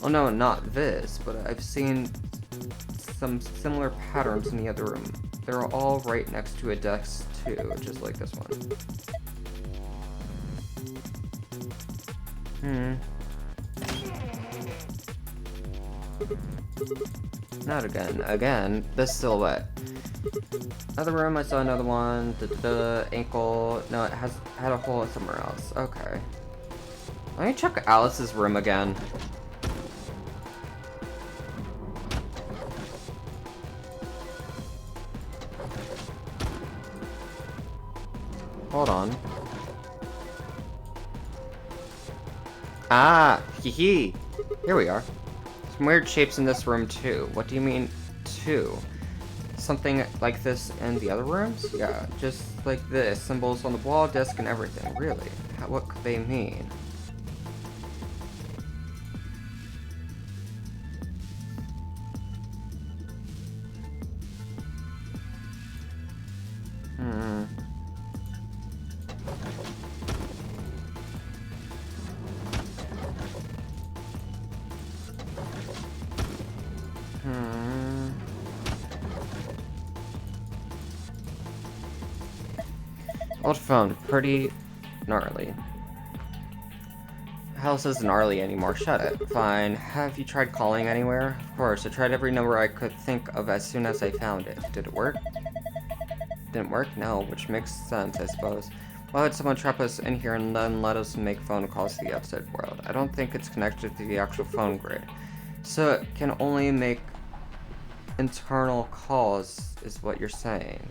Oh no, not this, but I've seen some similar patterns in the other room. They're all right next to a desk too, just like this one. Not again. Again, this silhouette. Another room, I saw another one. Ankle. No, it had a hole somewhere else. Okay. Let me check Alice's room again. Hold on. Ah, hee. Here we are. Some weird shapes in this room too. What do you mean, too? Something like this in the other rooms? Yeah, just like this. Symbols on the wall, desk, and everything. Really? What could they mean? Old phone, pretty gnarly. House isn't gnarly anymore, shut it. Fine. Have you tried calling anywhere? Of course, I tried every number I could think of as soon as I found it. Did it work? Didn't work? No, which makes sense, I suppose. Why would someone trap us in here and then let us make phone calls to the outside world? I don't think it's connected to the actual phone grid. So it can only make internal calls, is what you're saying.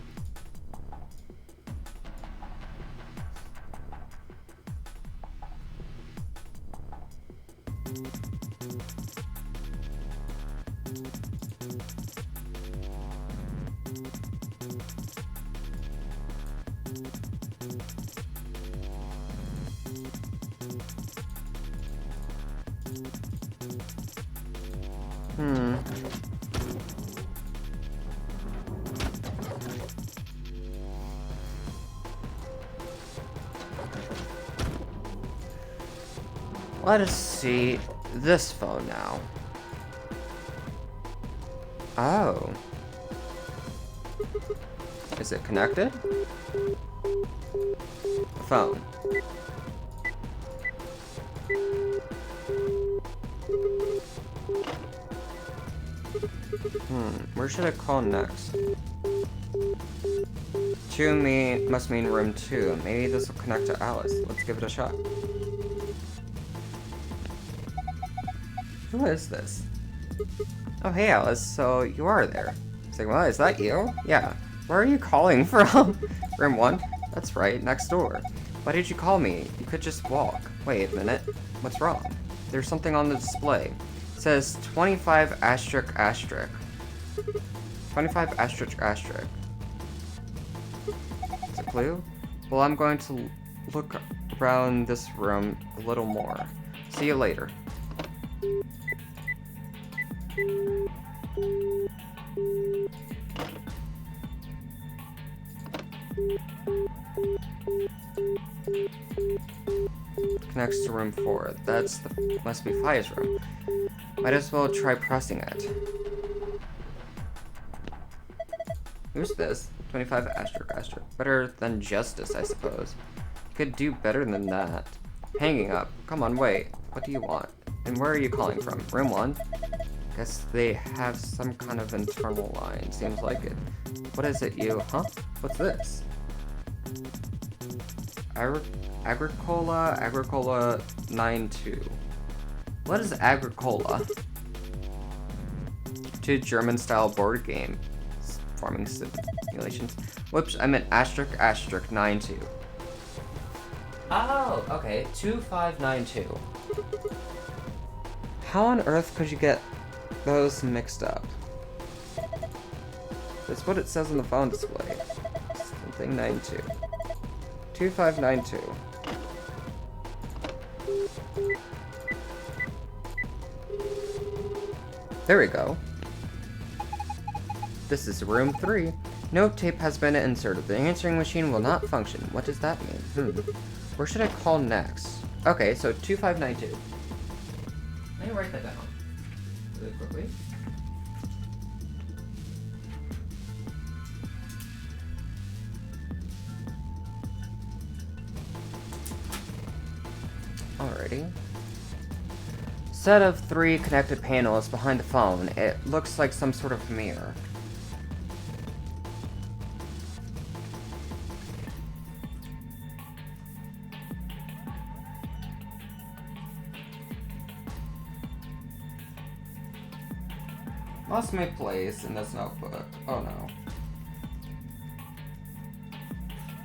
Let us see this phone now. Oh. Is it connected? Phone. Where should I call next? Must mean room 2. Maybe this will connect to Alice. Let's give it a shot. Who is this? Oh, hey Alice, so you are there. It's like, well, is that you? Yeah. Where are you calling from? Room 1? That's right, next door. Why did you call me? You could just walk. Wait a minute. What's wrong? There's something on the display. It says 25 asterisk asterisk. 25 asterisk asterisk. It's a clue? Well, I'm going to look around this room a little more. See you later. Connects to room 4. Must be Fia's room. Might as well try pressing it. Who's this? 25 asterisk asterisk. Better than justice, I suppose. Could do better than that. Hanging up. Come on, wait. What do you want? And where are you calling from? Room 1? Guess they have some kind of internal line. Seems like it. What is it, you? Huh? What's this? Agricola 9-2. What is Agricola? 2 German-style board game. Farming simulations. Whoops, I meant asterisk 9-2. Oh, okay. 2592. How on earth could you get those mixed up? That's what it says on the phone display. Something 92. 2592. There we go. This is room 3. No tape has been inserted. The answering machine will not function. What does that mean? Where should I call next? Okay, so 2592. Let me write that down really quickly. Alrighty. Set of 3 connected panels behind the phone. It looks like some sort of mirror. Lost my place in this notebook. Oh no.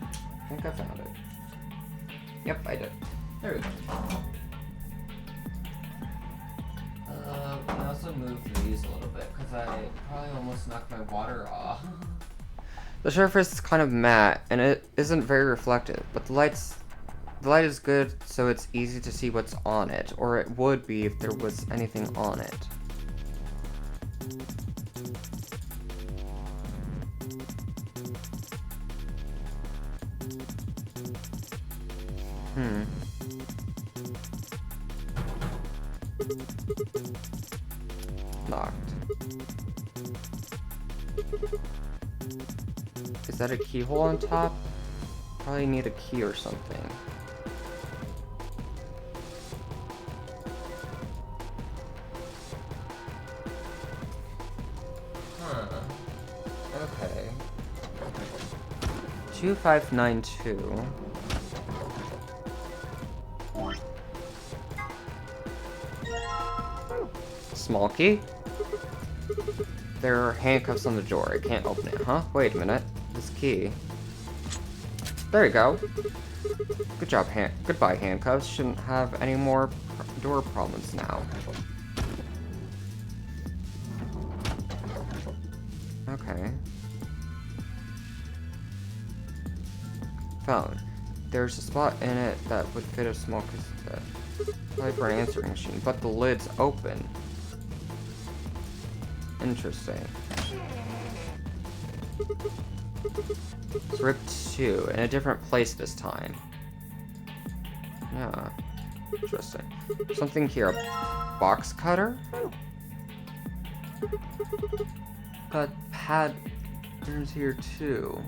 I think I found it. Yep, I did. There we go. I also moved these a little bit because I probably almost knocked my water off. The surface is kind of matte and it isn't very reflective, but the light is good, so it's easy to see what's on it, or it would be if there was anything on it. Locked. Is that a keyhole on top? Probably need a key or something. Huh. Okay. 2592. Small key? There are handcuffs on the door. I can't open it, huh? Wait a minute. This key. There you go. Good job, goodbye, handcuffs. Shouldn't have any more door problems now. Okay. Phone. There's a spot in it that would fit a small cassette. Probably for an answering machine, but the lid's open. Interesting. It's ripped too, in a different place this time. Yeah, interesting. Something here, a box cutter? Got patterns here too.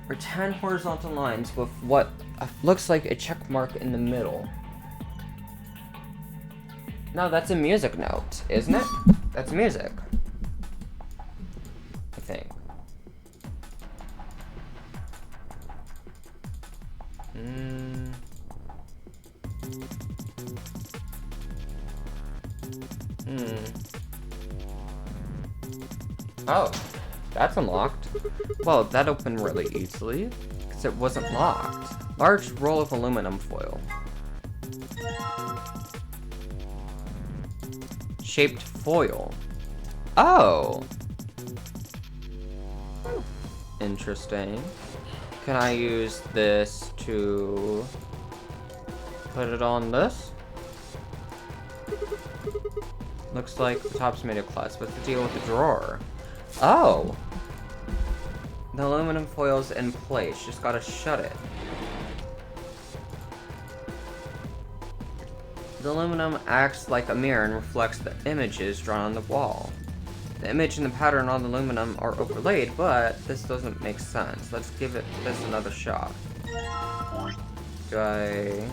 Or 10 horizontal lines with what looks like a check mark in the middle. No, that's a music note, isn't it? That's music. I think. Oh, that's unlocked. Well, that opened really easily, because it wasn't locked. Large roll of aluminum foil. Shaped foil. Oh! Interesting. Can I use this to put it on this? Looks like the top's made of glass. What's the deal with the drawer? Oh! The aluminum foil's in place. Just gotta shut it. The aluminum acts like a mirror and reflects the images drawn on the wall. The image and the pattern on the aluminum are overlaid, but this doesn't make sense. Let's give this another shot. Do I...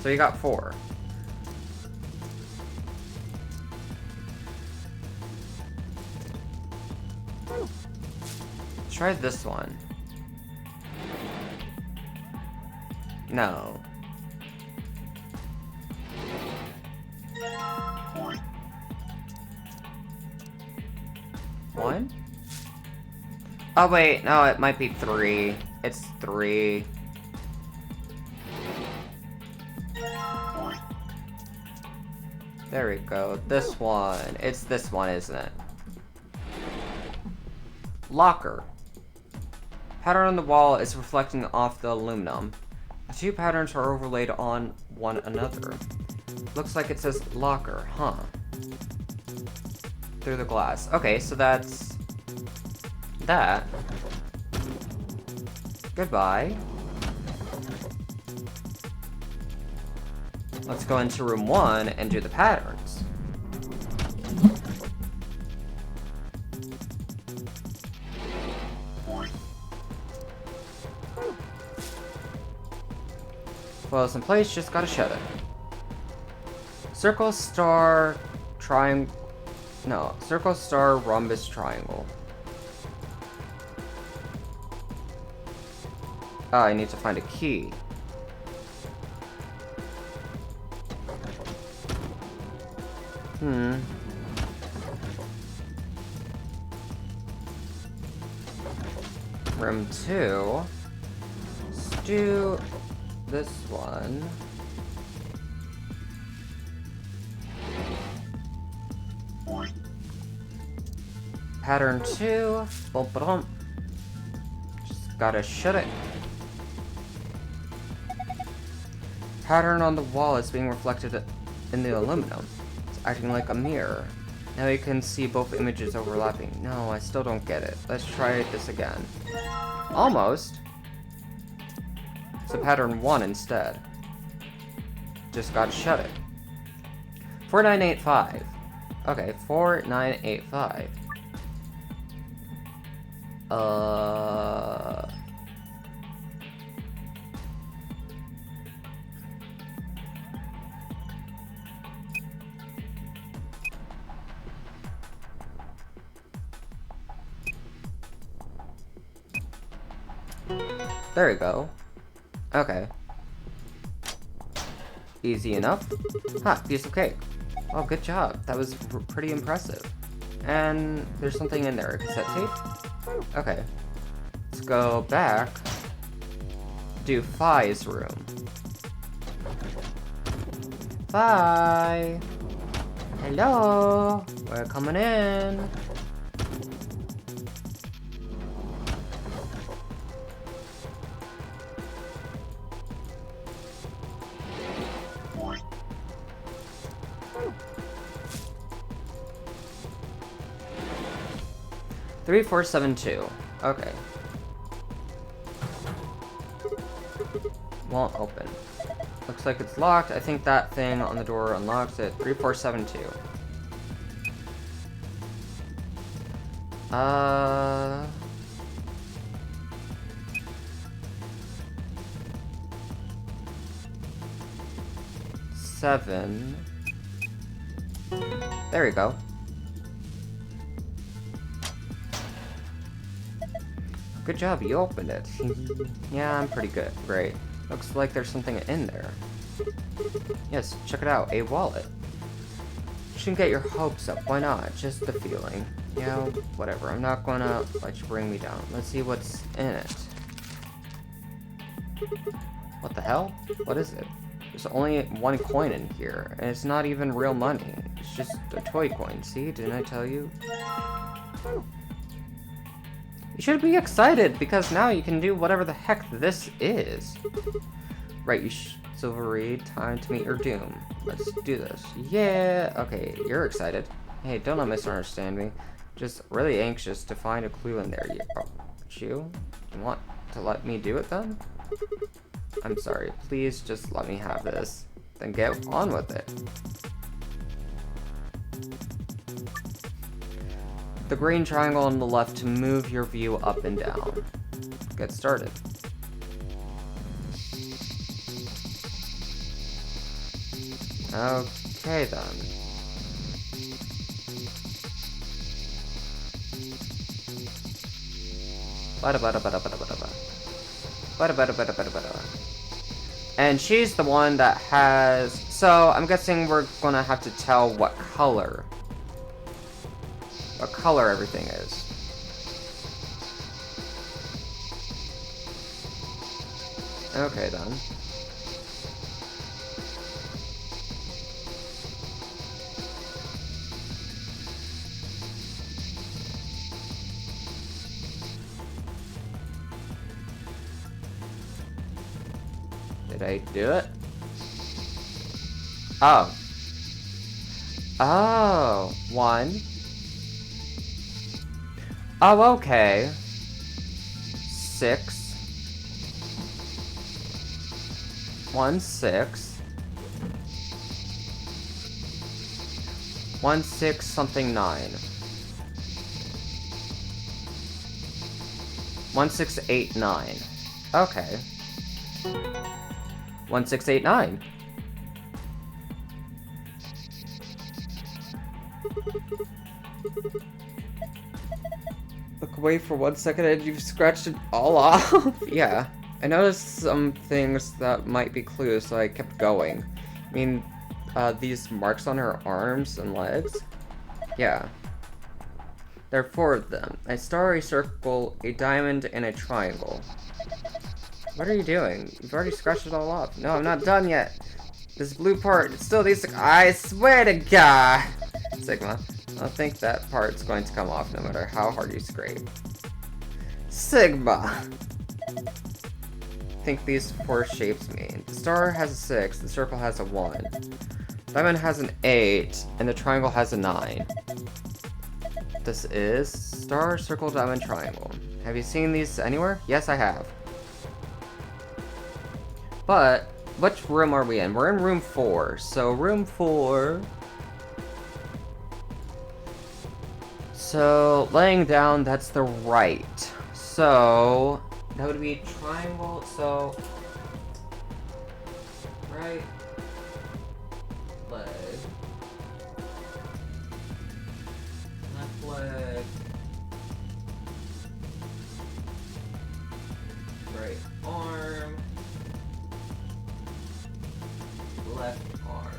So you got 4. Try this one. No. One? Oh wait, no, it might be 3. It's 3. There we go. This one. It's this one, isn't it? Locker. Pattern on the wall is reflecting off the aluminum. The 2 patterns are overlaid on one another. Looks like it says locker, huh? Through the glass. Okay, so that's... that. Goodbye. Let's go into room 1 and do the patterns. Well, it's in place, just gotta shut it. Circle, star, triangle. No, circle, star, rhombus, triangle. Ah, I need to find a key. Room 2. Let's do this one. Pattern 2. Bum, ba-dum. Just gotta shut it. Pattern on the wall is being reflected in the aluminum. It's acting like a mirror. Now you can see both images overlapping. No, I still don't get it. Let's try this again. Almost. It's a pattern 1 instead. Just gotta shut it. 4985. Okay, 4985. There we go. Okay. Easy enough. Ha, piece of cake. Oh, good job. That was pretty impressive. And there's something in there. Cassette tape? Okay. Let's go back. Do Phi's room. Phi! Hello! We're coming in. Three, 4, 7, 2. Okay. Won't open. Looks like it's locked. I think that thing on the door unlocks it. 3, 4, 7, 2. Seven. There we go. Good job, you opened it. Yeah, I'm pretty good. Great. Looks like there's something in there. Yes, check it out. A wallet. Shouldn't get your hopes up. Why not? Just the feeling. Yeah, whatever. I'm not gonna let you bring me down. Let's see what's in it. What the hell? What is it? There's only 1 coin in here, and it's not even real money. It's just a toy coin. See? Didn't I tell you? You should be excited, because now you can do whatever the heck this is. Right, you Silvery, time to meet your doom. Let's do this. Yeah! Okay, you're excited. Hey, don't misunderstand me. Just really anxious to find a clue in there. You want to let me do it then? I'm sorry. Please just let me have this. Then get on with it. The green triangle on the left to move your view up and down. Get started. Okay then. And she's the one that has... So, I'm guessing we're gonna have to tell what color everything is. Okay then. Did I do it? Oh. Oh, 1. Oh, okay. 6. 1, 6. 1, 6, something 9. 1, 6, 8, 9. Okay. 1, 6, 8, 9. Look away for 1 second and you've scratched it all off. Yeah. I noticed some things that might be clues, so I kept going. I mean, these marks on her arms and legs? Yeah. There are 4 of them. A star, a circle, a diamond, and a triangle. What are you doing? You've already scratched it all off. No, I'm not done yet. This blue part, it still needs to... I swear to God! Sigma, I think that part's going to come off no matter how hard you scrape. Sigma! I think these 4 shapes mean. The star has a 6, the circle has a 1. Diamond has an 8, and the triangle has a 9. This is star, circle, diamond, triangle. Have you seen these anywhere? Yes, I have. But, which room are we in? We're in room 4. So, room 4... So, laying down, that's the right. So, that would be triangle, so... Right... leg... Left leg... Right arm... Left arm.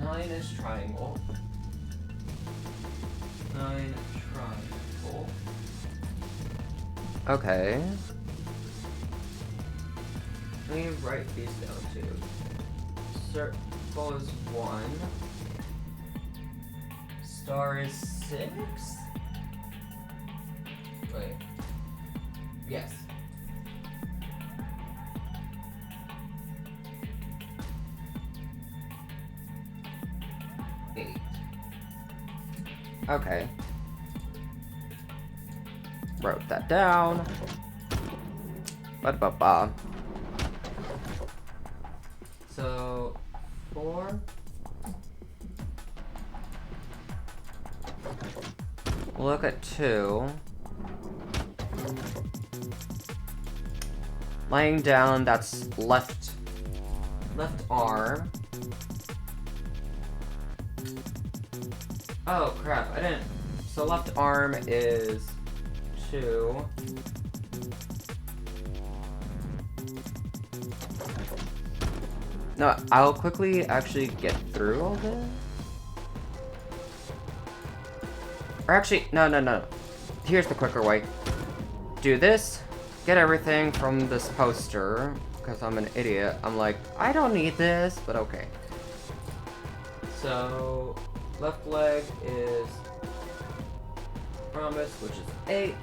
9 is triangle. 9 triangle. Okay. Let me write these down too. Circle is 1. Star is 6. Wait. Yes. Okay. Wrote that down. Ba-da-ba-ba. So, 4. We'll look at 2. Laying down, that's left arm. Oh crap, I didn't. So left arm is 2. No, I'll quickly actually get through all this. Or actually, no. Here's the quicker way. Do this, get everything from this poster, because I'm an idiot. I'm like, I don't need this, but okay. So, left leg is promise, which is 8.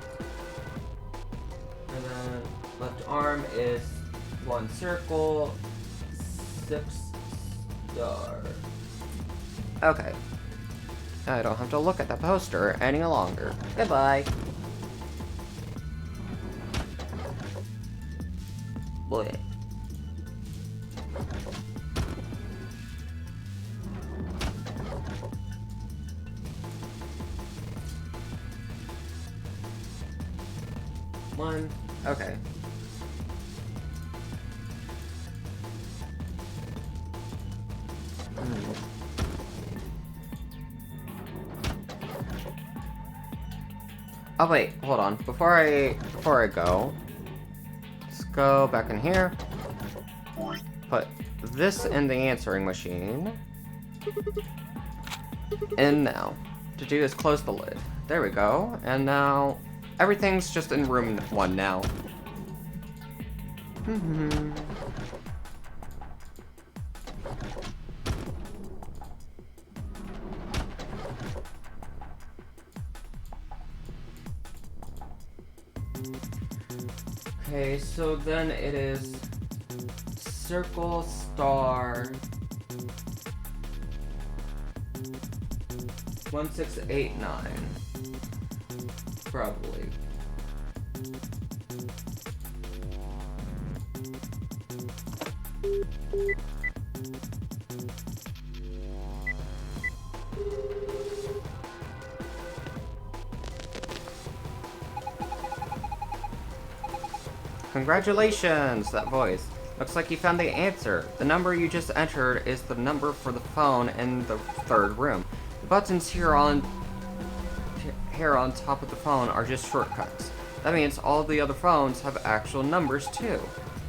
And then left arm is 1 circle, 6 star. Okay. I don't have to look at the poster any longer. Goodbye. Boy. One. Okay. Oh wait, hold on. Before I go, let's go back in here. Put this in the answering machine. And now, to do is close the lid. There we go. And now, everything's just in room 1 now. Okay, so then it is circle star 1689. Probably. Congratulations, that voice. Looks like you found the answer. The number you just entered is the number for the phone in the 3rd room. The buttons here on top of the phone are just shortcuts. That means all the other phones have actual numbers too.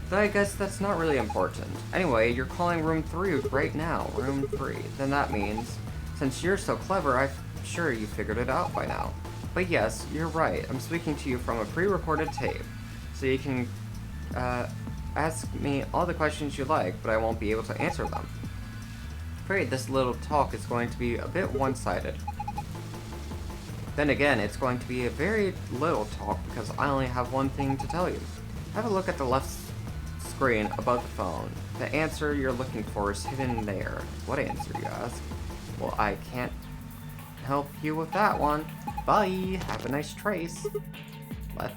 Though I guess that's not really important. Anyway, you're calling room 3 right now, room 3. Then that means, since you're so clever, I'm sure you figured it out by now. But yes, you're right. I'm speaking to you from a pre-recorded tape. So you can ask me all the questions you like, but I won't be able to answer them. Afraid this little talk is going to be a bit one-sided. Then again, it's going to be a very little talk because I only have one thing to tell you. Have a look at the left screen above the phone. The answer you're looking for is hidden there. What answer, you ask? Well, I can't help you with that one. Bye! Have a nice trace. Left.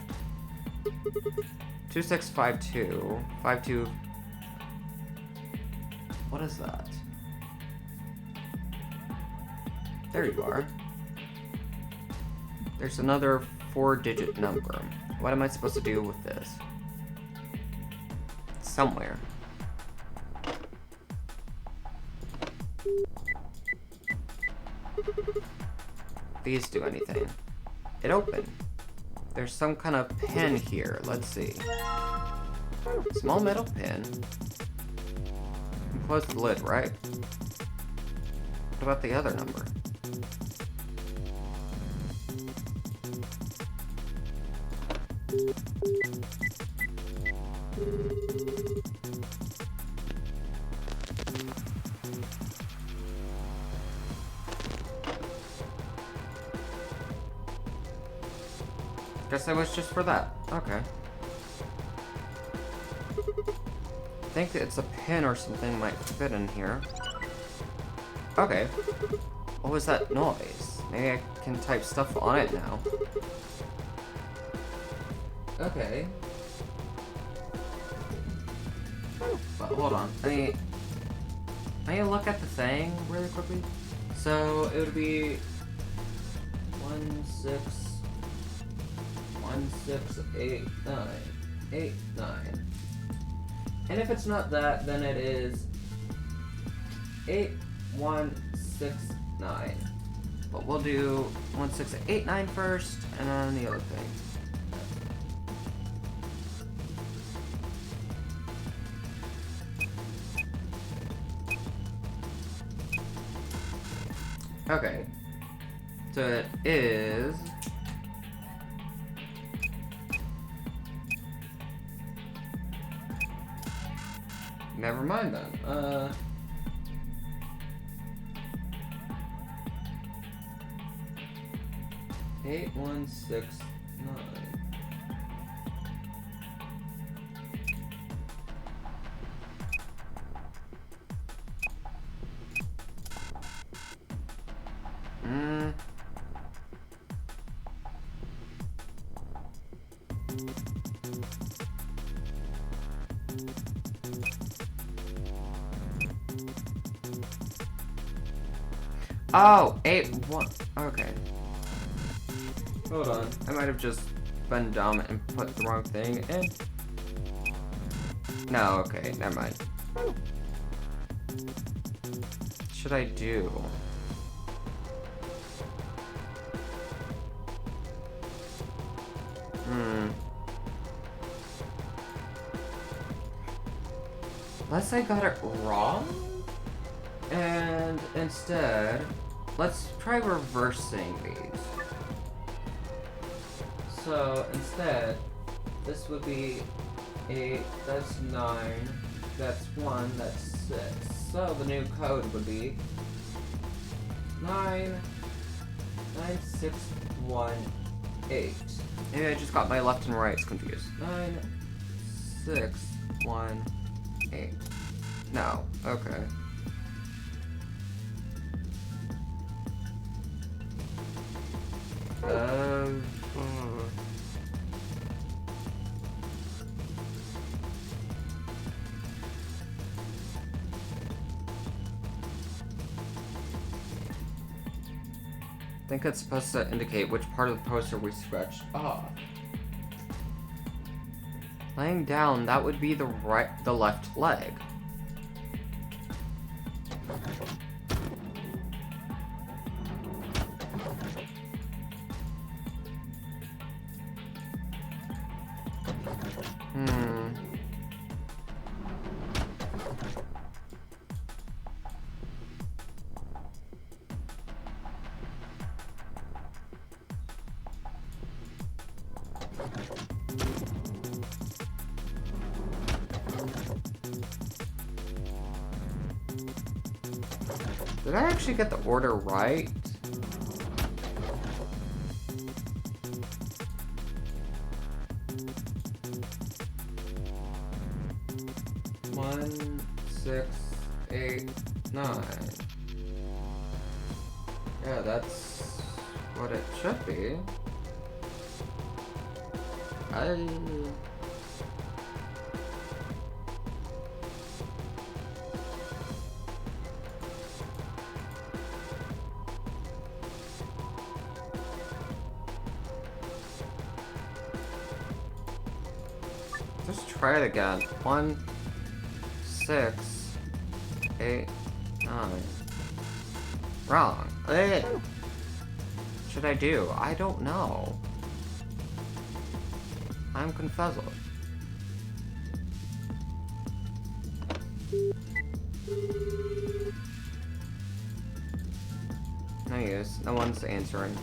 2652. 52. What is that? There you are. There's another 4-digit number. What am I supposed to do with this? Somewhere. These do anything. It opened. There's some kind of pin here. Let's see. Small metal pin. Close the lid, right? What about the other number? Guess it was just for that. Okay. I think it's a pin or something might fit in here. Okay. What was that noise? Maybe I can type stuff on it now. Okay. But hold on. I need to look at the thing really quickly. So it would be 1689. And if it's not that, then it is 8169. But we'll do 1689 first, and then the other thing. Okay. So it is... Never mind then. 8169. Oh, 8, 1. Okay. Hold on. I might have just been dumb and put the wrong thing in. No, okay, never mind. What should I do? Unless I got it wrong? And instead, let's try reversing these. So instead, this would be 8, that's 9, that's 1, that's 6. So the new code would be 9, 9, 6, 1, 8. Maybe I just got my left and rights confused. 9, 6, 1, 8. No, okay. I think it's supposed to indicate which part of the poster we scratched off. Laying down, that would be the left leg. Did I actually get the order right? One, 6, 8, 9. Yeah, that's what it should be. Just try it again. 1, 6, 8, 9. Wrong. What should I do? I don't know. I'm confuzzled. No use. No one's answering.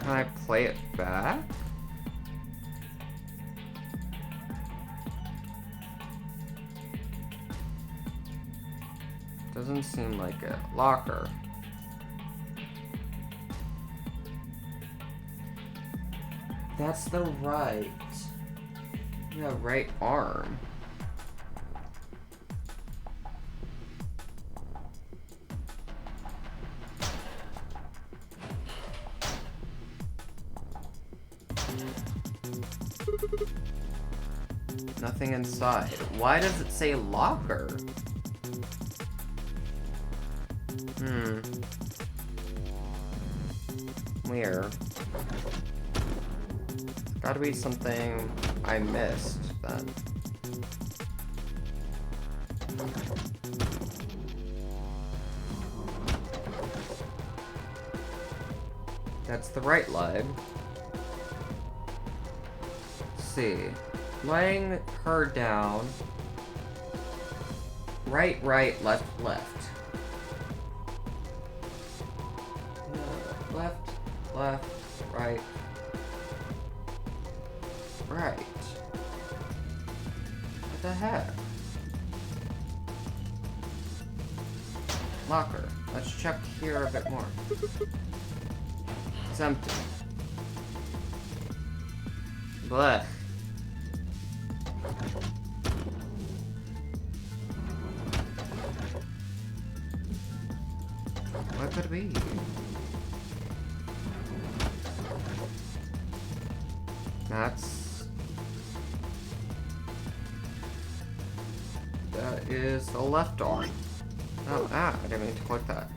Can I play it back? Doesn't seem like it. Locker. That's the right. Yeah, right arm. Nothing inside. Why does it say locker? Weird. Gotta be something I missed, then. That's the right leg. Let's see. Laying her down. Right, right, left, left. Left, left, right. Right. What the heck? Locker. Let's check here a bit more. It's empty. Blech. What could it be? That is the left door. Oh, I didn't mean to click that.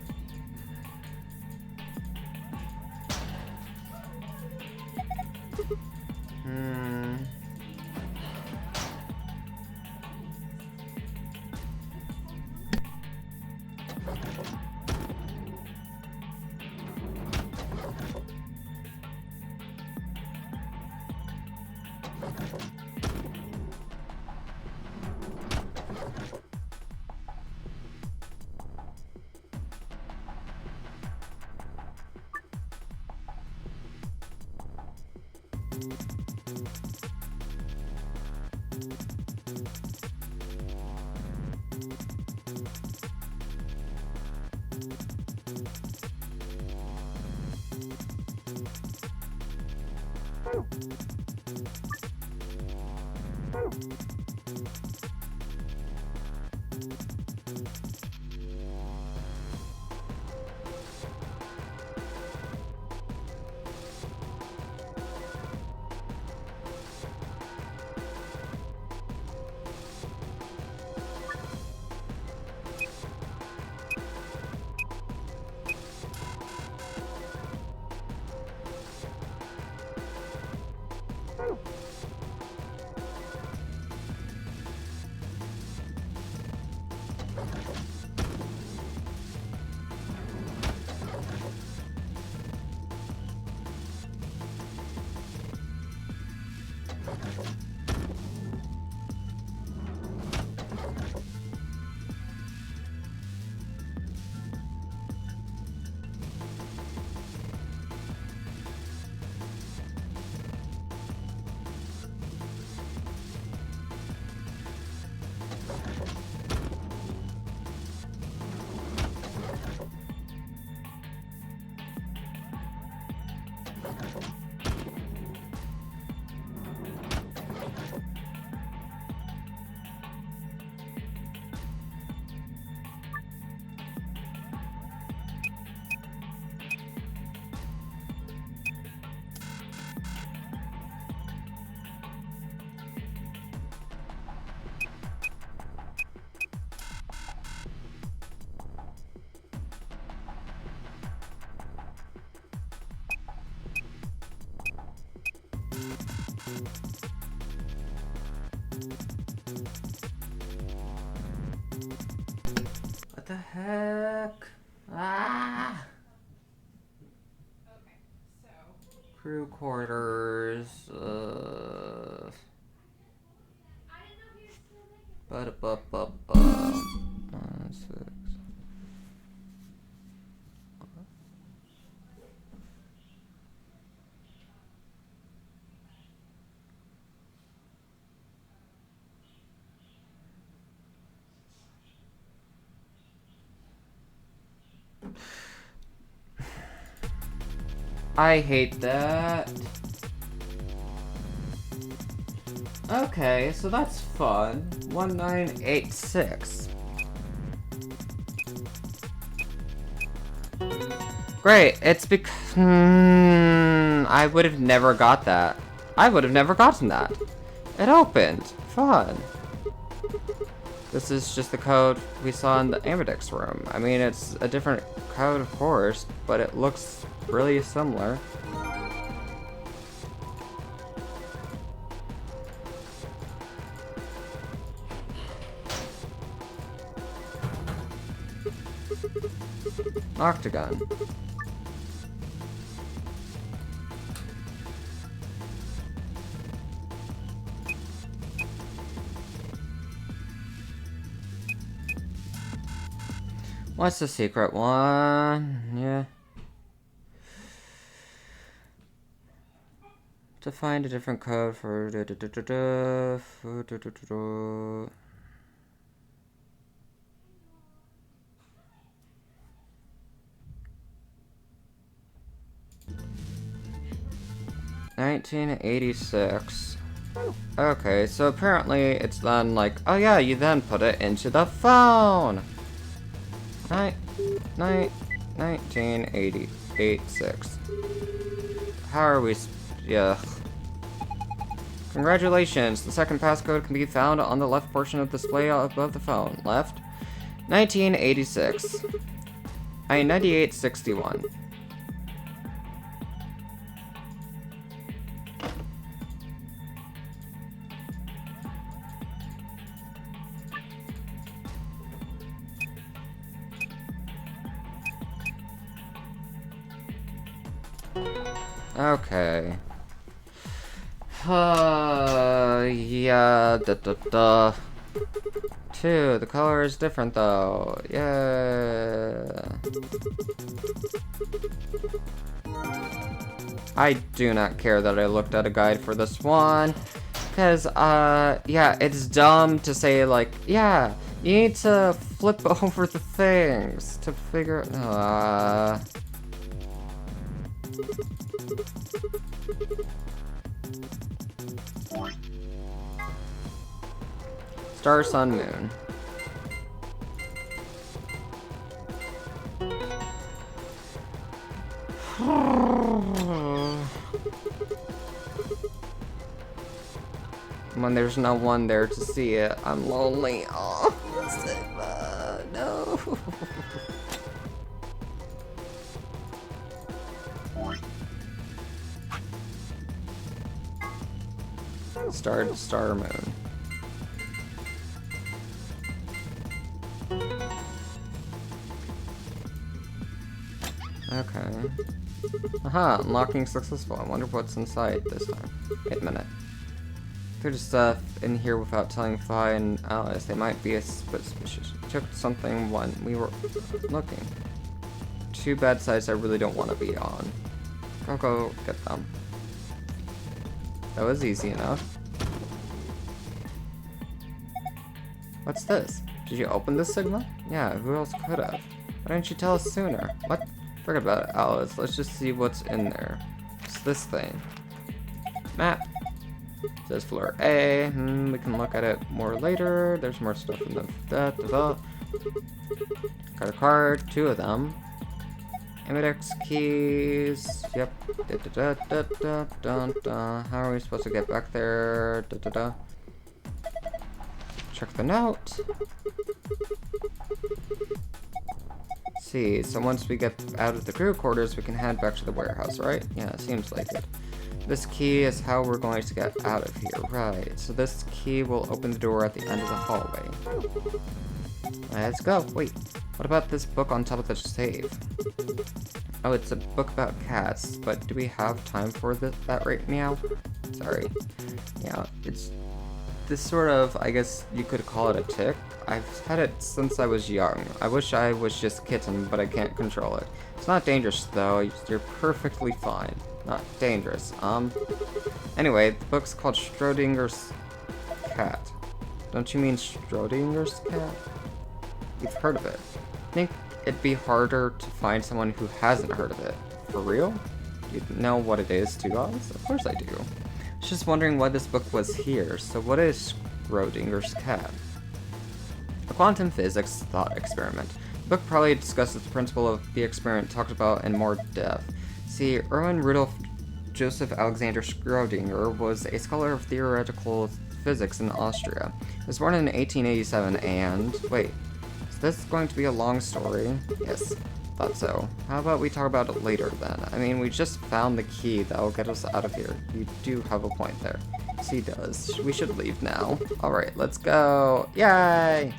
What the heck? Ah! Okay, so. Crew quarters. Ba-da-ba-ba-ba. 6. I hate that. Okay, so that's fun. 1986. Great, it's because... I would have never got that. I would have never gotten that. It opened. Fun. This is just the code we saw in the Amadex room. I mean, it's a different code, of course, but it looks really similar. Octagon. What's the secret one? Yeah. To find a different code for $1986. Okay, so apparently it's then like, oh yeah, you then put it into the phone. Night, 1986. How are we? Yeah. Congratulations. The second passcode can be found on the left portion of the display above the phone. Left. 1986. 9861. Okay. Yeah, da. 2, the color is different though. Yeah. I do not care that I looked at a guide for this one. Because, yeah, it's dumb to say, like, yeah, you need to flip over the things to figure, Star, Sun, Moon. When there's no one there to see it, I'm lonely. Oh, Sigma, no. Star, Moon. Okay. Aha, unlocking successful. I wonder what's inside this time. Wait a minute. There's stuff in here without telling Fi and Alice. They might be a bit suspicious. Took something when we were looking. 2 bad sides I really don't want to be on. Go get them. That was easy enough. What's this? Did you open this, Sigma? Yeah, who else could have? Why didn't you tell us sooner? What? Forget about it, Alice. Let's just see what's in there. It's this thing. Map. It says floor A. We can look at it more later. There's more stuff in the Got a card, 2 of them. Index keys. Yep. How are we supposed to get back there? Check the note. See, so once we get out of the crew quarters, we can head back to the warehouse, right? Yeah, it seems like it. This key is how we're going to get out of here, right? So this key will open the door at the end of the hallway. Let's go. Wait, what about this book on top of the safe? Oh, it's a book about cats, but do we have time for that right now? Sorry. Yeah, it's this sort of, I guess you could call it a tick. I've had it since I was young. I wish I was just kitten, but I can't control it. It's not dangerous though, you're perfectly fine. Not dangerous, Anyway, the book's called Schrodinger's Cat. Don't you mean Schrodinger's cat? You've heard of it. I think it'd be harder to find someone who hasn't heard of it. For real? You know what it is too, Oz? Of course I do. I was just wondering why this book was here. So what is Schrodinger's cat? A quantum physics thought experiment. The book probably discusses the principle of the experiment talked about in more depth. See, Erwin Rudolf Joseph Alexander Schrödinger was a scholar of theoretical physics in Austria. He was born in 1887 and... Wait, is this going to be a long story? Yes, thought so. How about we talk about it later then? I mean, we just found the key that will get us out of here. You do have a point there. Yes, he does. We should leave now. Alright, let's go. Yay!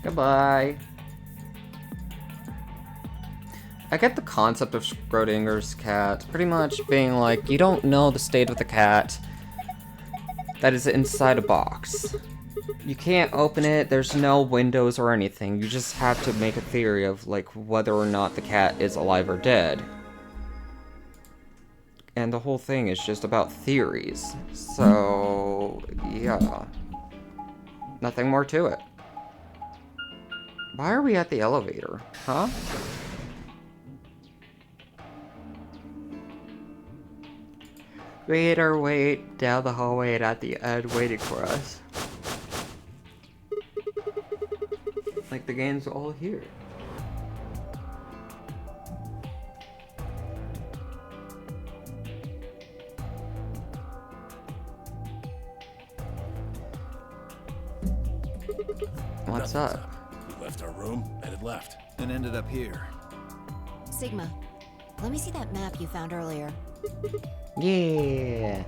Goodbye. I get the concept of Schrodinger's cat, pretty much being like, you don't know the state of the cat that is inside a box. You can't open it, there's no windows or anything, you just have to make a theory of, like, whether or not the cat is alive or dead. And the whole thing is just about theories, so, yeah. Nothing more to it. Why are we at the elevator? Huh? Made our way down the hallway and at the end waiting for us. Like the game's all here. What's Nothing's up? We left our room, headed left. And ended up here. Sigma, let me see that map you found earlier. Yeah.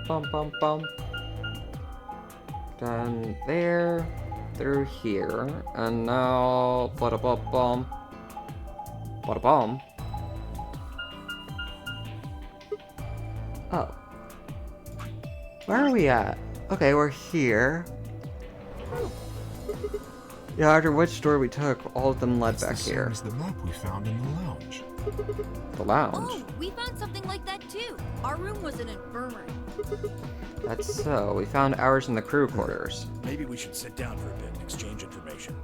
Bum bum bum. Done there, through here, and now bada bum bum. Bada bum. Oh. Where are we at? Okay, we're here. Yeah, after which door we took, all of them led That's back the same here. as the map we found in the lounge. The lounge? Oh, we found something like that too. Our room was an infirmary. That's so. We found ours in the crew quarters. Maybe we should sit down for a bit and exchange information.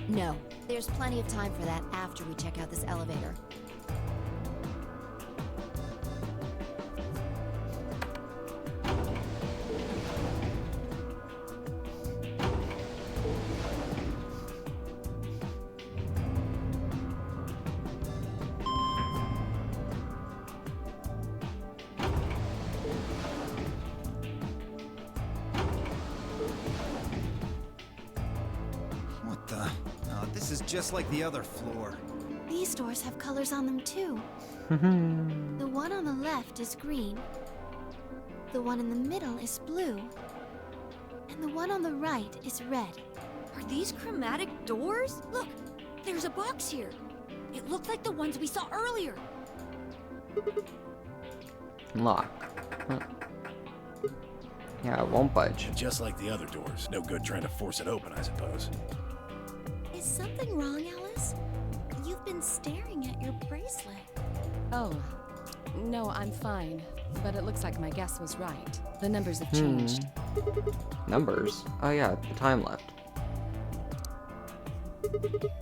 No, there's plenty of time for that after we check out this elevator. What the? Oh, this is just like the other floor. These doors have colors on them too. The one on the left is green. The one in the middle is blue. And the one on the right is red. Are these chromatic doors? Look, there's a box here. It looked like the ones we saw earlier. Lock. Huh. Yeah, it won't budge. Just like the other doors. No good trying to force it open, I suppose. Is something wrong, Alice? You've been staring at your bracelet. Oh, no, I'm fine. But it looks like my guess was right. The numbers have changed. Numbers? Oh yeah, the time left.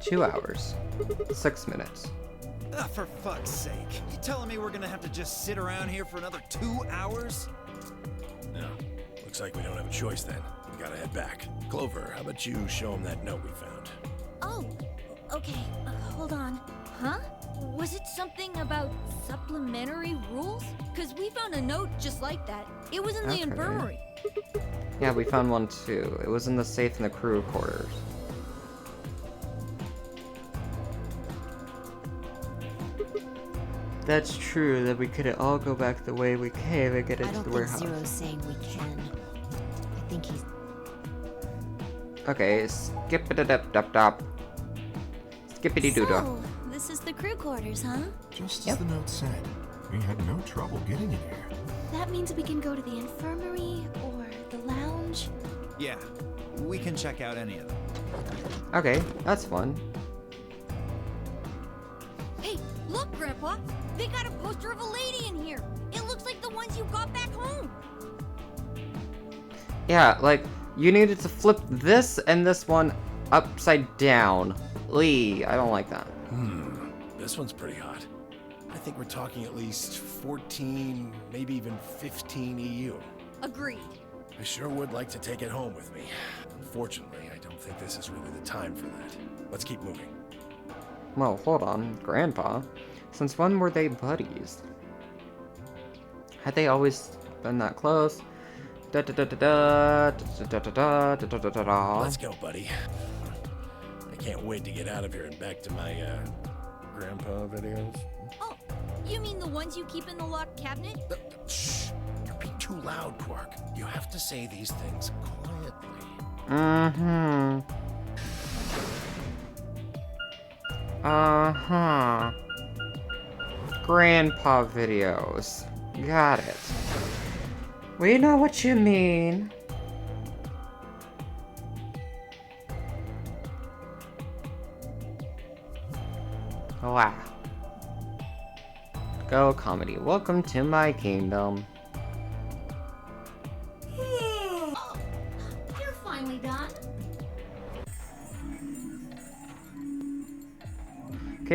2 hours. 6 minutes. Ah, for fuck's sake. You telling me we're gonna have to just sit around here for another 2 hours? No. Looks like we don't have a choice then. We gotta head back. Clover, how about you show him that note we found? Oh, okay. Hold on. Huh? Was it something about supplementary rules? Because we found a note just like that. It was in the Okay. infirmary. Yeah, we found one too. It was in the safe in the crew quarters. That's true, that we could all go back the way we came and get I into don't the think warehouse. Zero's saying we can. I think he's... Okay, skip-a-da-dap-dap-dap. Skippity-doo-dah. So, this is the crew quarters, huh? Just as the note said, we had no trouble getting in here. That means we can go to the infirmary or the lounge. Yeah, we can check out any of them. Okay, that's fun. Hey, look, Grandpa! They got a poster of a lady in here! It looks like the ones you got back home! Yeah, like, you needed to flip this and this one upside down. Lee, I don't like that. This one's pretty hot. I think we're talking at least 14, maybe even 15 EU. Agreed. I sure would like to take it home with me. Unfortunately, I don't think this is really the time for that. Let's keep moving. Well, hold on, Grandpa. Since when were they buddies? Had they always been that close? Da da da da da da da da da da da da da. Let's go, buddy. I can't wait to get out of here and back to my, grandpa videos. Oh, you mean the ones you keep in the locked cabinet? Shh! You're being too loud, Quark. You have to say these things quietly. Mm-hmm. Uh-huh. Grandpa videos. Got it. We know what you mean. Wow. Go comedy. Welcome to my kingdom. Oh, you're finally done.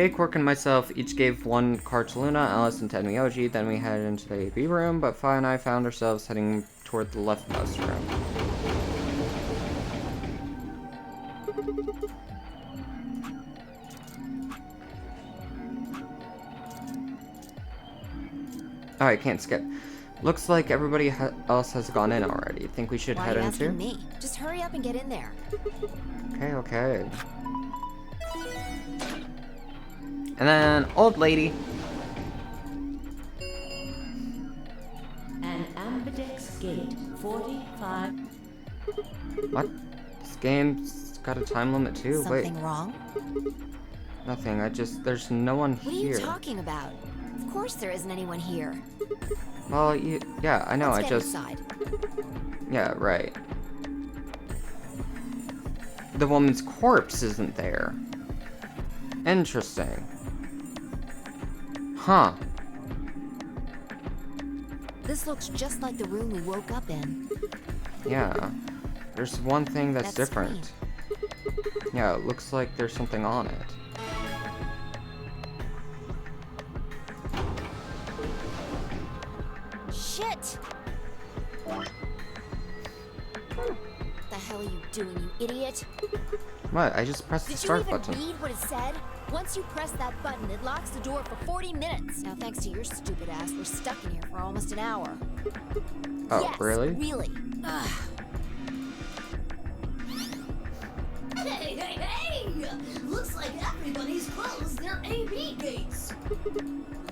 Okay, Quark and myself each gave one card to Luna, Alice, and Ted Miyoji. Then we headed into the AB room, but Fi and I found ourselves heading toward the leftmost room. Oh, I can't skip. Looks like everybody else has gone in already. Think we should Why head are you into? asking me? Just hurry up and get in there. Okay, okay. And then, old lady. An ambidex gate, 45. What? This game's got a time limit too? Something Wait. wrong? Nothing, there's no one What are here. you talking about? Of course there isn't anyone here. Well, yeah, I know, Let's get I just... inside. Yeah, right. The woman's corpse isn't there. Interesting. Huh. This looks just like the room we woke up in. Yeah. There's one thing that's That different. screen. Yeah, it looks like there's something on it. Shit! What the hell are you doing, you idiot? What? I just pressed the Did you start even button. read what it said? Once you press that button, it locks the door for 40 minutes. Now, thanks to your stupid ass, we're stuck in here for almost an hour. Oh, yes, really? Really? Ugh. Hey, hey, hey! Looks like everybody's closed their AB gates.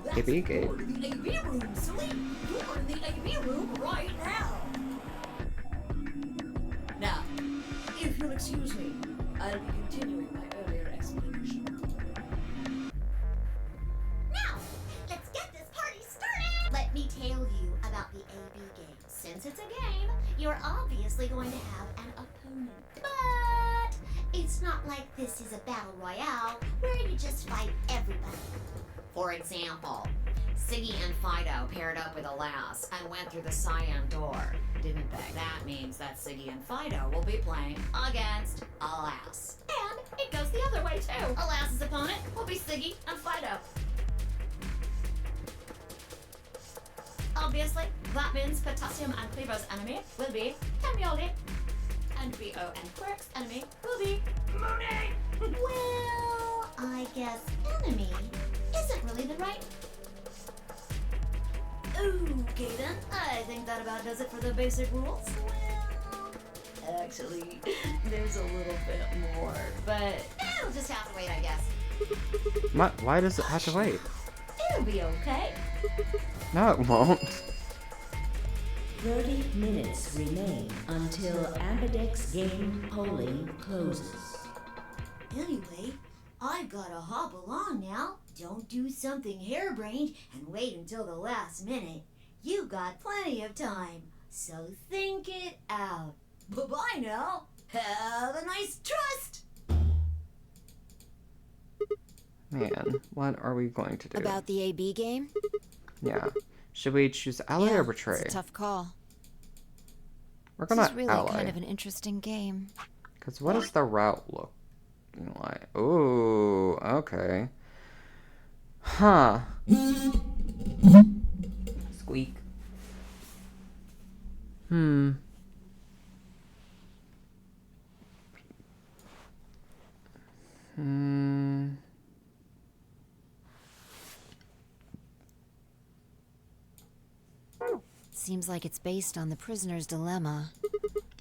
That's AB gate? You're in the AB room, silly. You're in the AB room right now. Now, if you'll excuse me, I'll be continuing my earlier explanation. Now, let's get this party started! Let me tell you about the AB game. Since it's a game, you're obviously going to have an opponent. But it's not like this is a battle royale where you just fight everybody. For example, Siggy and Fido paired up with Alas and went through the cyan door, didn't they? That means that Siggy and Fido will be playing against Alas. And it goes the other way, too. Alas's opponent will be Siggy and Fido. Obviously, that means Potassium and Cleaver's enemy will be Hemioli. And BO and Quirk's enemy will be Mooney. Well, I guess enemy isn't really the right. Okay then, I think that about does it for the basic rules. Well, actually, there's a little bit more, but It'll just have to wait, I guess. Why does it have to wait? it'll be okay. No, it won't. 30 minutes remain until ambidex game polling closes. Anyway, I've gotta hobble on now. Don't do something harebrained and wait until the last minute. You got plenty of time, so think it out. Bye-bye now. Have a nice trust. Man, what are we going to do? About the AB game? Yeah. Should we choose ally Yeah, or betray? It's a tough call. We're This gonna is really ally. kind of an interesting game. Because what does the route look like? Ooh, okay. Huh. Squeak. Hmm. Hmm. Seems like it's based on the prisoner's dilemma.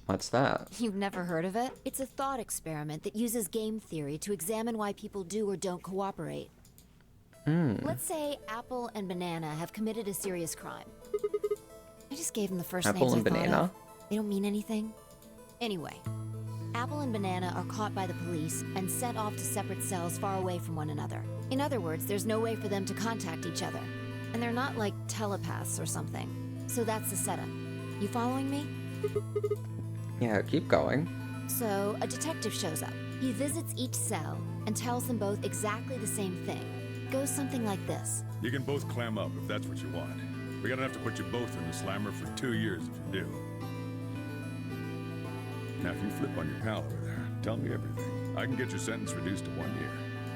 What's that? You've never heard of it? It's a thought experiment that uses game theory to examine why people do or don't cooperate. Let's say Apple and Banana have committed a serious crime. I just gave them the first Apple names and I thought Banana? of. They don't mean anything. Anyway, Apple and Banana are caught by the police and sent off to separate cells far away from one another. In other words, there's no way for them to contact each other. And they're not like telepaths or something. So that's the setup. You following me? Yeah, keep going. So, a detective shows up. He visits each cell and tells them both exactly the same thing. Goes something like this. You can both clam up if that's what you want. We're gonna have to put you both in the slammer for 2 years if you do. Now, if you flip on your pal over there, tell me everything. I can get your sentence reduced to 1 year.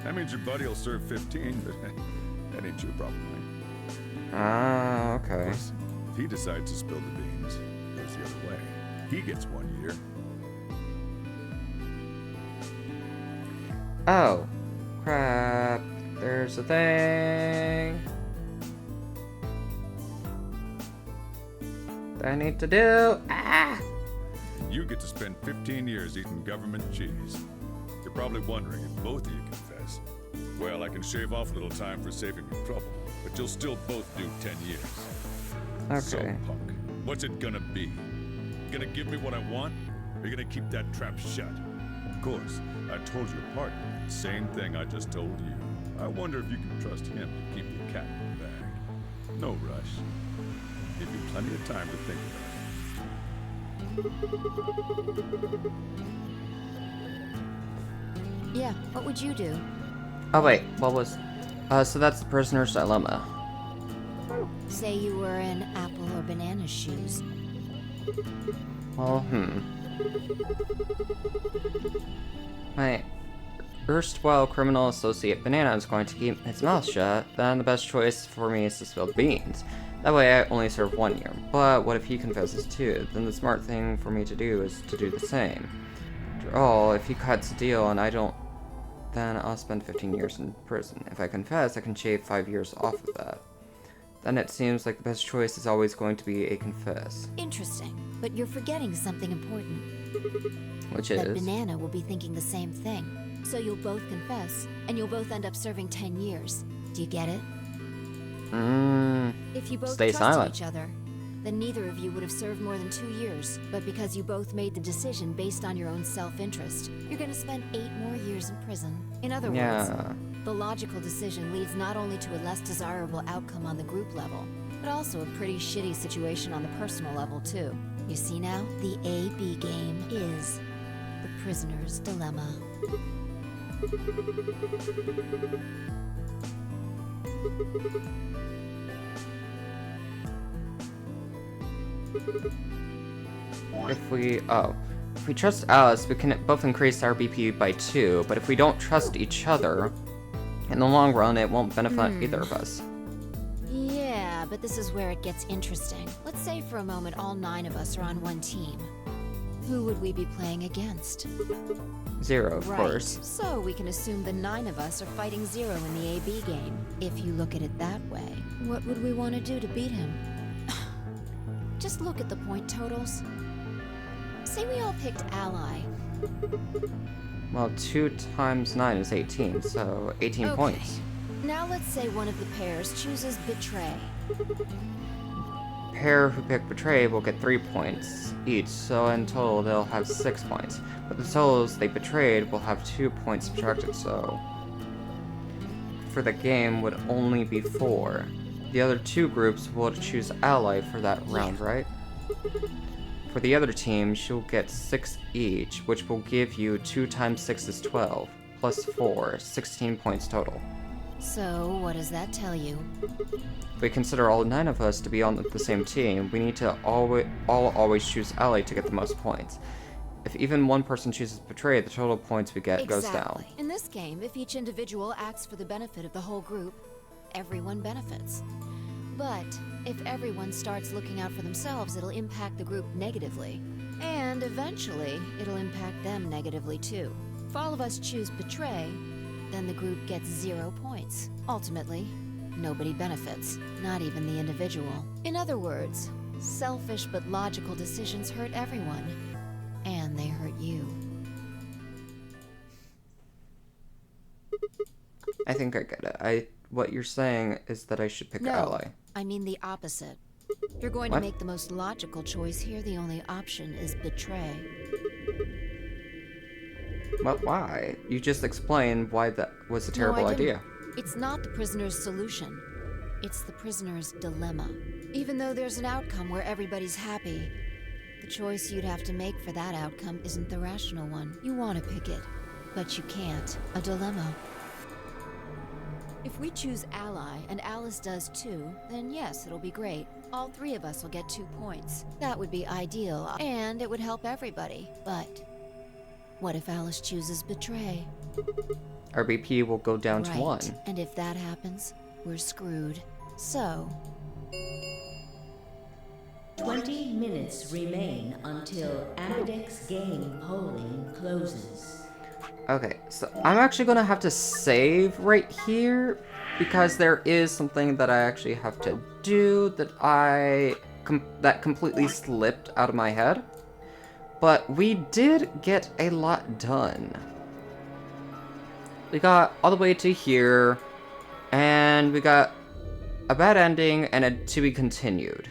That means your buddy will serve 15, but that ain't your problem, right? Ah, Of okay. course, if he decides to spill the beans, it goes the other way. He gets 1 year. Oh, crap. There's a thing that I need to do. Ah! You get to spend 15 years eating government cheese. You're probably wondering if both of you confess. Well, I can shave off a little time for saving you trouble, but you'll still both do 10 years. So, Okay. punk, what's it gonna be? Gonna give me what I want? Or you gonna keep that trap shut? Of course, I told your partner the same thing I just told you. I wonder if you can trust him to keep the cat in the bag. No rush. Give you plenty of time to think about it. Yeah, what would you do? Oh wait, what was? So that's the prisoner's dilemma. Say you were in apple or banana shoes. Well, My erstwhile criminal associate Banana is going to keep his mouth shut, then the best choice for me is to spill the beans. That way I only serve 1 year. But what if he confesses too? Then the smart thing for me to do is to do the same. After all, if he cuts the deal and I don't, then I'll spend 15 years in prison. If I confess, I can shave 5 years off of that. Then it seems like the best choice is always going to be a confess. Interesting, but you're forgetting something important. Which That is... Banana will be thinking the same thing. So you'll both confess, and you'll both end up serving 10 years. Do you get it? If you both Stay trusted silent. each other, then neither of you would have served more than 2 years. But because you both made the decision based on your own self-interest, you're gonna spend 8 more years in prison. In other words, Yeah. the logical decision leads not only to a less desirable outcome on the group level, but also a pretty shitty situation on the personal level too. You see now? The A-B game is the prisoner's dilemma. If we trust Alice, we can both increase our BP by 2, but if we don't trust each other, in the long run, it won't benefit either of us. Yeah, but this is where it gets interesting. Let's say for a moment all 9 of us are on one team. Who would we be playing against? 0, of Right. course. So we can assume the 9 of us are fighting 0 in the AB game. If you look at it that way, what would we want to do to beat him? Just look at the point totals. Say we all picked Ally. Well, 2 times 9 is 18, so 18 Okay. points. Now let's say one of the pairs chooses Betray. Pair who pick Betray will get 3 points each, so in total they'll have 6 points. But the souls they betrayed will have 2 points subtracted, so for the game would only be 4. The other 2 groups will choose Ally for that round, right? For the other team, she'll get 6 each, which will give you 2 times 6 is 12, plus 4, 16 points total. So what does that tell you? If we consider all 9 of us to be on the same team, we need to always choose Ally to get the most points. If even one person chooses Betray, the total points we get goes down. In this game, if each individual acts for the benefit of the whole group, everyone benefits. But if everyone starts looking out for themselves, it'll impact the group negatively. And eventually, it'll impact them negatively too. If all of us choose Betray, then the group gets 0 points. Ultimately, nobody benefits, not even the individual. In other words, selfish but logical decisions hurt everyone. And they hurt you. I think I get it. What you're saying is that I should pick No, Ally. I mean the opposite. If you're going What? to make the most logical choice here, the only option is Betray. But why? You just explained why that was a terrible No, I didn't. idea. It's not the prisoner's solution. It's the prisoner's dilemma. Even though there's an outcome where everybody's happy, the choice you'd have to make for that outcome isn't the rational one. You want to pick it, but you can't. A dilemma. If we choose Ally, and Alice does too, then yes, it'll be great. All 3 of us will get 2 points. That would be ideal, and it would help everybody. But what if Alice chooses Betray? our BP will go down to 1. And if that happens, we're screwed. So, 20 minutes remain until Ambidex game polling closes. Okay, so I'm actually gonna have to save right here because there is something that I actually have to do that that completely slipped out of my head. But we did get a lot done. We got all the way to here, and we got a bad ending and a to be continued.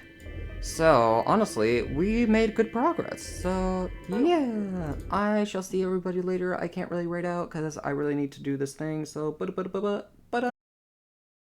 So, honestly, we made good progress. So, yeah, I shall see everybody later. I can't really write out because I really need to do this thing. So,